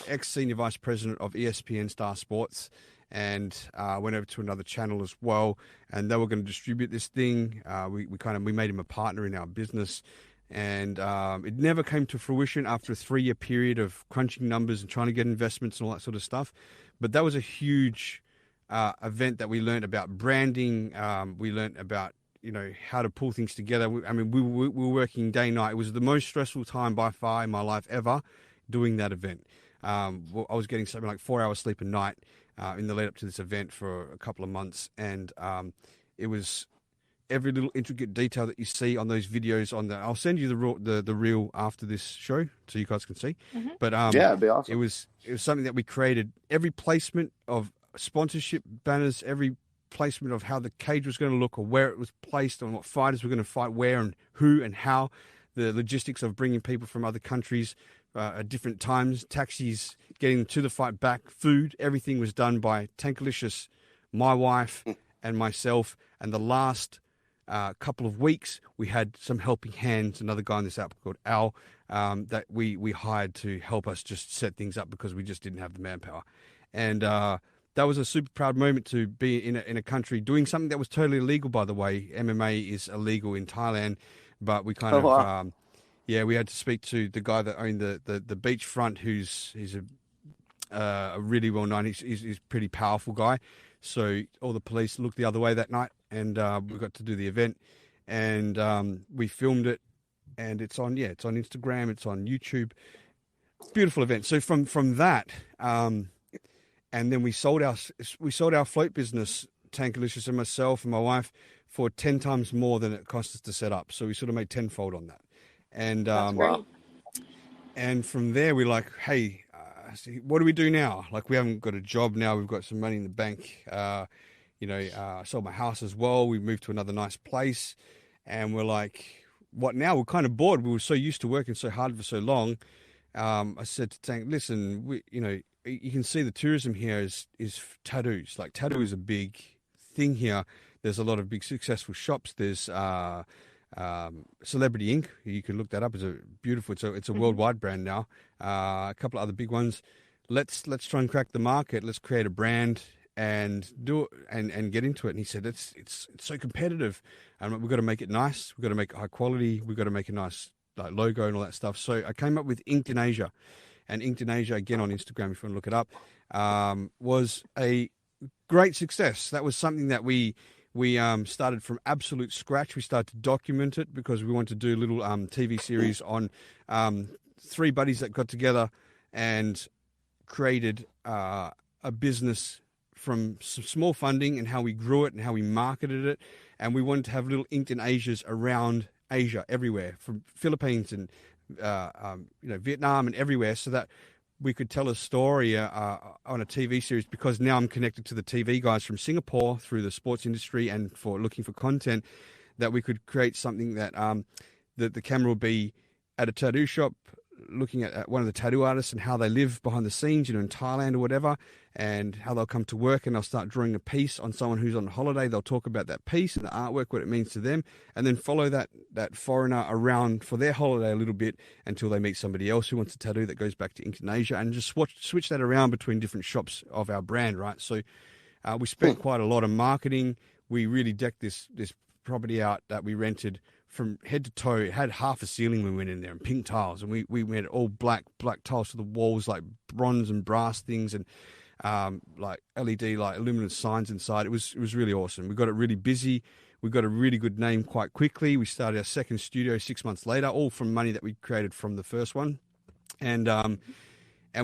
ex-senior vice president of ESPN Star Sports, and went over to another channel as well, and they were going to distribute this thing. We made him a partner in our business, and it never came to fruition after a 3-year period of crunching numbers and trying to get investments and all that sort of stuff. But that was a huge event that we learned about branding. We learned about how to pull things together. We were working day and night. It was the most stressful time by far in my life ever doing that event. I was getting something like 4 hours sleep a night in the lead up to this event for a couple of months, and it was every little intricate detail that you see on those videos on the. I'll send you the reel after this show so you guys can see. Mm-hmm. But yeah, it'd be awesome. it was something that we created. Every placement of sponsorship banners, every placement of how the cage was going to look or where it was placed, on what fighters were going to fight where and who and how, the logistics of bringing people from other countries at different times, taxis, getting them to the fight back, food, everything was done by Tankalicious, my wife and myself. And the last couple of weeks, we had some helping hands, another guy on this app called Al, that we hired to help us just set things up because we just didn't have the manpower. And that was a super proud moment to be in a country doing something that was totally illegal, by the way. MMA is illegal in Thailand, but we kind of, we had to speak to the guy that owned the beachfront, he's a really well-known, he's a pretty powerful guy. So all the police looked the other way that night, and we got to do the event, and we filmed it, and it's on Instagram, it's on YouTube. Beautiful event. So from that, and then we sold our float business, Tankalicious and myself and my wife, for 10 times more than it cost us to set up. So we sort of made tenfold on that. And and from there we're like, hey, what do we do now? Like, we haven't got a job now. We've got some money in the bank. Sold my house as well. We moved to another nice place, and we're like, what now? We're kind of bored. We were so used to working so hard for so long. I said to Tank, listen, you can see the tourism here is tattoos. Like, tattoo is a big thing here. There's a lot of big successful shops. There's Celebrity Ink. You can look that up. It's a beautiful. It's a worldwide brand now. A couple of other big ones. Let's try and crack the market. Let's create a brand and do it and get into it. And he said it's so competitive, and we've got to make it nice. We've got to make it high quality. We've got to make a nice logo and all that stuff. So I came up with Inked in Asia. And Inked in Asia, again on Instagram, if you want to look it up, was a great success. That was something that we started from absolute scratch. We started to document it because we wanted to do a little TV series on three buddies that got together and created a business from some small funding, and how we grew it and how we marketed it. And we wanted to have little Inked in Asias around Asia, everywhere, from Philippines and Vietnam and everywhere, so that we could tell a story on a TV series, because now I'm connected to the TV guys from Singapore through the sports industry and for looking for content, that we could create something that the camera will be at a tattoo shop looking at one of the tattoo artists and how they live behind the scenes, in Thailand or whatever, and how they'll come to work and they'll start drawing a piece on someone who's on holiday. They'll talk about that piece and the artwork, what it means to them, and then follow that foreigner around for their holiday a little bit until they meet somebody else who wants a tattoo that goes back to Indonesia, and just switch that around between different shops of our brand, right? So we spent quite a lot of marketing. We really decked this property out that we rented from head to toe. It had half a ceiling when we went in there, and pink tiles, and we made it all black tiles to the walls, like bronze and brass things, and like LED, like aluminum signs inside. It was really awesome. We got it really busy. We got a really good name quite quickly. We started our second studio 6 months later, all from money that we created from the first one, and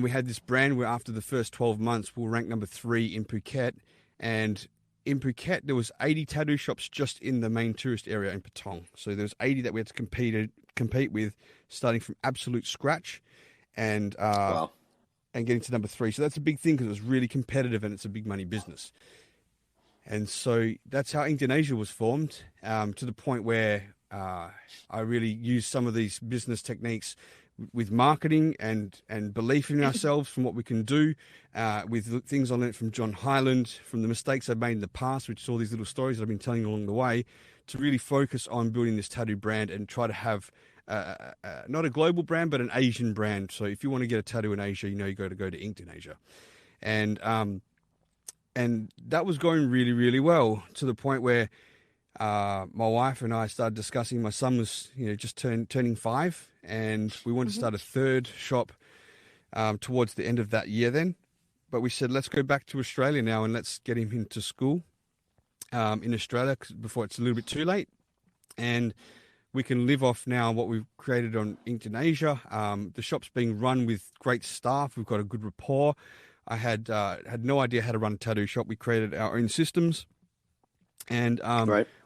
we had this brand where after the first 12 months we were ranked number 3 in Phuket, and in Phuket, there was 80 tattoo shops just in the main tourist area in Patong. So there was 80 that we had to compete with, starting from absolute scratch, and getting to number 3. So that's a big thing, because it was really competitive and it's a big money business. And so that's how Indonesia was formed, to the point where I really used some of these business techniques with marketing and belief in ourselves from what we can do, with things I learned from John Hyland, from the mistakes I've made in the past, which is all these little stories that I've been telling along the way, to really focus on building this tattoo brand and try to have not a global brand, but an Asian brand. So if you want to get a tattoo in Asia, you got to go to Inked in Asia. And that was going really, really well, to the point where my wife and I started discussing. My son was, just turning 5, and we wanted to start a third shop towards the end of that year then. But we said, let's go back to Australia now and let's get him into school in Australia before it's a little bit too late. And we can live off now what we've created on Indonesia. The shop's being run with great staff. We've got a good rapport. I had no idea how to run a tattoo shop. We created our own systems. And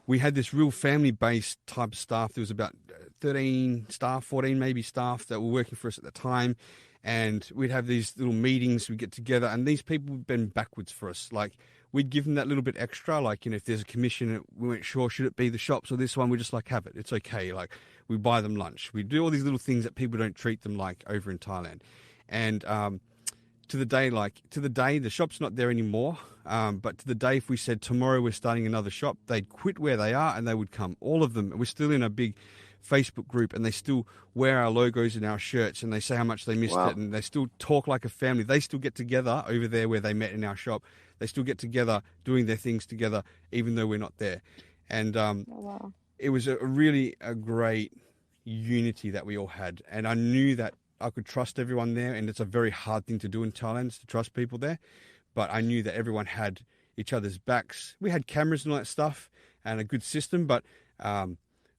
we had this real family-based type of staff. There was about 13 staff, 14 maybe staff that were working for us at the time. And we'd have these little meetings, we'd get together, and these people would bend backwards for us. Like, we'd give them that little bit extra. Like, if there's a commission, we weren't sure, should it be the shops or this one? We just like, have it. It's okay. Like, we buy them lunch. We do all these little things that people don't treat them like over in Thailand. And to the day, the shop's not there anymore. But to the day, if we said tomorrow we're starting another shop, they'd quit where they are and they would come. All of them. We're still in a big Facebook group, and they still wear our logos in our shirts, and they say how much they missed it, and they still talk like a family. They still get together over there where they met in our shop. They still get together doing their things together, even though we're not there. And it was a really great unity that we all had. And I knew that I could trust everyone there, and it's a very hard thing to do in Thailand, is to trust people there. But I knew that everyone had each other's backs. We had cameras and all that stuff and a good system, but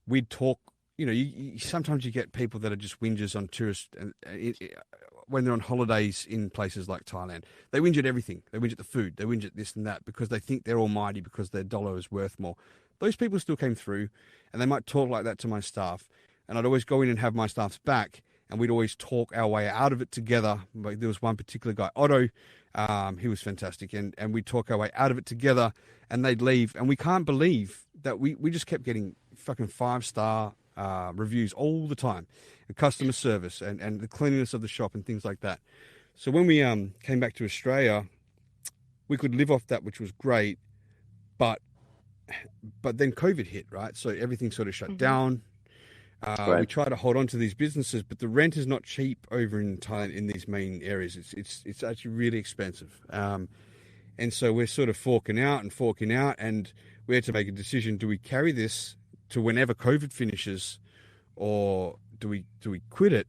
we'd talk. Sometimes you get people that are just whingers on tourists when they're on holidays in places like Thailand. They whinge at everything. They whinge at the food. They whinge at this and that because they think they're almighty because their dollar is worth more. Those people still came through, and they might talk like that to my staff. And I'd always go in and have my staff's back, and we'd always talk our way out of it together. Like, there was one particular guy, Otto. He was fantastic, and we'd talk our way out of it together, and they'd leave. And we can't believe that we just kept getting fucking 5-star reviews all the time, and customer service and the cleanliness of the shop and things like that. So when we came back to Australia, we could live off that, which was great, but then COVID hit, right? So everything sort of shut down. We try to hold on to these businesses, but the rent is not cheap over in Thailand in these main areas. It's actually really expensive. And so we're sort of forking out, and we had to make a decision. Do we carry this to whenever COVID finishes, or do we quit it?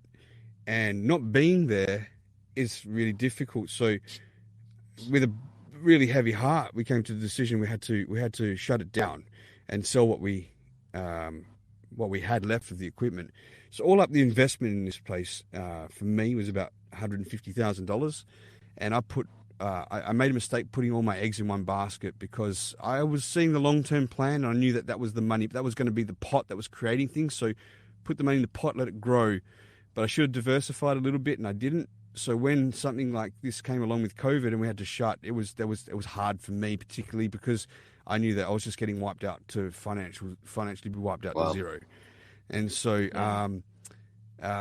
And not being there is really difficult. So with a really heavy heart, we came to the decision we had to shut it down and sell what we had left of the equipment. So all up, the investment in this place for me was about $150,000, and I made a mistake putting all my eggs in one basket because I was seeing the long-term plan, and I knew that was the money, that was going to be the pot that was creating things. So put the money in the pot, let it grow. But I should have diversified a little bit, and I didn't. So when something like this came along with COVID and we had to shut, it was hard for me, particularly because I knew that I was just getting wiped out to financially be wiped out to zero. And so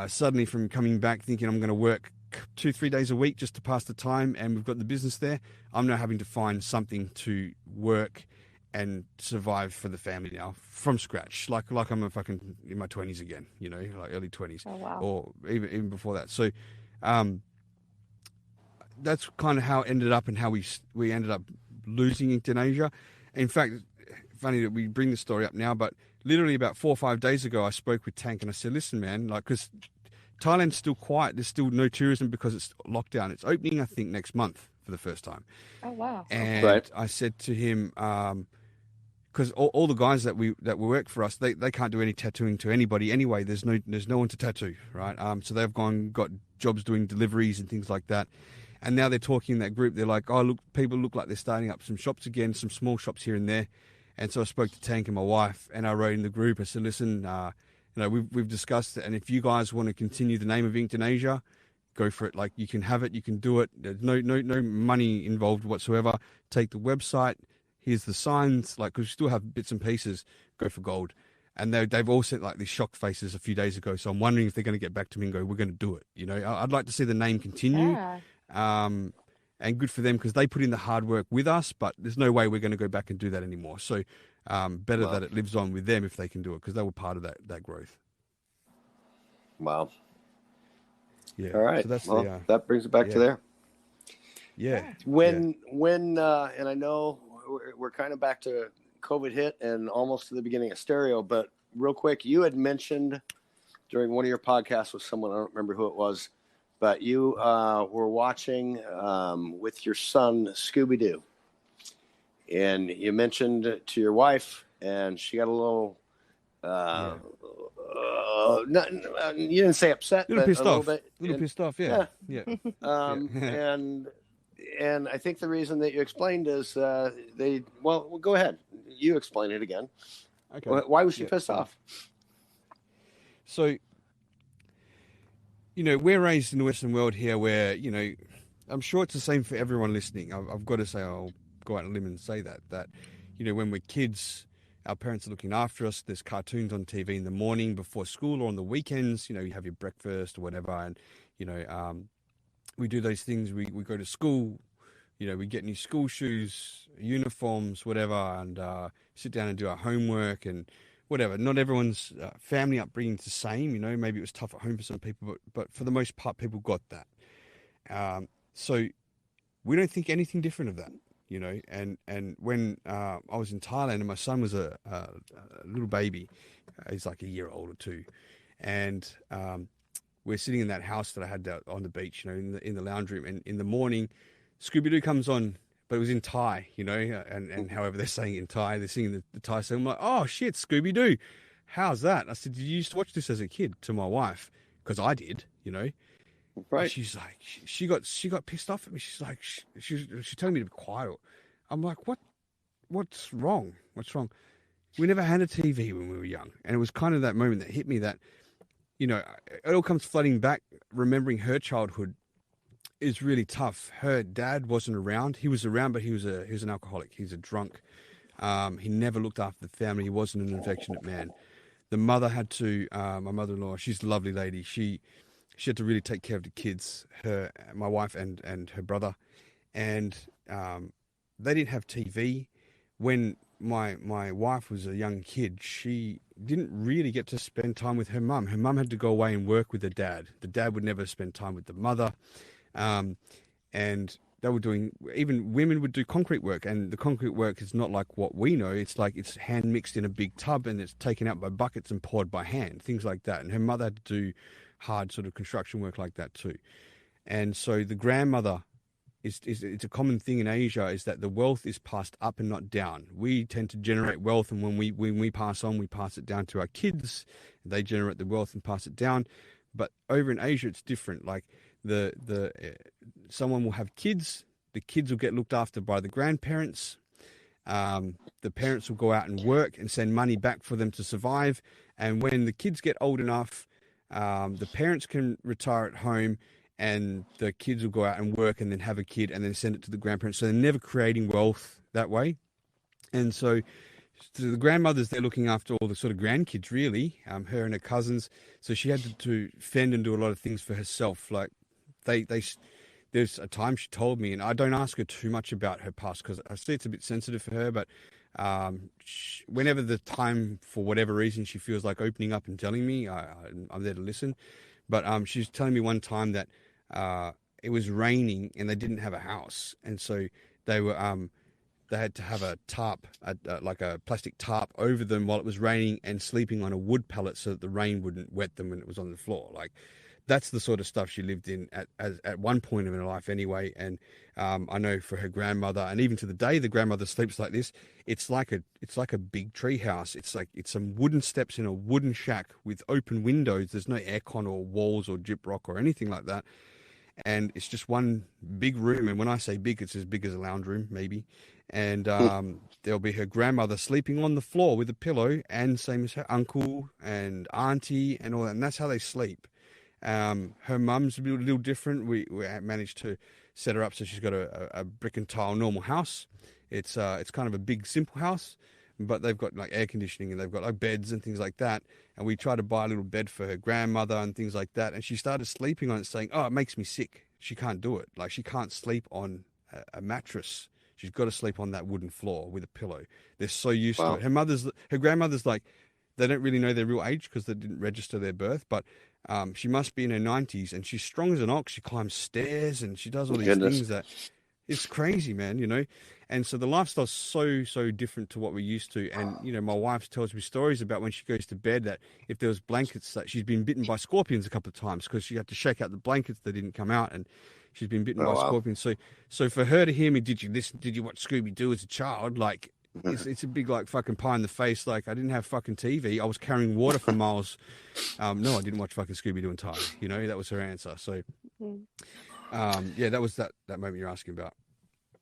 suddenly, from coming back thinking I'm going to work 2-3 days a week just to pass the time, and we've got the business there, I'm now having to find something to work and survive for the family now from scratch, like I'm a fucking in my 20s again, like early 20s. Or even before that. So that's kind of how it ended up, and how we ended up losing Indonesia. In fact, funny that we bring the story up now, but literally about 4 or 5 days ago, I spoke with Tank and I said, listen, man, because Thailand's still quiet. There's still no tourism because it's lockdown. It's opening, I think, next month for the first time. Oh, wow. And I said to him, because all the guys that work for us, they can't do any tattooing to anybody anyway. There's no one to tattoo, right? So they've got jobs doing deliveries and things like that. And now they're talking in that group. They're like, oh, look, people look like they're starting up some shops again, some small shops here and there. And so I spoke to Tank and my wife, and I wrote in the group. I said, listen, we've discussed it, and if you guys want to continue the name of Indonesia, go for it. Like, you can have it, you can do it. There's no money involved whatsoever. Take the website. Here's the signs. Like, because we still have bits and pieces. Go for gold. And they've all sent like these shocked faces a few days ago. So I'm wondering if they're going to get back to me and go, we're going to do it. I'd like to see the name continue. Yeah. And good for them because they put in the hard work with us, but there's no way we're going to go back and do that anymore. So better that it lives on with them if they can do it, because they were part of that growth. Wow. Yeah. All right. So that's that brings it back to there. Yeah. When and I know we're kind of back to COVID hit and almost to the beginning of stereo, but real quick, you had mentioned during one of your podcasts with someone, I don't remember who it was, but you were watching with your son Scooby-Doo, and you mentioned to your wife, and she got a little you didn't say upset, but pissed a little off. bit. A little pissed off, yeah. And I think the reason that you explained is go ahead. You explain it again. Okay. Why was she Yeah, pissed fine. off? So, we're raised in the Western world here where, I'm sure it's the same for everyone listening. I've got to say, I'll go out on a limb and say that, when we're kids, our parents are looking after us. There's cartoons on TV in the morning before school or on the weekends. You have your breakfast or whatever. And, we do those things. We go to school, we get new school shoes, uniforms, whatever, and sit down and do our homework and whatever. Not everyone's family upbringing is the same. Maybe it was tough at home for some people, but for the most part, people got that. So we don't think anything different of that. And when I was in Thailand and my son was a little baby, he's like a year old or two, and we're sitting in that house that I had on the beach, in the lounge room, and in the morning, Scooby-Doo comes on, but it was in Thai, and however they're saying it in Thai, they're singing the Thai song. I'm like, oh shit, Scooby-Doo, how's that? I said, did you used to watch this as a kid? To my wife, because I did, Right. And she's like, she got pissed off at me. She's like, she's telling me to be quiet. I'm like, what's wrong? What's wrong? We never had a TV when we were young, and it was kind of that moment that hit me that, it all comes flooding back. Remembering her childhood is really tough. Her dad wasn't around. He was around, but he was an alcoholic. He's a drunk. He never looked after the family. He wasn't an affectionate man. The mother had to. My mother-in-law, she's a lovely lady. She had to really take care of the kids. My wife, and her brother, and they didn't have TV. When my wife was a young kid, she didn't really get to spend time with her mum. Her mum had to go away and work with the dad. The dad would never spend time with the mother. And they were doing, even women would do concrete work, and the concrete work is not like what we know. It's like it's hand mixed in a big tub and it's taken out by buckets and poured by hand, things like that. And her mother had to do hard sort of construction work like that too. And so the grandmother it's a common thing in Asia, is that the wealth is passed up and not down. We tend to generate wealth, and when we pass on, we pass it down to our kids. They generate the wealth and pass it down. But over in Asia, it's different. Like someone will have kids. The kids will get looked after by the grandparents. The parents will go out and work and send money back for them to survive. And when the kids get old enough, the parents can retire at home, and the kids will go out and work and then have a kid and then send it to the grandparents. So they're never creating wealth that way. And so the grandmother's there looking after all the sort of grandkids, really, her and her cousins. So she had to fend and do a lot of things for herself. Like there's a time she told me, and I don't ask her too much about her past because I see it's a bit sensitive for her, but whenever the time, for whatever reason, she feels like opening up and telling me, I'm there to listen. But she's telling me one time that it was raining and they didn't have a house, and so they had to have a tarp, like a plastic tarp, over them while it was raining, and sleeping on a wood pallet so that the rain wouldn't wet them when it was on the floor. Like, that's the sort of stuff she lived in at one point in her life anyway. And I know for her grandmother, and even to the day the grandmother sleeps like this, it's like a big tree house. It's some wooden steps in a wooden shack with open windows. There's no aircon or walls or gyprock or anything like that. And it's just one big room. And when I say big, it's as big as a lounge room, maybe. And there'll be her grandmother sleeping on the floor with a pillow, and same as her uncle and auntie and all that. And that's how they sleep. Her mum's a little different. We managed to set her up so she's got a brick and tile normal house. It's kind of a big, simple house, but they've got like air conditioning and they've got like beds and things like that. And we tried to buy a little bed for her grandmother and things like that. And she started sleeping on it, saying, "Oh, it makes me sick." She can't do it. Like, she can't sleep on a mattress. She's got to sleep on that wooden floor with a pillow. They're so used to it. Her grandmother's like, they don't really know their real age because they didn't register their birth, but she must be in her 90s, and she's strong as an ox. She climbs stairs and she does all these things that it's crazy, man. And so the lifestyle's so different to what we're used to. And, my wife tells me stories about when she goes to bed that if there was blankets, that she's been bitten by scorpions a couple of times because she had to shake out the blankets that didn't come out, and she's been bitten by scorpions. So for her to hear me, did you watch Scooby-Doo as a child? Like, it's a big, like, fucking pie in the face. Like, I didn't have fucking TV. I was carrying water for miles. No, I didn't watch fucking Scooby-Doo and Ty. That was her answer. So, yeah, that was that moment you're asking about.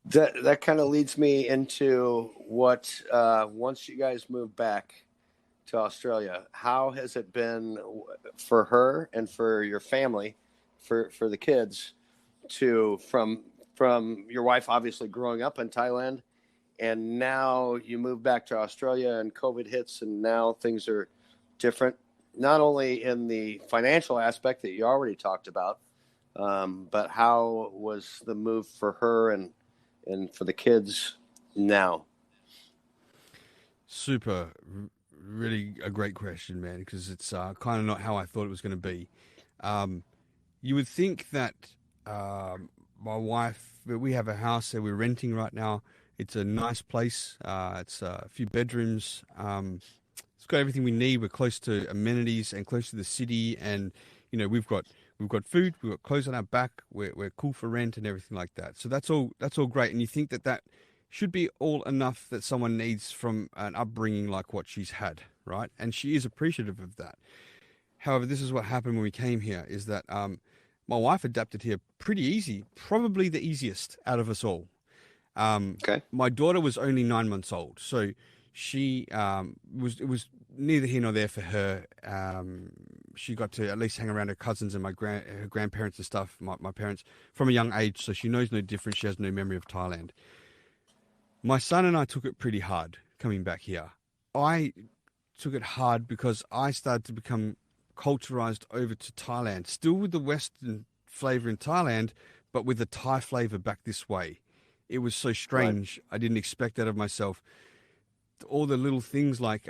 That kind of leads me into what once you guys moved back, to Australia. How has it been for her and for your family, for the kids, from your wife obviously growing up in Thailand, and now you move back to Australia and COVID hits, and now things are different, not only in the financial aspect that you already talked about, but how was the move for her and for the kids now? Super, really a great question, man, because it's kind of not how I thought it was going to be. You would think that my wife, we have a house that we're renting right now. It's a nice place. It's a few bedrooms. It's got everything we need. We're close to amenities and close to the city, and we've got food, we've got clothes on our back. We're cool for rent and everything like that. So that's all great. And you think that should be all enough that someone needs from an upbringing like what she's had, right? And she is appreciative of that. However, this is what happened when we came here: is that my wife adapted here pretty easy, probably the easiest out of us all. Okay. My daughter was only 9 months old, so she it was neither here nor there for her. She got to at least hang around her cousins and her grandparents and stuff, my parents, from a young age, so she knows no difference. She has no memory of Thailand. My son and I took it pretty hard coming back here. I took it hard because I started to become culturized over to Thailand, still with the Western flavor in Thailand, but with the Thai flavor back this way. It was so strange. Right. I didn't expect that of myself. All the little things like,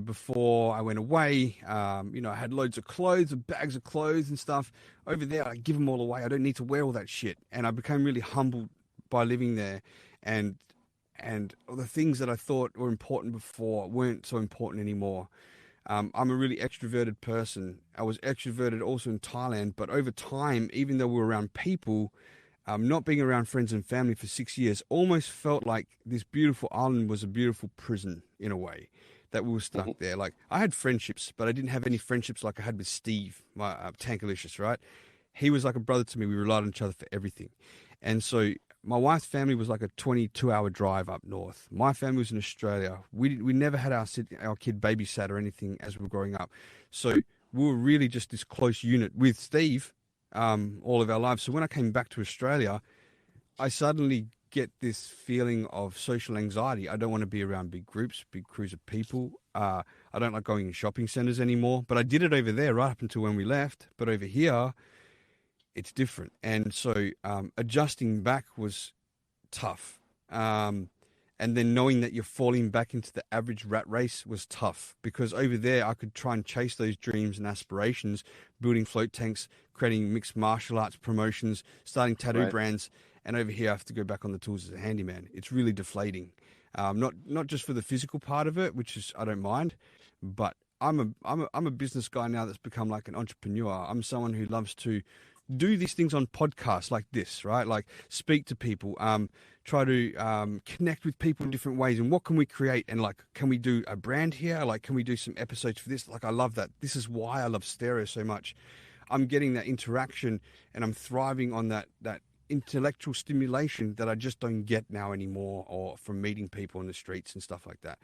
before I went away, I had loads of clothes and bags of clothes and stuff. Over there, I give them all away. I don't need to wear all that shit. And I became really humbled by living there. And the things that I thought were important before weren't so important anymore. I'm a really extroverted person. I was extroverted also in Thailand, but over time, even though we were around people, not being around friends and family for 6 years almost felt like this beautiful island was a beautiful prison in a way, that we were stuck there. Like, I had friendships, but I didn't have any friendships like I had with Steve, my Tankalicious, right? He was like a brother to me. We relied on each other for everything. And so my wife's family was like a 22-hour drive up north. My family was in Australia. We never had our kid babysat or anything as we were growing up. So we were really just this close unit with Steve all of our lives. So when I came back to Australia, I suddenly get this feeling of social anxiety. I don't want to be around big groups, big crews of people. I don't like going in shopping centers anymore. But I did it over there right up until when we left. But over here, it's different. And so adjusting back was tough. And then knowing that you're falling back into the average rat race was tough, because over there I could try and chase those dreams and aspirations, building float tanks, creating mixed martial arts promotions, starting tattoo brands. And over here I have to go back on the tools as a handyman. It's really deflating. Not just for the physical part of it, which is, I don't mind, but I'm a business guy now that's become like an entrepreneur. I'm someone who loves to do these things on podcasts like this, right? Like, speak to people, try to connect with people in different ways. And what can we create? And like, can we do a brand here? Like, can we do some episodes for this? Like, I love that. This is why I love stereo so much. I'm getting that interaction and I'm thriving on that intellectual stimulation that I just don't get now anymore, or from meeting people in the streets and stuff like that.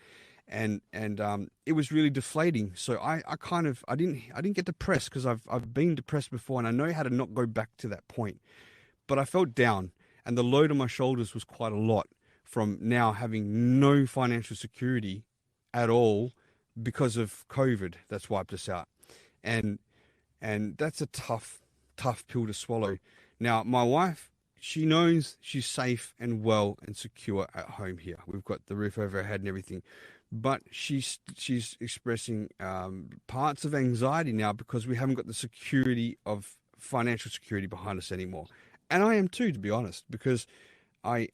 And it was really deflating. So I didn't get depressed, because I've been depressed before and I know how to not go back to that point. But I felt down, and the load on my shoulders was quite a lot from now having no financial security at all because of COVID that's wiped us out. And that's a tough pill to swallow. Now, my wife, she knows she's safe and well and secure at home here. We've got the roof over her head and everything. But she's expressing parts of anxiety now, because we haven't got the security of financial security behind us anymore. And I am too, to be honest, because it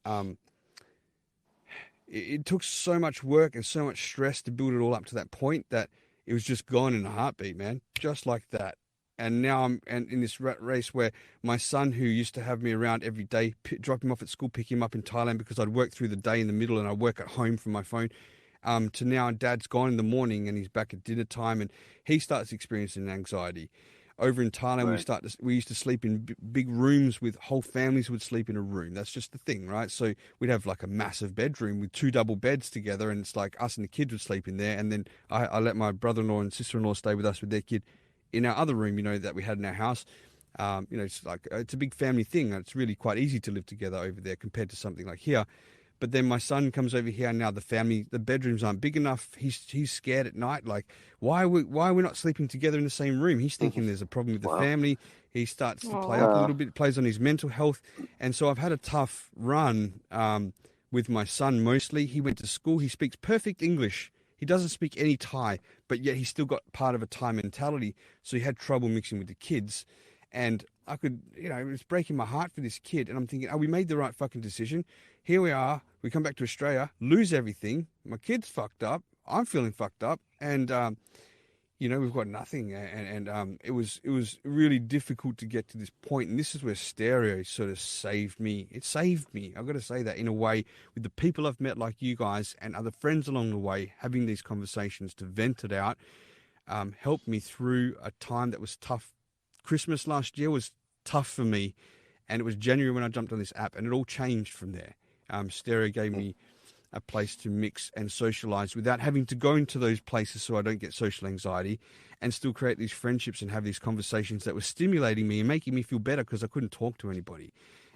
took so much work and so much stress to build it all up to that point that it was just gone in a heartbeat, man, just like that. And now I'm in this rat race where my son, who used to have me around every day, drop him off at school, pick him up in Thailand, because I'd work through the day in the middle and I work at home from my phone. To now Dad's gone in the morning and he's back at dinner time, and he starts experiencing anxiety. Over in Thailand, Right. we used to sleep in big rooms with whole families would sleep in a room. That's just the thing, right? So we'd have like a massive bedroom with two double beds together, and it's like us and the kids would sleep in there. And then I let my brother-in-law and sister-in-law stay with us with their kid in our other room, that we had in our house. It's like it's a big family thing. It's really quite easy to live together over there compared to something like here. But then my son comes over here, and now the bedrooms aren't big enough. He's scared at night. Like, why are we not sleeping together in the same room? He's thinking there's a problem with the Wow. family. He starts to play up a Oh. little bit, it plays on his mental health. And so I've had a tough run with my son mostly. He went to school. He speaks perfect English. He doesn't speak any Thai, but yet he's still got part of a Thai mentality. So he had trouble mixing with the kids. And I could, it was breaking my heart for this kid. And I'm thinking, we made the right fucking decision. Here we are. We come back to Australia, lose everything. My kid's fucked up. I'm feeling fucked up. And, we've got nothing. And it was really difficult to get to this point. And this is where stereo sort of saved me. It saved me. I've got to say that in a way with the people I've met like you guys and other friends along the way, having these conversations to vent it out, helped me through a time that was tough. Christmas last year was tough for me, and it was January when I jumped on this app, and it all changed from there. Stereo gave me a place to mix and socialize without having to go into those places so I don't get social anxiety, and still create these friendships and have these conversations that were stimulating me and making me feel better because I couldn't talk to anybody.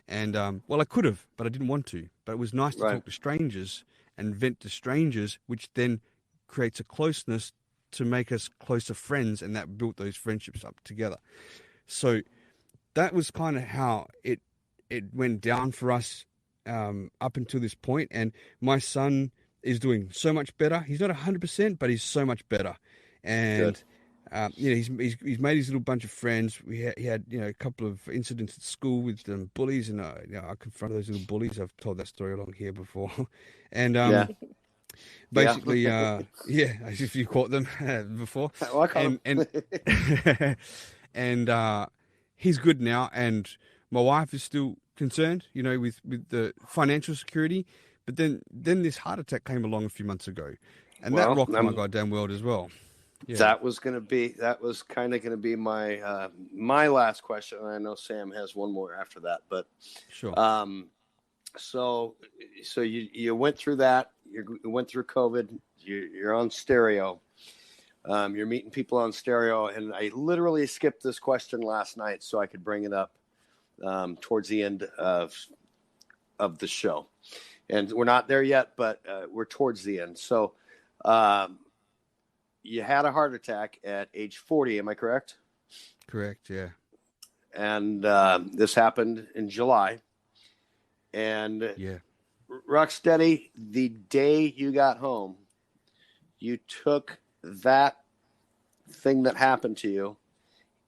And, I could have, but I didn't want to. But it was nice to Right. talk to strangers and vent to strangers, which then creates a closeness to make us closer friends, and that built those friendships up together. So that was kind of how it went down for us up until this point. And my son is doing so much better. He's not 100%, but he's so much better. And he's made his little bunch of friends. He had a couple of incidents at school with bullies, and I confronted those little bullies. I've told that story along here before. And basically, if you caught them before. Well, I caught and him. and he's good now, and my wife is still concerned, with the financial security. But then this heart attack came along a few months ago, and that rocked my goddamn world as well. Yeah. That was kind of gonna be my my last question. And I know Sam has one more after that, but sure. So you went through that. You went through COVID. You're on stereo. You're meeting people on stereo, and I literally skipped this question last night so I could bring it up towards the end of the show. And we're not there yet, but we're towards the end. So you had a heart attack at age 40. Am I correct? Correct. Yeah. And this happened in July. And yeah, Rocstedi, the day you got home, you took that thing that happened to you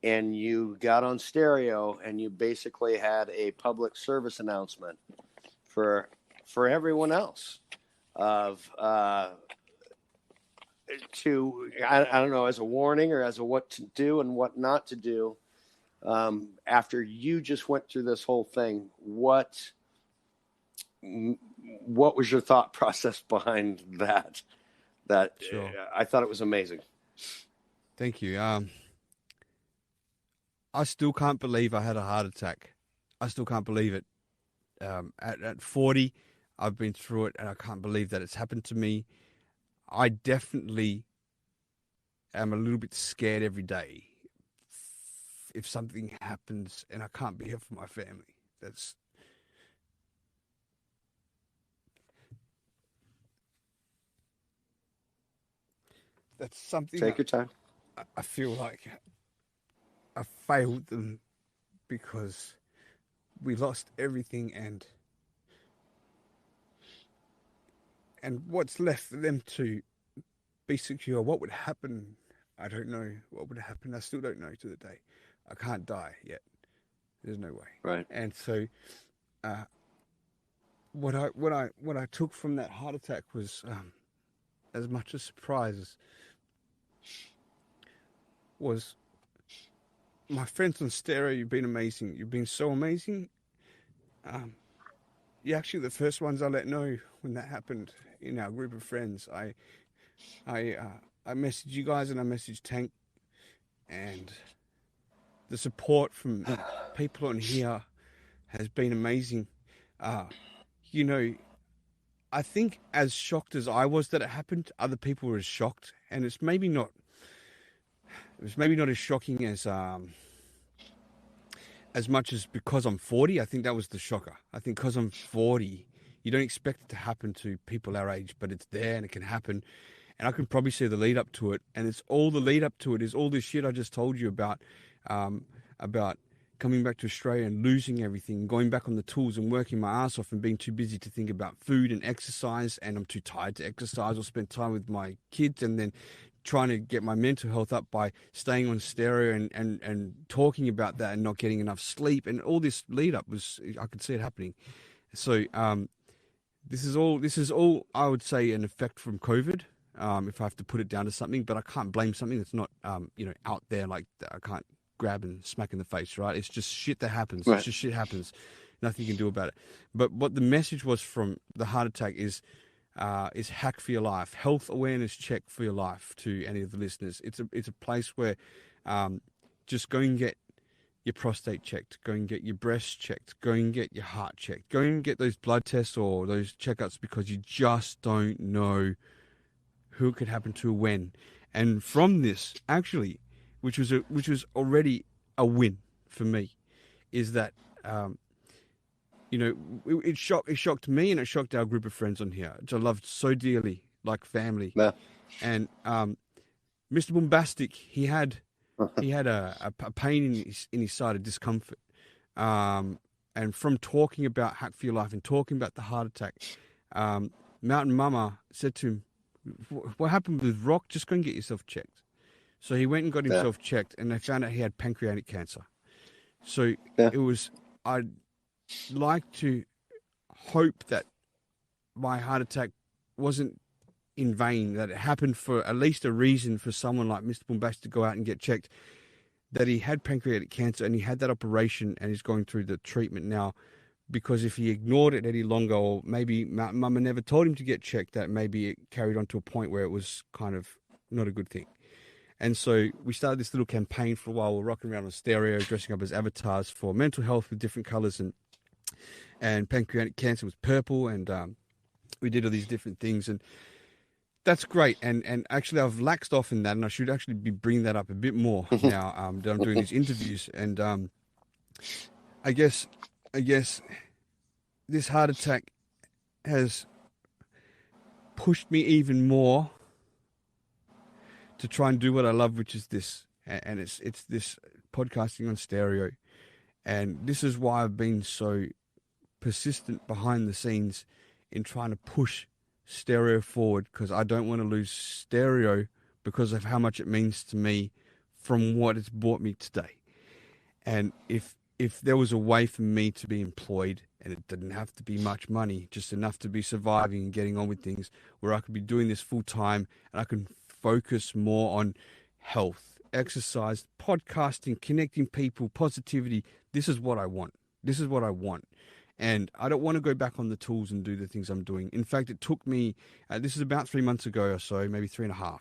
and you got on stereo, and you basically had a public service announcement for everyone else of I don't know, as a warning or as a what to do and what not to do. After you just went through this whole thing, what was your thought process behind that? Sure. I thought it was amazing. Thank you. I still can't believe I had a heart attack. I still can't believe it. At 40, I've been through it, and I can't believe that it's happened to me. I definitely am a little bit scared every day if something happens and I can't be here for my family. That's something. Take your time. I feel like I failed them because we lost everything, and what's left for them to be secure. What would happen? I don't know what would happen. I still don't know to the day. I can't die yet. There's no way. Right. And so, what I took from that heart attack was as much a surprise was my friends on stereo. You've been amazing. You've been so amazing. You're actually the first ones I let know when that happened in our group of friends. I messaged you guys, and I messaged Tank, and the support from people on here has been amazing. You know, I think as shocked as I was that it happened, other people were as shocked, and it was maybe not as shocking as much as because I'm 40. I think that was the shocker. I think because I'm 40, you don't expect it to happen to people our age, but it's there and it can happen. And I can probably see the lead up to it, and it's all the lead up to it is all this shit I just told you about coming back to Australia and losing everything, going back on the tools and working my ass off and being too busy to think about food and exercise, and I'm too tired to exercise or spend time with my kids, and then trying to get my mental health up by staying on stereo and talking about that and not getting enough sleep, and all this lead up was, I could see it happening. So this is all I would say an effect from COVID. If I have to put it down to something, but I can't blame something that's not, out there, like I can't grab and smack in the face, right? It's just shit that happens. Right. It's just shit happens. Nothing you can do about it. But what the message was from the heart attack is hack for your life, health awareness check for your life. To any of the listeners, it's a place where just go and get your prostate checked, go and get your breasts checked, go and get your heart checked, go and get those blood tests or those checkups, because you just don't know who it could happen to when. And from this, actually, which was already a win for me, is that it shocked me, and it shocked our group of friends on here, which I loved so dearly, like family. Yeah. And Mr. Bombastic, he had a pain in his side, of discomfort. And from talking about Hack for Your Life and talking about the heart attack, Mountain Mama said to him, "What happened with Rock? Just go and get yourself checked." So he went and got himself checked, and they found out he had pancreatic cancer. So I'd like to hope that my heart attack wasn't in vain, that it happened for at least a reason for someone like Mr. Bombastic to go out and get checked, that he had pancreatic cancer and he had that operation and he's going through the treatment now. Because if he ignored it any longer, or maybe Mama never told him to get checked, that maybe it carried on to a point where it was kind of not a good thing. And so we started this little campaign for a while. We're rocking around on stereo, dressing up as avatars for mental health with different colors, and pancreatic cancer was purple, and we did all these different things, and that's great. And actually, I've laxed off in that, and I should actually be bringing that up a bit more now that I'm doing these interviews. And I guess this heart attack has pushed me even more to try and do what I love, which is this. And it's this podcasting on stereo. And this is why I've been so persistent behind the scenes in trying to push stereo forward, because I don't want to lose stereo because of how much it means to me from what it's brought me today. And if there was a way for me to be employed, and it didn't have to be much money, just enough to be surviving and getting on with things, where I could be doing this full time and I can focus more on health, exercise, podcasting, connecting people, positivity, this is what I want. This is what I want. And I don't want to go back on the tools and do the things I'm doing. In fact, it took me, this is about 3 months ago or so, maybe 3.5,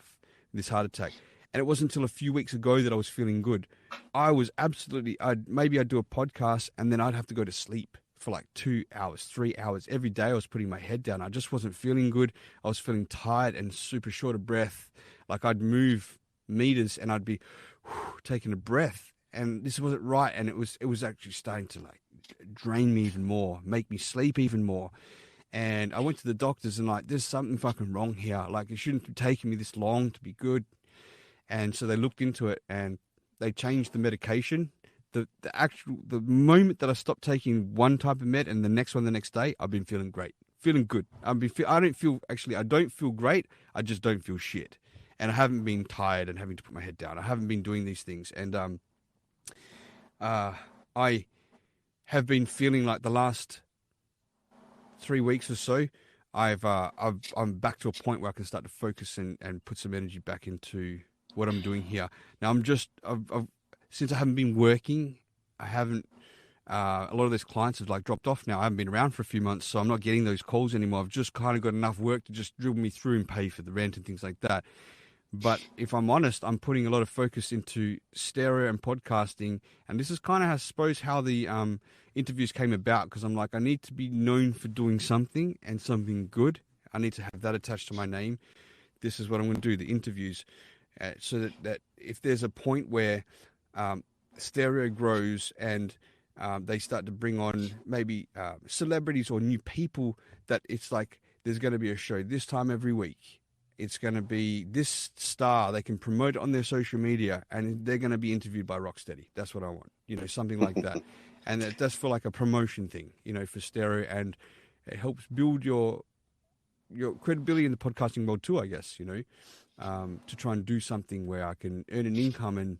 this heart attack. And it wasn't until a few weeks ago that I was feeling good. I was absolutely, maybe I'd do a podcast and then I'd have to go to sleep for like 2 hours, 3 hours. Every day I was putting my head down. I just wasn't feeling good. I was feeling tired and super short of breath. Like I'd move meters and I'd be taking a breath. And this wasn't right. And it was actually starting to like drain me even more, make me sleep even more. And I went to the doctors and like, there's something fucking wrong here. Like it shouldn't be taking me this long to be good. And so they looked into it and they changed the medication. The moment that I stopped taking one type of med and the next one the next day, I've been feeling great, feeling good. I don't feel great. I just don't feel shit. And I haven't been tired and having to put my head down. I haven't been doing these things. And I have been feeling like the last 3 weeks or so, I'm back to a point where I can start to focus and put some energy back into what I'm doing here. Now since I haven't been working, I haven't, a lot of those clients have like dropped off now. I haven't been around for a few months, so I'm not getting those calls anymore. I've just kind of got enough work to just drill me through and pay for the rent and things like that. But if I'm honest, I'm putting a lot of focus into stereo and podcasting. And this is kind of, I suppose, how the interviews came about, because I'm like, I need to be known for doing something and something good. I need to have that attached to my name. This is what I'm going to do, the interviews. So that if there's a point where stereo grows and they start to bring on maybe celebrities or new people, that it's like there's going to be a show this time every week. It's going to be this star. They can promote it on their social media, and they're going to be interviewed by Rocstedi. That's what I want, something like that. And it does feel like a promotion thing, for stereo, and it helps build your credibility in the podcasting world too, I guess, to try and do something where I can earn an income, and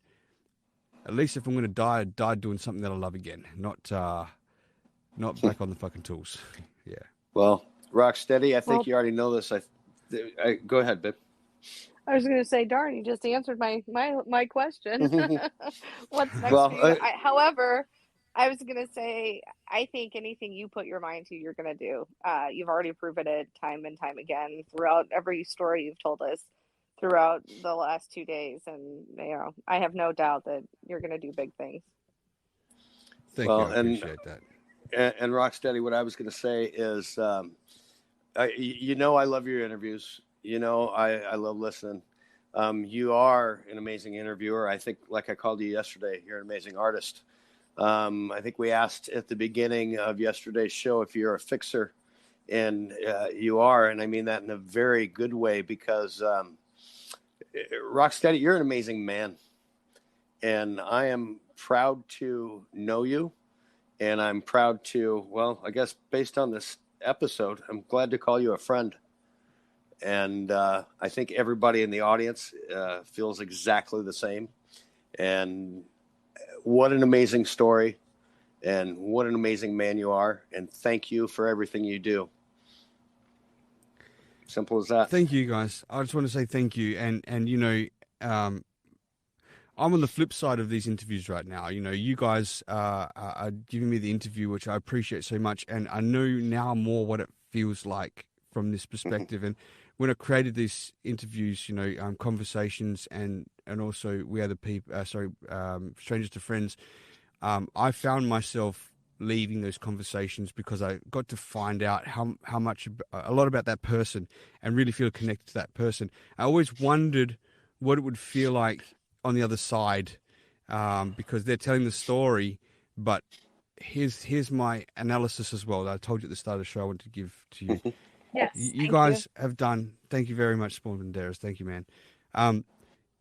at least if I'm going to die, I die doing something that I love again, not back on the fucking tools. Yeah. Well, Rocksteady, I think you already know this. Go ahead, babe. I was going to say, darn, you just answered my question. What's next for you? However, I was going to say, I think anything you put your mind to, you're going to do. You've already proven it time and time again throughout every story you've told us throughout the last 2 days. And, I have no doubt that you're going to do big things. Thank you. I appreciate that. And Rocksteady, what I was going to say is, I love your interviews. I love listening. You are an amazing interviewer. I think, like I called you yesterday, you're an amazing artist. I think we asked at the beginning of yesterday's show if you're a fixer, and you are, and I mean that in a very good way, because Rocksteady, you're an amazing man, and I am proud to know you, and I'm proud to, well, I guess based on this episode, I'm glad to call you a friend. And I think everybody in the audience feels exactly the same. And what an amazing story, and what an amazing man you are. And thank you for everything you do. Simple as that. Thank you, guys. I just want to say thank you. And I'm on the flip side of these interviews right now. You guys are giving me the interview, which I appreciate so much. And I know now more what it feels like from this perspective. And when I created these interviews, conversations, and also We Are the People, Strangers to Friends, I found myself leaving those conversations because I got to find out how much, a lot about that person, and really feel connected to that person. I always wondered what it would feel like on the other side, because they're telling the story, but here's my analysis as well that I told you at the start of the show I wanted to give to you. Yes, you guys have done, thank you very much, Spawn Banderas, thank you, man.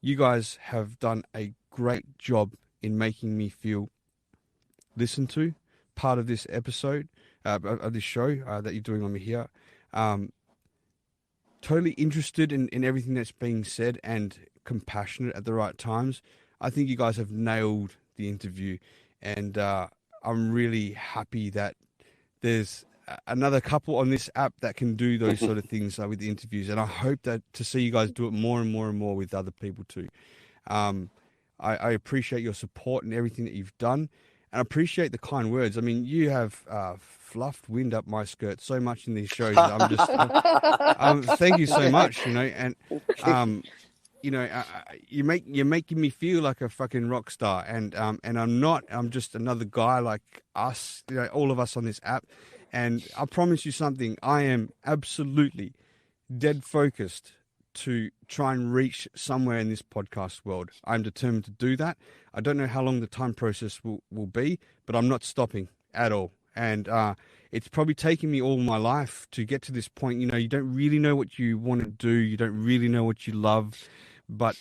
You guys have done a great job in making me feel listened to, part of this episode, of this show that you're doing on me here. Totally interested in everything that's being said, and compassionate at the right times. I think you guys have nailed the interview, and I'm really happy that there's another couple on this app that can do those sort of things with the interviews, and I hope that to see you guys do it more and more and more with other people too. I appreciate your support and everything that you've done, and I appreciate the kind words. I mean, you have fluffed wind up my skirt so much in these shows. I'm just thank you so much, and you're making me feel like a fucking rock star, and I'm not. I'm just another guy like us, all of us on this app. And I promise you something, I am absolutely dead focused to try and reach somewhere in this podcast world. I'm determined to do that. I don't know how long the time process will be, but I'm not stopping at all. And it's probably taken me all my life to get to this point. You don't really know what you want to do. You don't really know what you love. But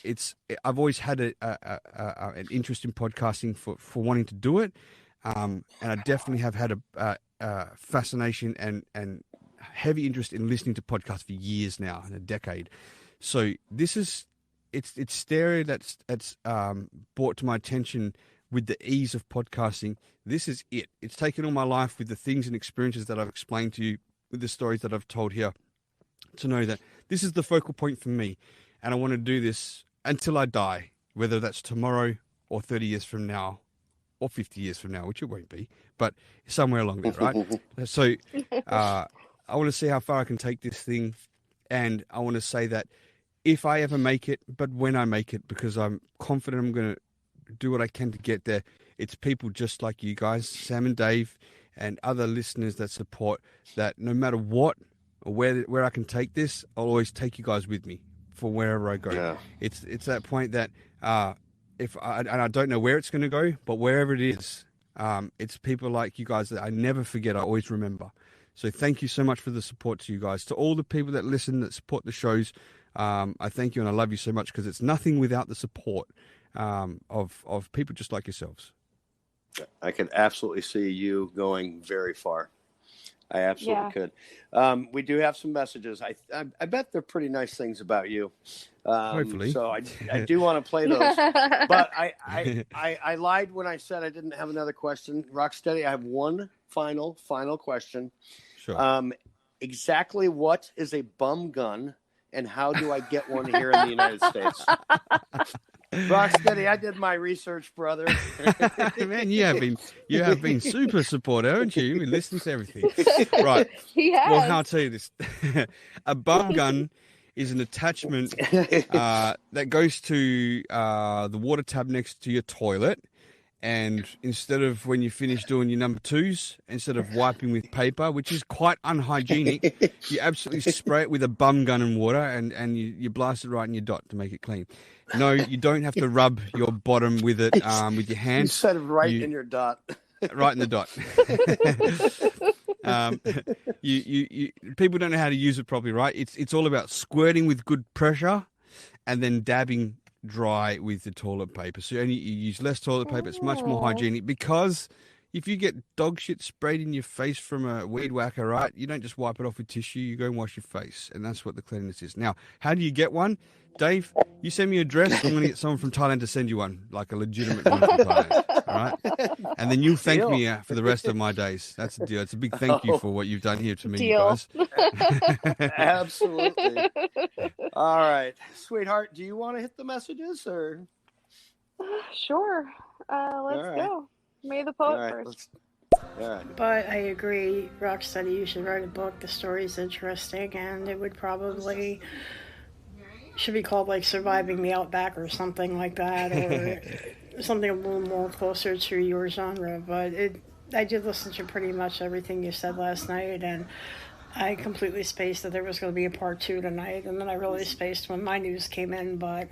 I've always had an interest in podcasting for wanting to do it. And I definitely have had a fascination and heavy interest in listening to podcasts for years now, in a decade. So it's stereo that's brought to my attention with the ease of podcasting. This is it. It's taken all my life with the things and experiences that I've explained to you, with the stories that I've told here, to know that this is the focal point for me. And I want to do this until I die, whether that's tomorrow or 30 years from now or 50 years from now, which it won't be, but somewhere along there, right? So I want to see how far I can take this thing. And I want to say that if I ever make it, but when I make it, because I'm confident I'm going to do what I can to get there. It's people just like you guys, Sam and Dave, and other listeners that support that no matter what or where I can take this, I'll always take you guys with me for wherever I go. Yeah. It's that point that if I, and I don't know where it's going to go, but wherever it is, it's people like you guys that I never forget. I always remember. So thank you so much for the support to you guys, to all the people that listen, that support the shows. I thank you and I love you so much because it's nothing without the support of people just like yourselves. I could absolutely see you going very far. I absolutely could. We do have some messages. I bet they're pretty nice things about you. Hopefully. So I do want to play those. But I lied when I said I didn't have another question. Rocksteady, I have one final question. Sure. Exactly what is a bum gun and how do I get one here in the United States? Rocksteady, I did my research, brother. Man, you have been super supportive, haven't you? You've been listening to everything. Right. Yes. Well, how I'll tell you this. A bum gun is an attachment that goes to the water tab next to your toilet. And instead of when you finish doing your number twos, instead of wiping with paper, which is quite unhygienic, you absolutely spray it with a bum gun and water and you blast it right in your dot to make it clean. No, you don't have to rub your bottom with it with your hands. You said in your dot. Right in the dot. You people don't know how to use it properly, right? It's all about squirting with good pressure and then dabbing dry with the toilet paper. So you use less toilet paper. It's much more hygienic because if you get dog shit sprayed in your face from a weed whacker, right, you don't just wipe it off with tissue. You go and wash your face. And that's what the cleanliness is. Now, how do you get one? Dave, you send me your address. I'm going to get someone from Thailand to send you one, like a legitimate one from Thailand. All right? And then you'll thank me for the rest of my days. That's the deal. It's a big thank you for what you've done here to me, you guys. Absolutely. All right. Sweetheart, do you want to hit the messages or? Sure. Let's go. May the poet first. All right. But I agree, Rocksteady, you should write a book. The story's interesting, and it would probably should be called like Surviving the Outback or something like that, or something a little more closer to your genre. But I did listen to pretty much everything you said last night, and I completely spaced that there was going to be a part 2 tonight, and then I really spaced when my news came in. But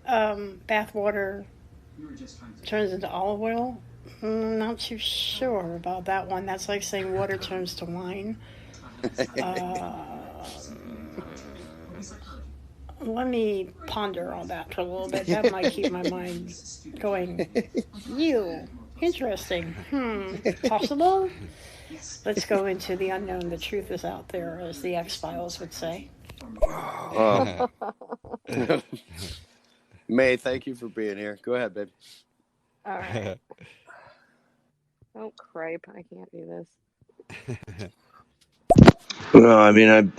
bathwater turns into olive oil. Not too sure about that one. That's like saying water turns to wine. Let me ponder on that for a little bit. That might keep my mind going. Interesting. Possible? Let's go into the unknown. The truth is out there, as the X-Files would say. May, thank you for being here. Go ahead, babe. All right. Oh, cripe. I can't do this. No, I mean,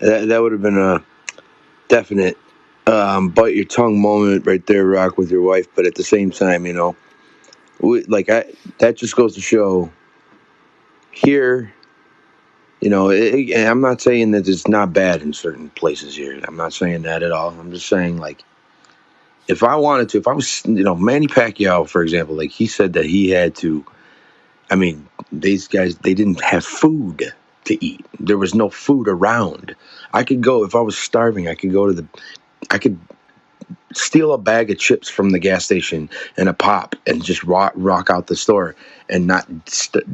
that would have been a definite bite your tongue moment right there, Rock, with your wife. But at the same time, that just goes to show here, I'm not saying that it's not bad in certain places here. I'm not saying that at all. I'm just saying, if I wanted to, if I was, Manny Pacquiao, for example, he said that he had to, these guys, they didn't have food to eat. There was no food around. I could go, if I was starving, I could steal a bag of chips from the gas station and a pop and just rock out the store and not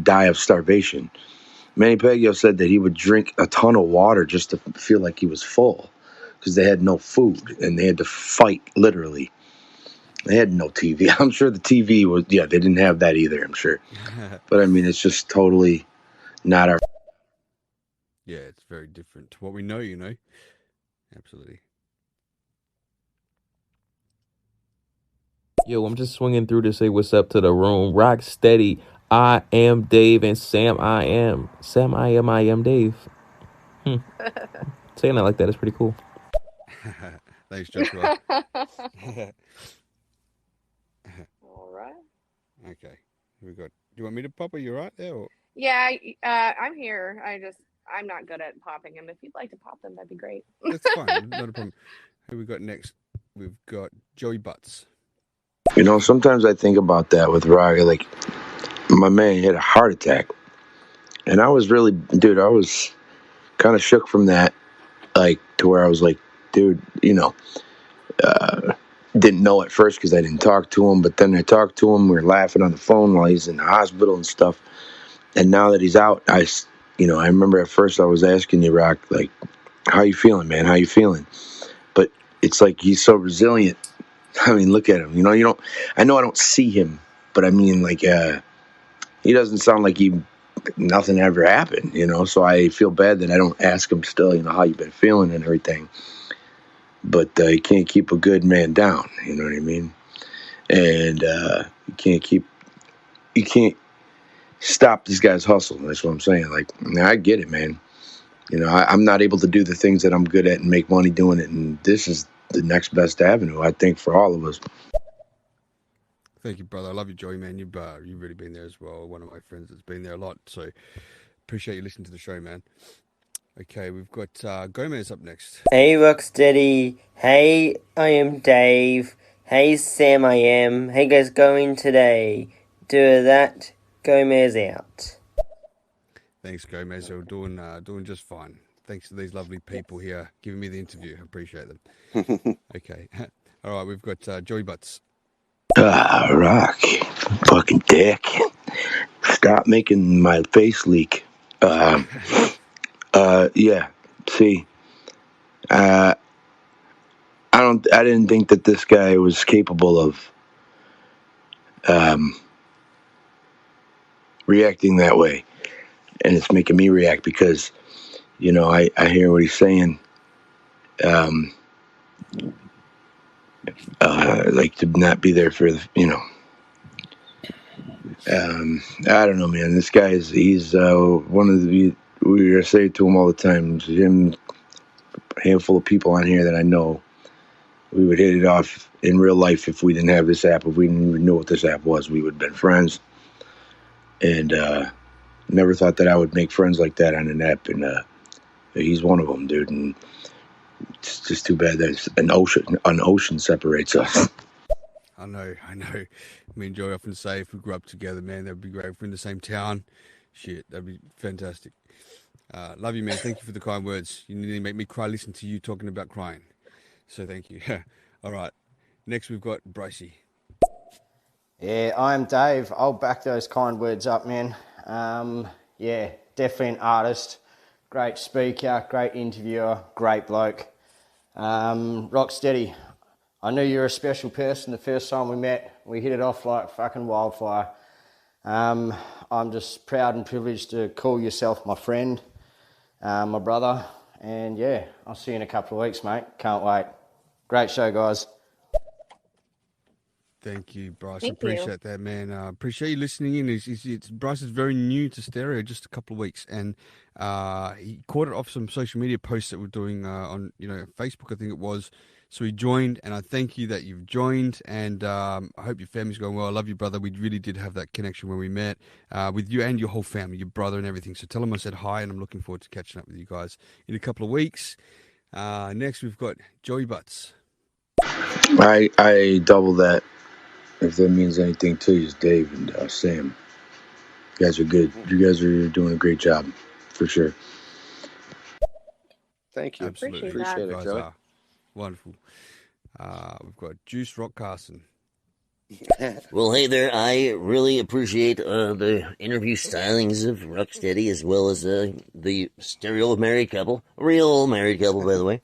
die of starvation. Manny Pacquiao said that he would drink a ton of water just to feel like he was full because they had no food and they had to fight, literally. They had no TV. I'm sure the TV was, they didn't have that either, I'm sure. But, it's just totally not our... Yeah, it's very different to what we know, Absolutely. Yo, I'm just swinging through to say what's up to the room. Rocksteady, I am Dave, and Sam, I am Dave. Saying it like that is pretty cool. Thanks, Joshua. All right. Okay. Do you want me to pop? Are you right there? Or? Yeah, I'm here. I'm not good at popping them. If you'd like to pop them, that'd be great. That's fine, not a problem. Who we got next? We've got Joey Butts. You know, sometimes I think about that with Roger. Like, my man had a heart attack. And I was really, dude, I was kind of shook from that. Like, to where I was like, dude, you know, didn't know at first because I didn't talk to him. But then I talked to him. We were laughing on the phone while he's in the hospital and stuff. And now that he's out, I remember at first I was asking you, Rock, like, how you feeling, man? How you feeling? But it's like he's so resilient. I mean, look at him. You know, I know I don't see him, but I mean, like, he doesn't sound like nothing ever happened, you know? So I feel bad that I don't ask him still, you know, how you been feeling and everything. But you can't keep a good man down, you know what I mean? And you can't stop this guy's hustle. That's what I'm saying. Like, I get it, man. You know, I'm not able to do the things that I'm good at and make money doing it. And this is the next best avenue, I think, for all of us. Thank you, brother. I love you, Joey, man. You've really been there as well. One of my friends that's been there a lot. So appreciate you listening to the show, man. Okay, we've got Gomez up next. Hey, Rocksteady. Hey, I am Dave. Hey, Sam, I am. Hey, guys, going today. Do that. Gomez out. Thanks, Gomez. We're doing just fine. Thanks to these lovely people here giving me the interview. I appreciate them. Okay. All right, we've got Joey Butts. Rock. Fucking dick. Stop making my face leak. Yeah. See, I didn't think that this guy was capable of reacting that way, and it's making me react because, you know, I hear what he's saying. Like, to not be there for the, you know. I don't know, man. This guy he's one of the, we say it to him all the time. Him, a handful of people on here that I know, we would hit it off in real life if we didn't have this app. If we didn't even know what this app was, we would have been friends. And never thought that I would make friends like that on an app. And he's one of them, dude. And it's just too bad that an ocean separates us. I know. Me and Joey often say if we grew up together, man, that'd be great. If we're in the same town, shit, that'd be fantastic. Love you, man. Thank you for the kind words. You nearly make me cry listening to you talking about crying. So thank you. All right. Next, we've got Bracey. Yeah, I'm Dave. I'll back those kind words up, man. Yeah, definitely an artist. Great speaker, great interviewer, great bloke. Rocksteady. I knew you were a special person the first time we met. We hit it off like fucking wildfire. I'm just proud and privileged to call yourself my friend, my brother. And yeah, I'll see you in a couple of weeks, mate. Can't wait. Great show, guys. Thank you, Bryce. Thank Appreciate that, man. Appreciate you listening in. Bryce is very new to stereo, just a couple of weeks, and he caught it off some social media posts that we're doing on, Facebook, I think it was. So he joined, and I thank you that you've joined, and I hope your family's going well. I love you, brother. We really did have that connection when we met with you and your whole family, your brother and everything. So tell him I said hi, and I'm looking forward to catching up with you guys in a couple of weeks. Next, we've got Joey Butts. I double that. If that means anything to you, Dave and Sam. You guys are good. You guys are doing a great job, for sure. Thank you. Absolutely. Appreciate it, Joey. Wonderful. We've got Juice Rock Carson. Well, hey there. I really appreciate the interview stylings of Rocksteady as well as the stereo married couple. Real married couple, by the way.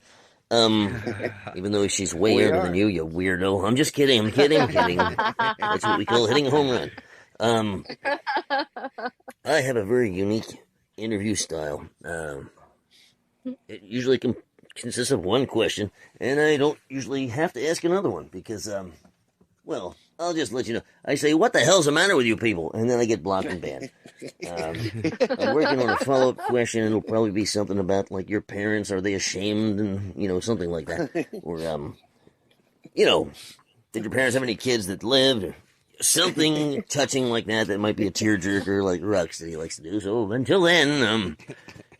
Even though she's way younger than you weirdo. I'm just kidding. I'm kidding. That's what we call hitting a home run. I have a very unique interview style. It usually consists of one question, and I don't usually have to ask another one because, well, I'll just let you know. I say, what the hell's the matter with you people? And then I get blocked and banned. I'm working on a follow-up question. It'll probably be something about, like, your parents, are they ashamed? And, something like that. Or, did your parents have any kids that lived? Or something touching like that might be a tearjerker like Rocstedi likes to do. So until then,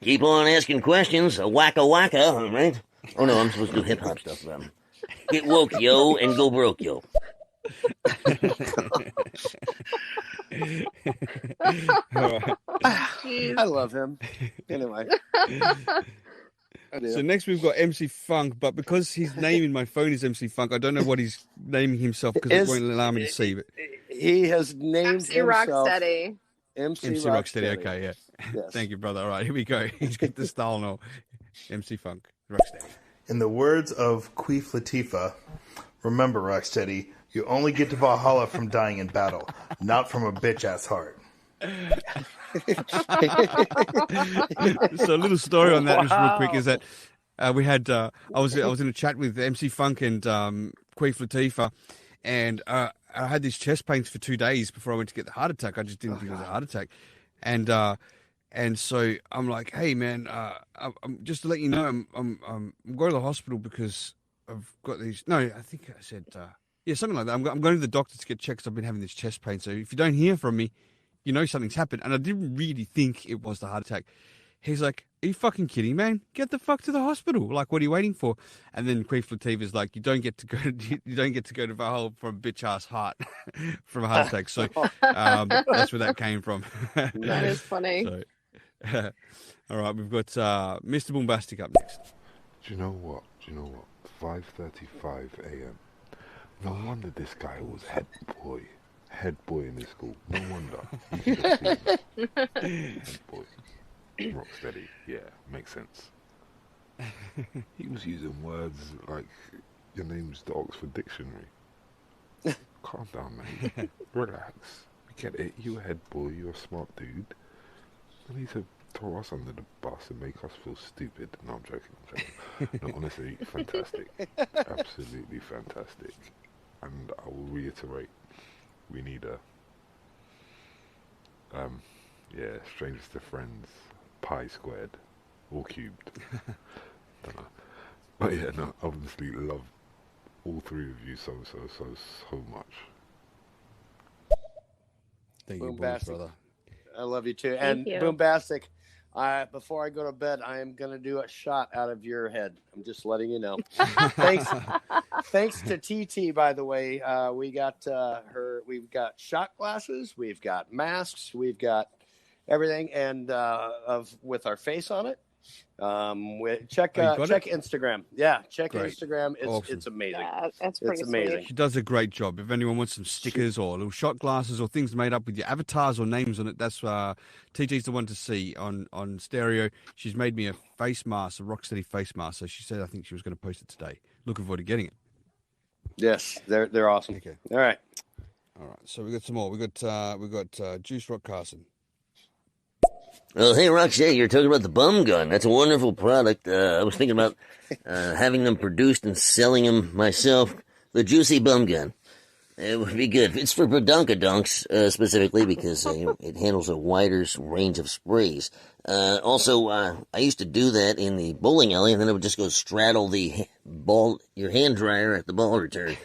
Keep on asking questions. A wacka wacka, all right? Oh, no, I'm supposed to do hip-hop stuff. Get woke, yo, and go broke, yo. I love him. Anyway. So next we've got MC Funk, but because his name in my phone is MC Funk, I don't know what he's naming himself because it won't allow me to see it. He has named MC himself Rocksteady. MC Rocksteady. Rocksteady. Okay, yeah. Yes. Thank you, brother. All right, here we go. He's got the style now. MC Funk, Rocksteady. In the words of Queef Latifah, remember, Rocksteady, you only get to Valhalla from dying in battle, not from a bitch-ass heart. So a little story on that, just real quick, is that we had I was in a chat with MC Funk and Queef Latifah, and I had these chest pains for 2 days before I went to get the heart attack. I just didn't think it was a heart attack, and so I'm like, hey man, I'm just to let you know, I'm going to the hospital because I've got these. No, I think I said something like that. I'm going to the doctor to get checked because I've been having this chest pain. So if you don't hear from me, you know something's happened. And I didn't really think it was the heart attack. He's like, are you fucking kidding, man? Get the fuck to the hospital. Like, what are you waiting for? And then Queef Latifah is like, you don't get to go to Valhalla for a bitch ass heart from a heart attack. So that's where that came from. That is funny. So, all right, we've got Mr. Bombastic up next. Do you know what? 5:35 a.m. No wonder this guy was head boy in his school. No wonder. You should have seen him. Head boy. Rocksteady. Yeah, makes sense. He was using words like, your name's the Oxford Dictionary. Calm down, man. Relax. We get it. You're a head boy. You're a smart dude. You need to throw us under the bus and make us feel stupid. No, I'm joking. No, honestly, fantastic. Absolutely fantastic. And I will reiterate, we need strangers to friends, pi squared, or cubed. Don't know. But yeah, no, obviously love all three of you so much. Thank you, brother. I love you too. Thank you. Boombastic, before I go to bed, I am going to do a shot out of your head. I'm just letting you know. Thanks to TT, by the way. We've got shot glasses, we've got masks, we've got everything, and with our face on it. Check Instagram. Yeah, check Great. Instagram. Awesome. It's amazing. Yeah, that's pretty amazing. sweet. She does a great job. If anyone wants some stickers or little shot glasses or things made up with your avatars or names on it, that's TT's the one to see on stereo. She's made me a face mask, a Rocksteady face mask. So she said I think she was going to post it today. Looking forward to getting it. Yes, they're awesome. Okay. All right. So we got some more. We got Juice Rock Carson. Well, hey, Roxy, you're talking about the bum gun. That's a wonderful product. I was thinking about having them produced and selling them myself. The Juicy Bum Gun. It would be good. It's for badonkadonks, specifically, because it handles a wider range of sprays. Also, I used to do that in the bowling alley, and then I would just go straddle your hand dryer at the ball return.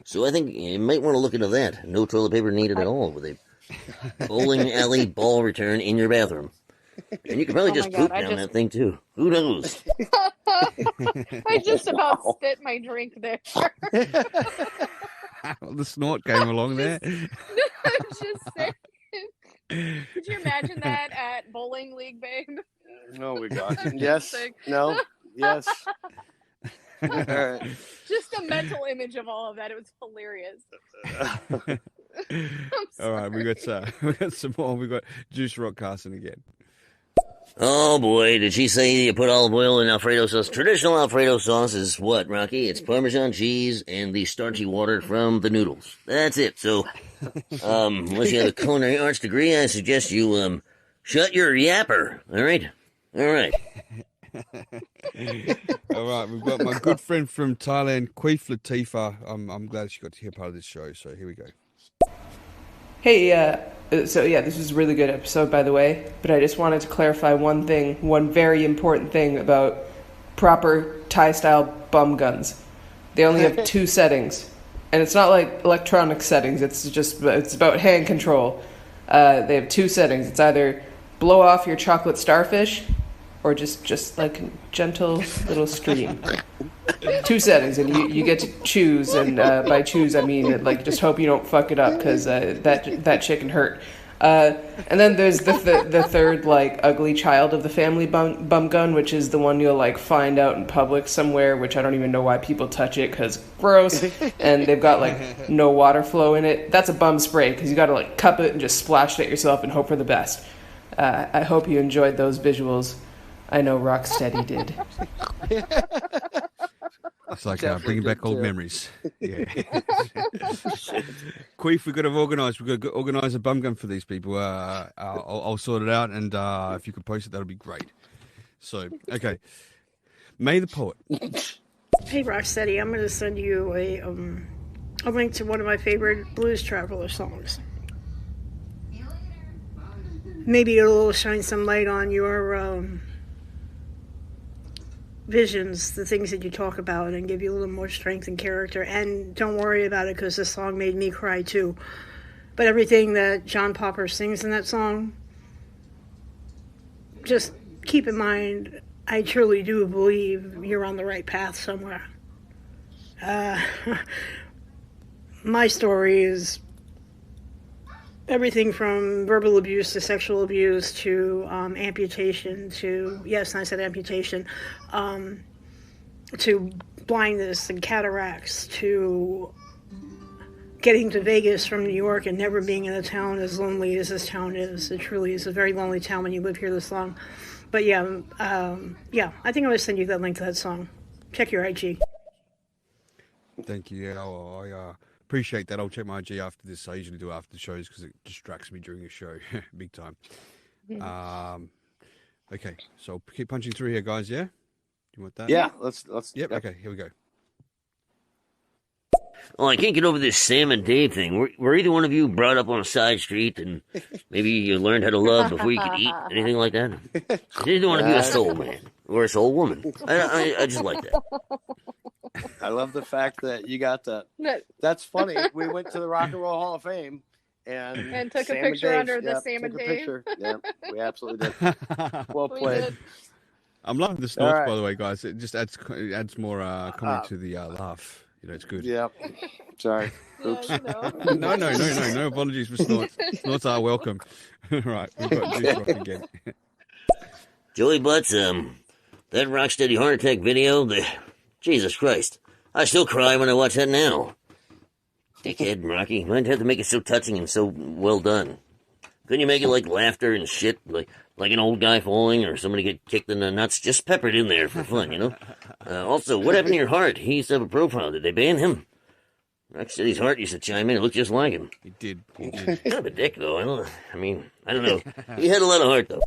So I think you might want to look into that. No toilet paper needed at all with a bowling alley ball return in your bathroom. And you could probably just poop down that thing, too. Who knows? I just about spit my drink there. The snort came along there. I'm just saying. Could you imagine that at bowling league, babe? Oh, my God. Yes. No. Yes. All right. Just a mental image of all of that. It was hilarious. All right, we got some more. We got Juice Rock Carson again. Oh boy, did she say you put olive oil in Alfredo sauce? Traditional Alfredo sauce is what, Rocky? It's Parmesan cheese and the starchy water from the noodles. That's it. So, unless you have a culinary arts degree, I suggest you shut your yapper. All right. All right, we've got my good friend from Thailand, Queef Latifah. I'm glad she got to hear part of this show. So here we go. Hey, this is a really good episode, by the way, but I just wanted to clarify one very important thing about proper Thai-style bum guns. They only have 2 settings, and it's not like electronic settings, it's about hand control. They have 2 settings. It's either blow off your chocolate starfish or just like a gentle little stream. 2 settings, and you get to choose. And by choose, I mean like just hope you don't fuck it up, because that shit can hurt. And then there's the third, like, ugly child of the family bum gun, which is the one you'll like find out in public somewhere, which I don't even know why people touch it, because gross. And they've got like no water flow in it. That's a bum spray, because you got to like cup it and just splash it at yourself and hope for the best. I hope you enjoyed those visuals. I know Rocstedi did. It's like bringing back old memories. Yeah. Queef, we've got to organise. We've got to organise a bum gun for these people. I'll sort it out, and if you could post it, that'll be great. So, okay. May the Poet. Hey, Rocksteady, I'm going to send you a link to one of my favorite Blues Traveler songs. Maybe it'll shine some light on your visions, the things that you talk about, and give you a little more strength and character. And don't worry about it, because this song made me cry too. But everything that John Popper sings in that song, just keep in mind, I truly do believe you're on the right path somewhere. My story is everything from verbal abuse to sexual abuse to amputation to, yes, I said amputation, to blindness and cataracts, to getting to Vegas from New York and never being in a town as lonely as this town is. It truly is a very lonely town when you live here this long. But yeah, I think I'm going to send you that link to that song. Check your IG. Thank you. Yeah, I appreciate that. I'll check my IG after this. I usually do after the shows because it distracts me during a show, big time. Okay, so I'll keep punching through here, guys. Yeah, do you want that? Yeah, let's. Yep. Okay, here we go. Oh, I can't get over this Sam and Dave thing. Were either one of you brought up on a side street and maybe you learned how to love before you could eat? Anything like that? Is either one of you a soul man or a soul woman? I just like that. I love the fact that you got that. That's funny. We went to the Rock and Roll Hall of Fame and took Sam a picture and under Dave, the Sam and took a Dave. picture. Yeah, we absolutely did. Well played. I'm loving the snorts, right. by the way, guys. It just adds more comedy to the laugh. You know, it's good. Yeah. Sorry. Oops. No apologies for snorts. Snorts are welcome. Right, we've got Juice Rock again. Joey Butts, that Rocksteady heart attack video, Jesus Christ. I still cry when I watch that now. Dickhead, Rocky. Why'd you have to make it so touching and so well done? Couldn't you make it like laughter and shit, like an old guy falling or somebody get kicked in the nuts? Just peppered in there for fun, you know? Also, what happened to your heart? He used to have a profile. Did they ban him? Rocksteady's heart used to chime in. It looked just like him. He did. Kind of a dick, though. I don't know. He had a lot of heart, though.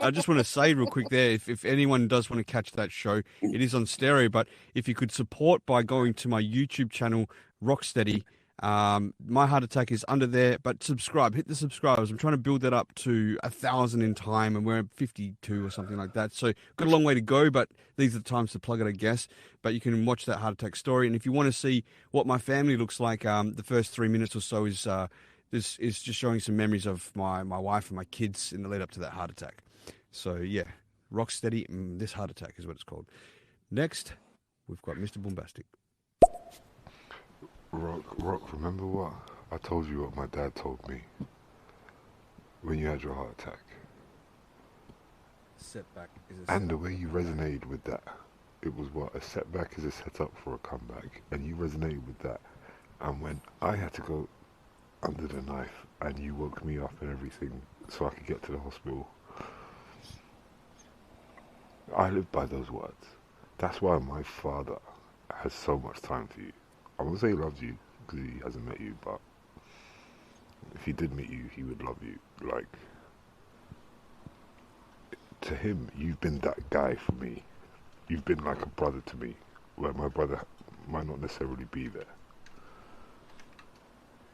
I just want to say real quick there, if anyone does want to catch that show, it is on stereo, but if you could support by going to my YouTube channel, Rocksteady, my heart attack is under there, but subscribe, hit the subscribers. I'm trying to build that up to 1,000 in time, and we're at 52 or something like that. So got a long way to go, but these are the times to plug it, I guess. But you can watch that heart attack story, and if you want to see what my family looks like, the first 3 minutes or so is this is just showing some memories of my wife and my kids in the lead up to that heart attack. So yeah, Rocksteady, this heart attack is what it's called. Next, we've got Mr. Bombastic. Rock, remember what? I told you what my dad told me when you had your heart attack. Setback is a setback. And the way you resonated with that, it was what? A setback is a setup for a comeback. And you resonated with that. And when I had to go under the knife and you woke me up and everything so I could get to the hospital, I live by those words. That's why my father has so much time for you. I won't say he loves you because he hasn't met you, but if he did meet you, he would love you. Like, to him, you've been that guy for me. You've been like a brother to me, where my brother might not necessarily be there.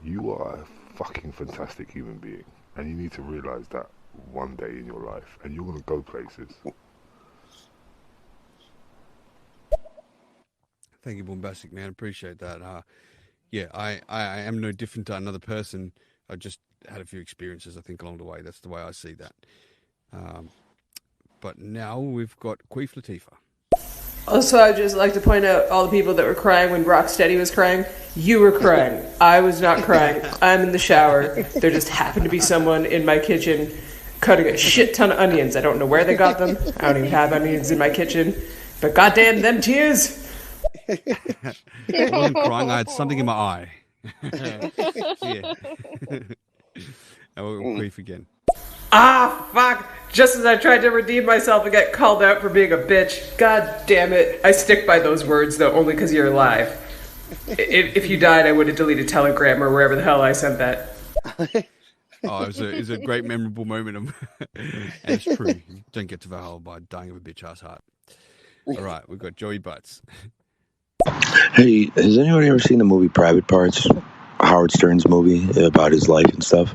You are a fucking fantastic human being, and you need to realize that one day in your life, and you're going to go places. Thank you, Bombastic, man. Appreciate that. Yeah, I am no different to another person. I just had a few experiences, I think, along the way. That's the way I see that. But now we've got Queef Latifah. Also, I'd just like to point out all the people that were crying when Rocstedi was crying. You were crying. I was not crying. I'm in the shower. There just happened to be someone in my kitchen cutting a shit ton of onions. I don't know where they got them. I don't even have onions in my kitchen. But goddamn them tears! I wasn't crying. I had something in my eye. Yeah. Now we'll Queef again. Ah, fuck! Just as I tried to redeem myself and get called out for being a bitch. God damn it. I stick by those words, though, only because you're alive. If you died, I would have deleted Telegram or wherever the hell I sent that. Oh, it was a great, memorable moment. And it's true. You don't get to Valhalla by dying of a bitch-ass heart. All right, we've got Joey Butts. Hey, has anybody ever seen the movie Private Parts? Howard Stern's movie about his life and stuff?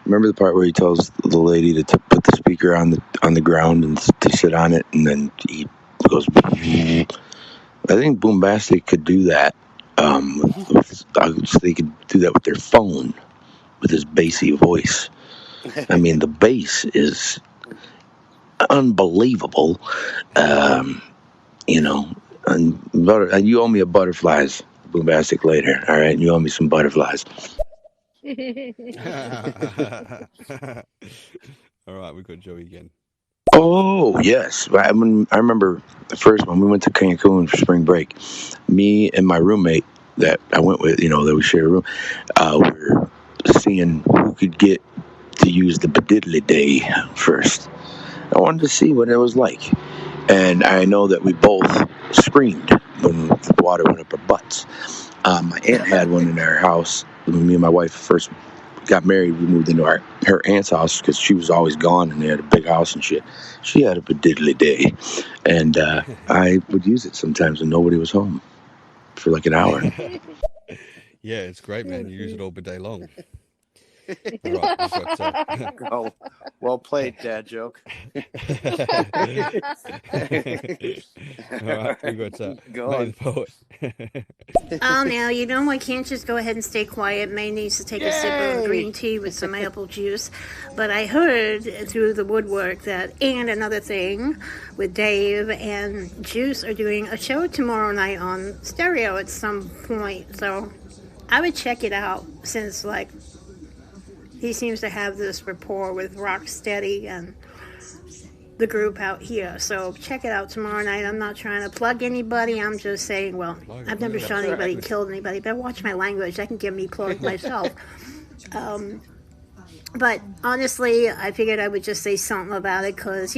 Remember the part where he tells the lady to put the speaker on the ground and to sit on it, and then he goes. I think Boombastic could do that. They could do that with their phone, with his bassy voice. I mean, the bass is unbelievable. You know, and you owe me a butterflies, Boombastic, later. All right, you owe me some butterflies. All right, we've got Joey again. Oh, yes. I remember the first one. We went to Cancun for spring break. Me and my roommate that I went with, that we shared a room, we're seeing who could get to use the Bediddly Day first. I wanted to see what it was like. And I know that we both screamed when the water went up our butts. My aunt had one in our house. When me and my wife first got married, we moved into her aunt's house because she was always gone and they had a big house and shit. She had a Bediddly Day. And I would use it sometimes when nobody was home for like an hour. Yeah, it's great, man. You use it all day long. All right, we've got, Oh, well played, dad joke. all right, we've got Go May on. the Poet. Oh, now, I can't just go ahead and stay quiet. May needs to take a sip of green tea with some apple juice. But I heard through the woodwork and another thing, with Dave and Juice are doing a show tomorrow night on stereo at some point. So I would check it out since, he seems to have this rapport with Rocstedi and the group out here. So check it out tomorrow night. I'm not trying to plug anybody. I'm just saying, I've never shown anybody killed anybody, but watch my language. I can give me plug myself. But honestly, I figured I would just say something about it because,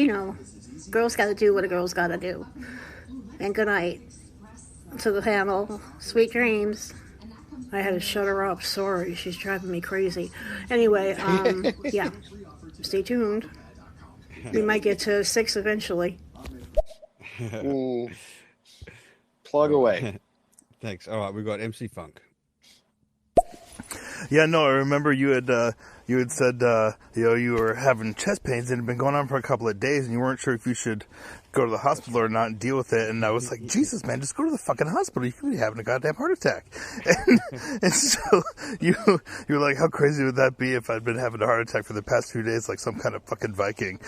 girls got to do what a girl's got to do. And good night to the panel. Sweet dreams. I had to shut her up. Sorry, she's driving me crazy. Anyway, yeah, stay tuned. We might get to 6 eventually. Plug away. Thanks. All right, we've got MC Funk. Yeah, no, I remember you had said you were having chest pains and it had been going on for a couple of days and you weren't sure if you should go to the hospital or not and deal with it. And I was like, Jesus, man, just go to the fucking hospital. You could be having a goddamn heart attack. And so you were like, how crazy would that be if I'd been having a heart attack for the past 2 days like some kind of fucking Viking?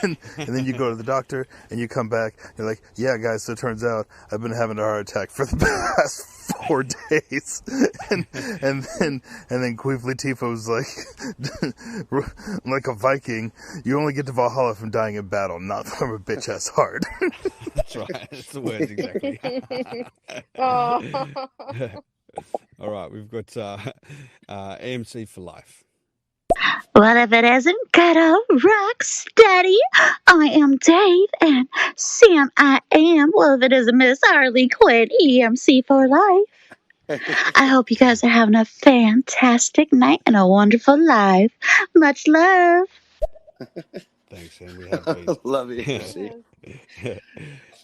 And then you go to the doctor and you come back. You're like, yeah, guys, so it turns out I've been having a heart attack for the past 4 days. And then Queef Latifah was like, like a Viking, you only get to Valhalla from dying in battle, not from a bitch-ass heart. That's right. That's the words exactly. Oh. All right, we've got AMC for life. What if it isn't good old Rocksteady? I am Dave and Sam I am. Well, if it isn't Miss Harley Quinn, EMC for life. I hope you guys are having a fantastic night and a wonderful life. Much love. Thanks, Sam. We have been. Love you, EMC.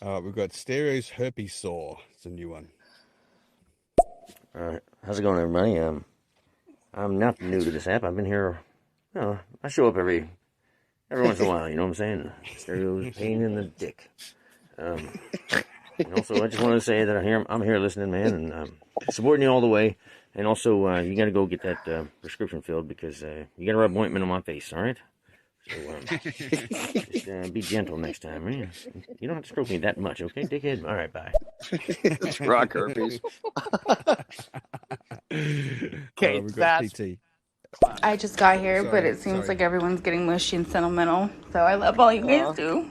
All right, we've got Stereo's Herpes Sore. It's a new one. All right. How's it going, everybody? I'm not new to this app. I've been here, I show up every once in a while, you know what I'm saying? Stereo's pain in the dick. And also, I just wanted to say that I'm here listening, man, and supporting you all the way. And also, you got to go get that prescription filled because you got to rub ointment on my face, all right? So, just be gentle next time. Right? You don't have to stroke me that much, okay, dickhead? All right, bye. It's rock herpes. Okay, we've got that's TT. I just got here, but Sorry, it seems sorry. like everyone's getting mushy and sentimental. So I love all you guys do.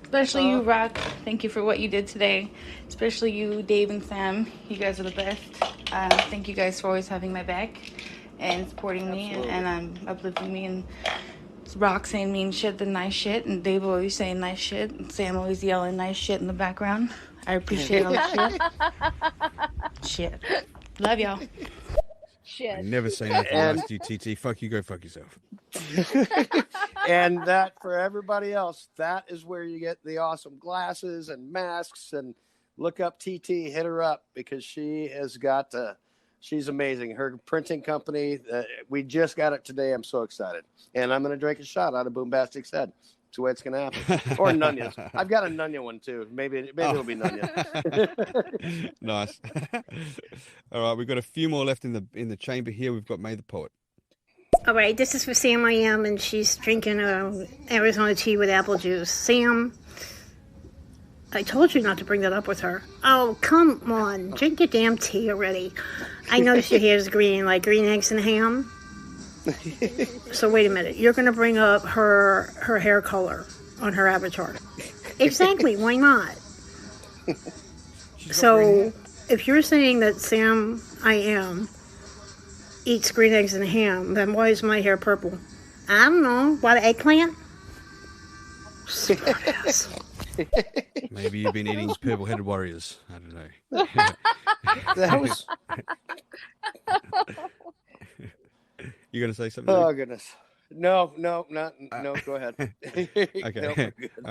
Especially you, Rock. Thank you for what you did today. Especially you, Dave and Sam. You guys are the best. Thank you guys for always having my back and supporting me and uplifting me. And Rock saying mean shit, the nice shit, and Dave always saying nice shit, and Sam always yelling nice shit in the background. I appreciate all the shit. Shit. Love y'all. I never say nothing nice to you, TT. Fuck you, go fuck yourself. And that for everybody else, that is where you get the awesome glasses and masks. And look up TT, hit her up because she has got, she's amazing. Her printing company, we just got it today. I'm so excited. And I'm going to drink a shot out of Boombastic's head. That's the way it's going to happen. Or Nunya's. I've got a Nunya one too. Maybe it'll be Nunya. Nice. All right, we've got a few more left in the chamber here. We've got May the Poet. All right, this is for Sam I Am, and she's drinking Arizona tea with apple juice. Sam, I told you not to bring that up with her. Oh, come on. Drink your damn tea already. I noticed your hair's green, like green eggs and ham. So wait a minute. You're going to bring up her hair color on her avatar. Exactly. Why not? So if you're saying that Sam I Am eats green eggs and ham, then why is my hair purple? I don't know. What, eggplant? Smartass. Maybe you've been eating purple-headed warriors. I don't know. That was... You going to say something? Oh, goodness. No, go ahead. Okay. No, we're good.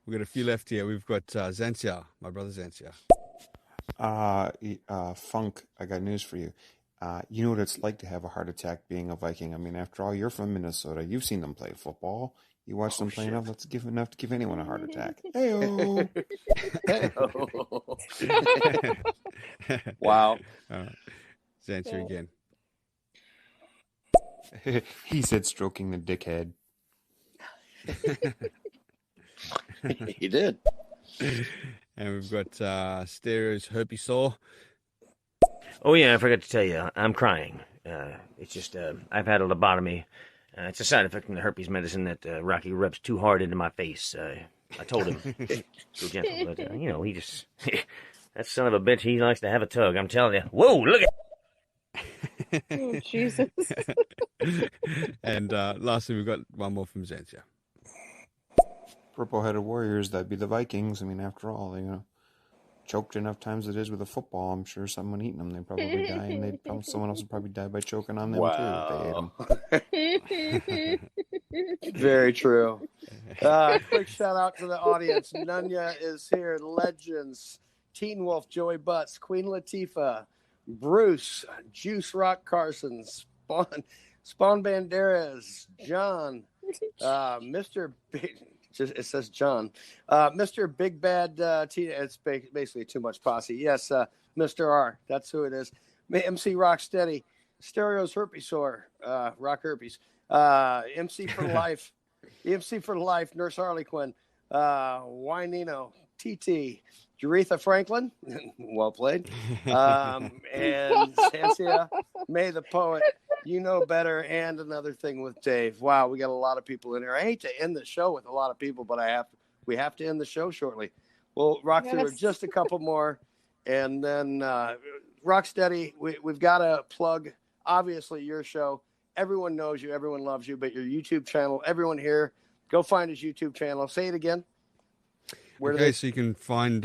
We've got a few left here. We've got Zantia, my brother Zantia. Funk, I got news for you. You know what it's like to have a heart attack being a Viking. I mean, after all, you're from Minnesota. You've seen them play football. You watch them play enough. That's enough to give anyone a heart attack. Hey-o. Wow. Zantia again. He said stroking the dickhead. He did. And we've got Stereo's herpes sore. Oh, yeah, I forgot to tell you. I'm crying. It's just, I've had a lobotomy. It's a side effect from the herpes medicine that Rocky rubs too hard into my face. I told him, go gentle, but, he just, that son of a bitch, he likes to have a tug. I'm telling you. Whoa, look at Oh, Jesus. And lastly, we've got one more from Zantia. Purple-headed warriors, that'd be the Vikings. I mean, after all, choked enough times as it is with a football. I'm sure someone eating them, they'd probably die, and someone else would probably die by choking on them too if they ate them. Very true. Quick shout out to the audience. Nunya is here. Legends. Teen Wolf, Joey Butts, Queen Latifah, Bruce, Juice Rock Carson, Spawn Banderas, John, Mr. Big, it says John, Mr. Big Bad it's basically Too Much Posse. Yes, Mr. R, that's who it is. MC Rocksteady, Stereo's Herpes Sore, Rock Herpes, MC for Life, Nurse Harley Quinn, Wynino, TT, Jaretha Franklin, well played, and Sansia, May the Poet, You Know Better, and Another Thing with Dave. Wow, we got a lot of people in here. I hate to end the show with a lot of people, but we have to end the show shortly. We'll rock through just a couple more, and then Rocksteady, we've got to plug, obviously, your show. Everyone knows you, everyone loves you, but your YouTube channel, everyone here, go find his YouTube channel. Say it again. So you can find,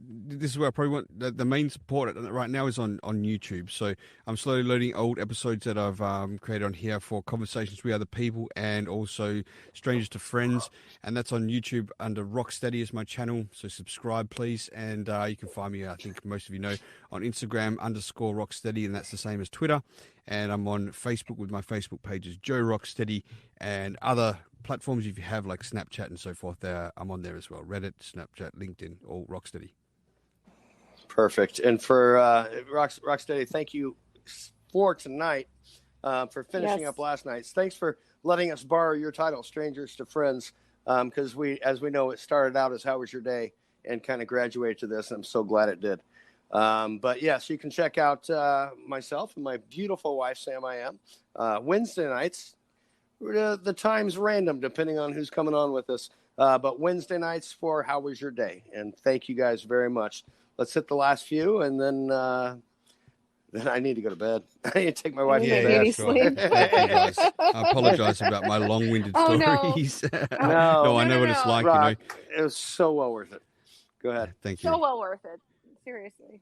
this is where I probably want, the main support right now is on YouTube. So I'm slowly loading old episodes that I've created on here for Conversations with Other People and also Strangers to Friends. And that's on YouTube under Rocksteady is my channel. So subscribe, please. And you can find me, I think most of you know, on Instagram _Rocksteady, and that's the same as Twitter. And I'm on Facebook with my Facebook pages, Joe Rocksteady, and other platforms if you have like Snapchat and so forth. I'm on there as well. Reddit, Snapchat, LinkedIn, all Rocksteady. Perfect. And for Rocksteady, thank you for tonight, for finishing up last night. Thanks for letting us borrow your title, Strangers to Friends, because as we know, it started out as How Was Your Day and kind of graduated to this. I'm so glad it did. But yes, you can check out myself and my beautiful wife, Sam I Am, Wednesday nights. The time's random depending on who's coming on with us. But Wednesday nights for How Was Your Day? And thank you guys very much. Let's hit the last few, and then I need to go to bed. I need to take my wife to bed. Yeah, sure. Thank you guys. I apologize about my long-winded Oh, stories. No. No, I know what it's like. Rock, You know, it was so well worth it. Go ahead. thank you. So well worth it. Seriously.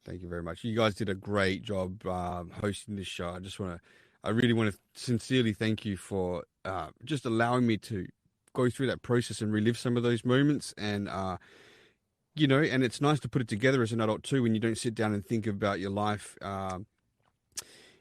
Thank you very much. You guys did a great job hosting this show. I really want to sincerely thank you for just allowing me to go through that process and relive some of those moments. And, and it's nice to put it together as an adult too, when you don't sit down and think about your life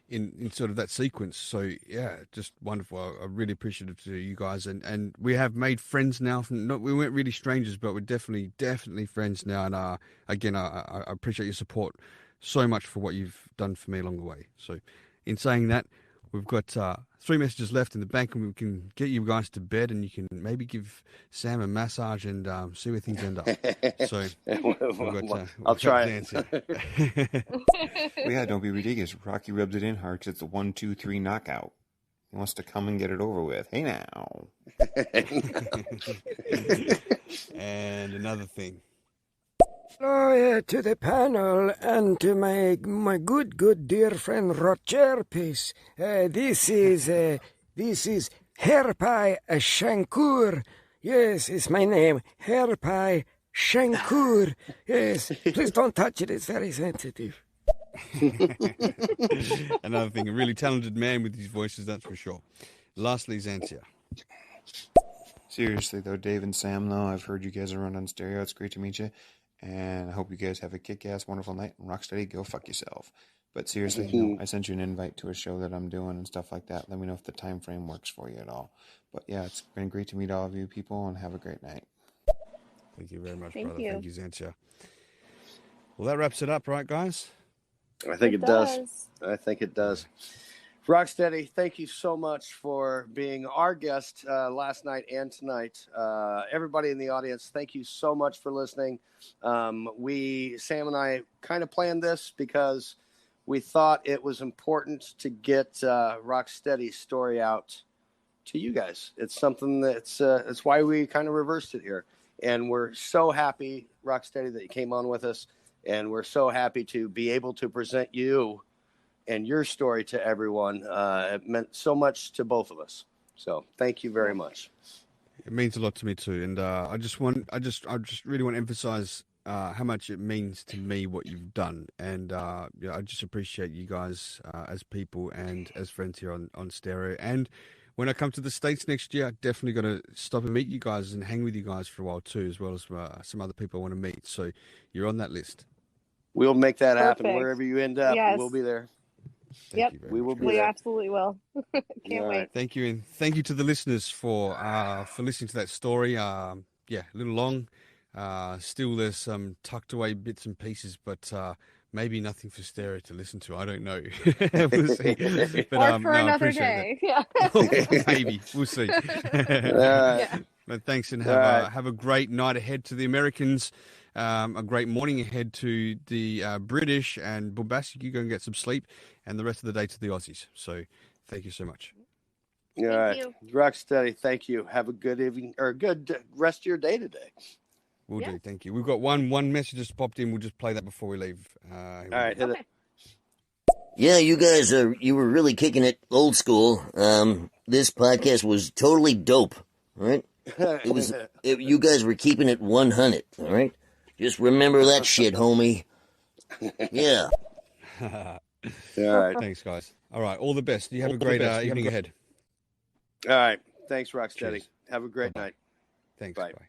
in sort of that sequence. So yeah, just wonderful. I'm really appreciative to you guys. And we have made friends now. We weren't really strangers, but we're definitely friends now. And again, I appreciate your support so much for what you've done for me along the way. So in saying that, we've got 3 messages left in the bank, and we can get you guys to bed, and you can maybe give Sam a massage and see where things end up. So I'll try it. Well, yeah, don't be ridiculous. Rocky rubs it in hard because it's a 1, 2, 3 knockout. He wants to come and get it over with. Hey now. And another thing. Hello to the panel and to my good dear friend Roger Peace. This is Herpai Shankur. Yes, it's my name, Herpai Shankur. Yes, please don't touch it. It's very sensitive. Another thing, a really talented man with his voices, that's for sure. Lastly, Xantia. Seriously though, Dave and Sam, though, I've heard you guys around on stereo. It's great to meet you. And I hope you guys have a kick-ass, wonderful night. And Rocksteady, go fuck yourself. But seriously, no, I sent you an invite to a show that I'm doing and stuff like that. Let me know if the time frame works for you at all. But yeah, it's been great to meet all of you people, and have a great night. Thank you very much, Thank brother. you. Thank you, Xantia. Well, that wraps it up, right, guys? I think it does. I think it does. Rocksteady, thank you so much for being our guest last night and tonight. Everybody in the audience, thank you so much for listening. Sam and I kind of planned this because we thought it was important to get Rocksteady's story out to you guys. It's something that's why we kind of reversed it here. And we're so happy, Rocksteady, that you came on with us. And we're so happy to be able to present you and your story to everyone. It meant so much to both of us. So thank you very much. It means a lot to me too, and I just really want to emphasize how much it means to me what you've done, and I just appreciate you guys as people and as friends here on stereo. And when I come to the States next year, I'm definitely going to stop and meet you guys and hang with you guys for a while too, as well as some other people I want to meet. So you're on that list. We'll make that happen. Perfect. Wherever you end up, Yes. We'll be there. Yep. We will be We there. absolutely will. Can't wait. Thank you, and thank you to the listeners for listening to that story. A little long. Still, there's some tucked away bits and pieces, but maybe nothing for stereo to listen to. I don't know. We'll see. But, Or for I another appreciate day. Yeah. that. Maybe we'll see. Yeah. But thanks, and All right. have a great night ahead to the Americans. A great morning ahead to the British, and bombastic. You go and get some sleep, and the rest of the day to the Aussies. So, thank you so much. All right. Rocksteady, thank you. Have a good evening or good rest of your day today. We'll do. Thank you. We've got one message just popped in. We'll just play that before we leave. All right. Hit it. Yeah, you guys you were really kicking it old school. This podcast was totally dope. All right. You guys were keeping it 100. All right. Just remember that shit, homie. Yeah. All right. Thanks, guys. All right. All the best. You have a great evening ahead. All right. Thanks, Rocksteady. Cheers. Have a great night. Thanks. Bye. Bye.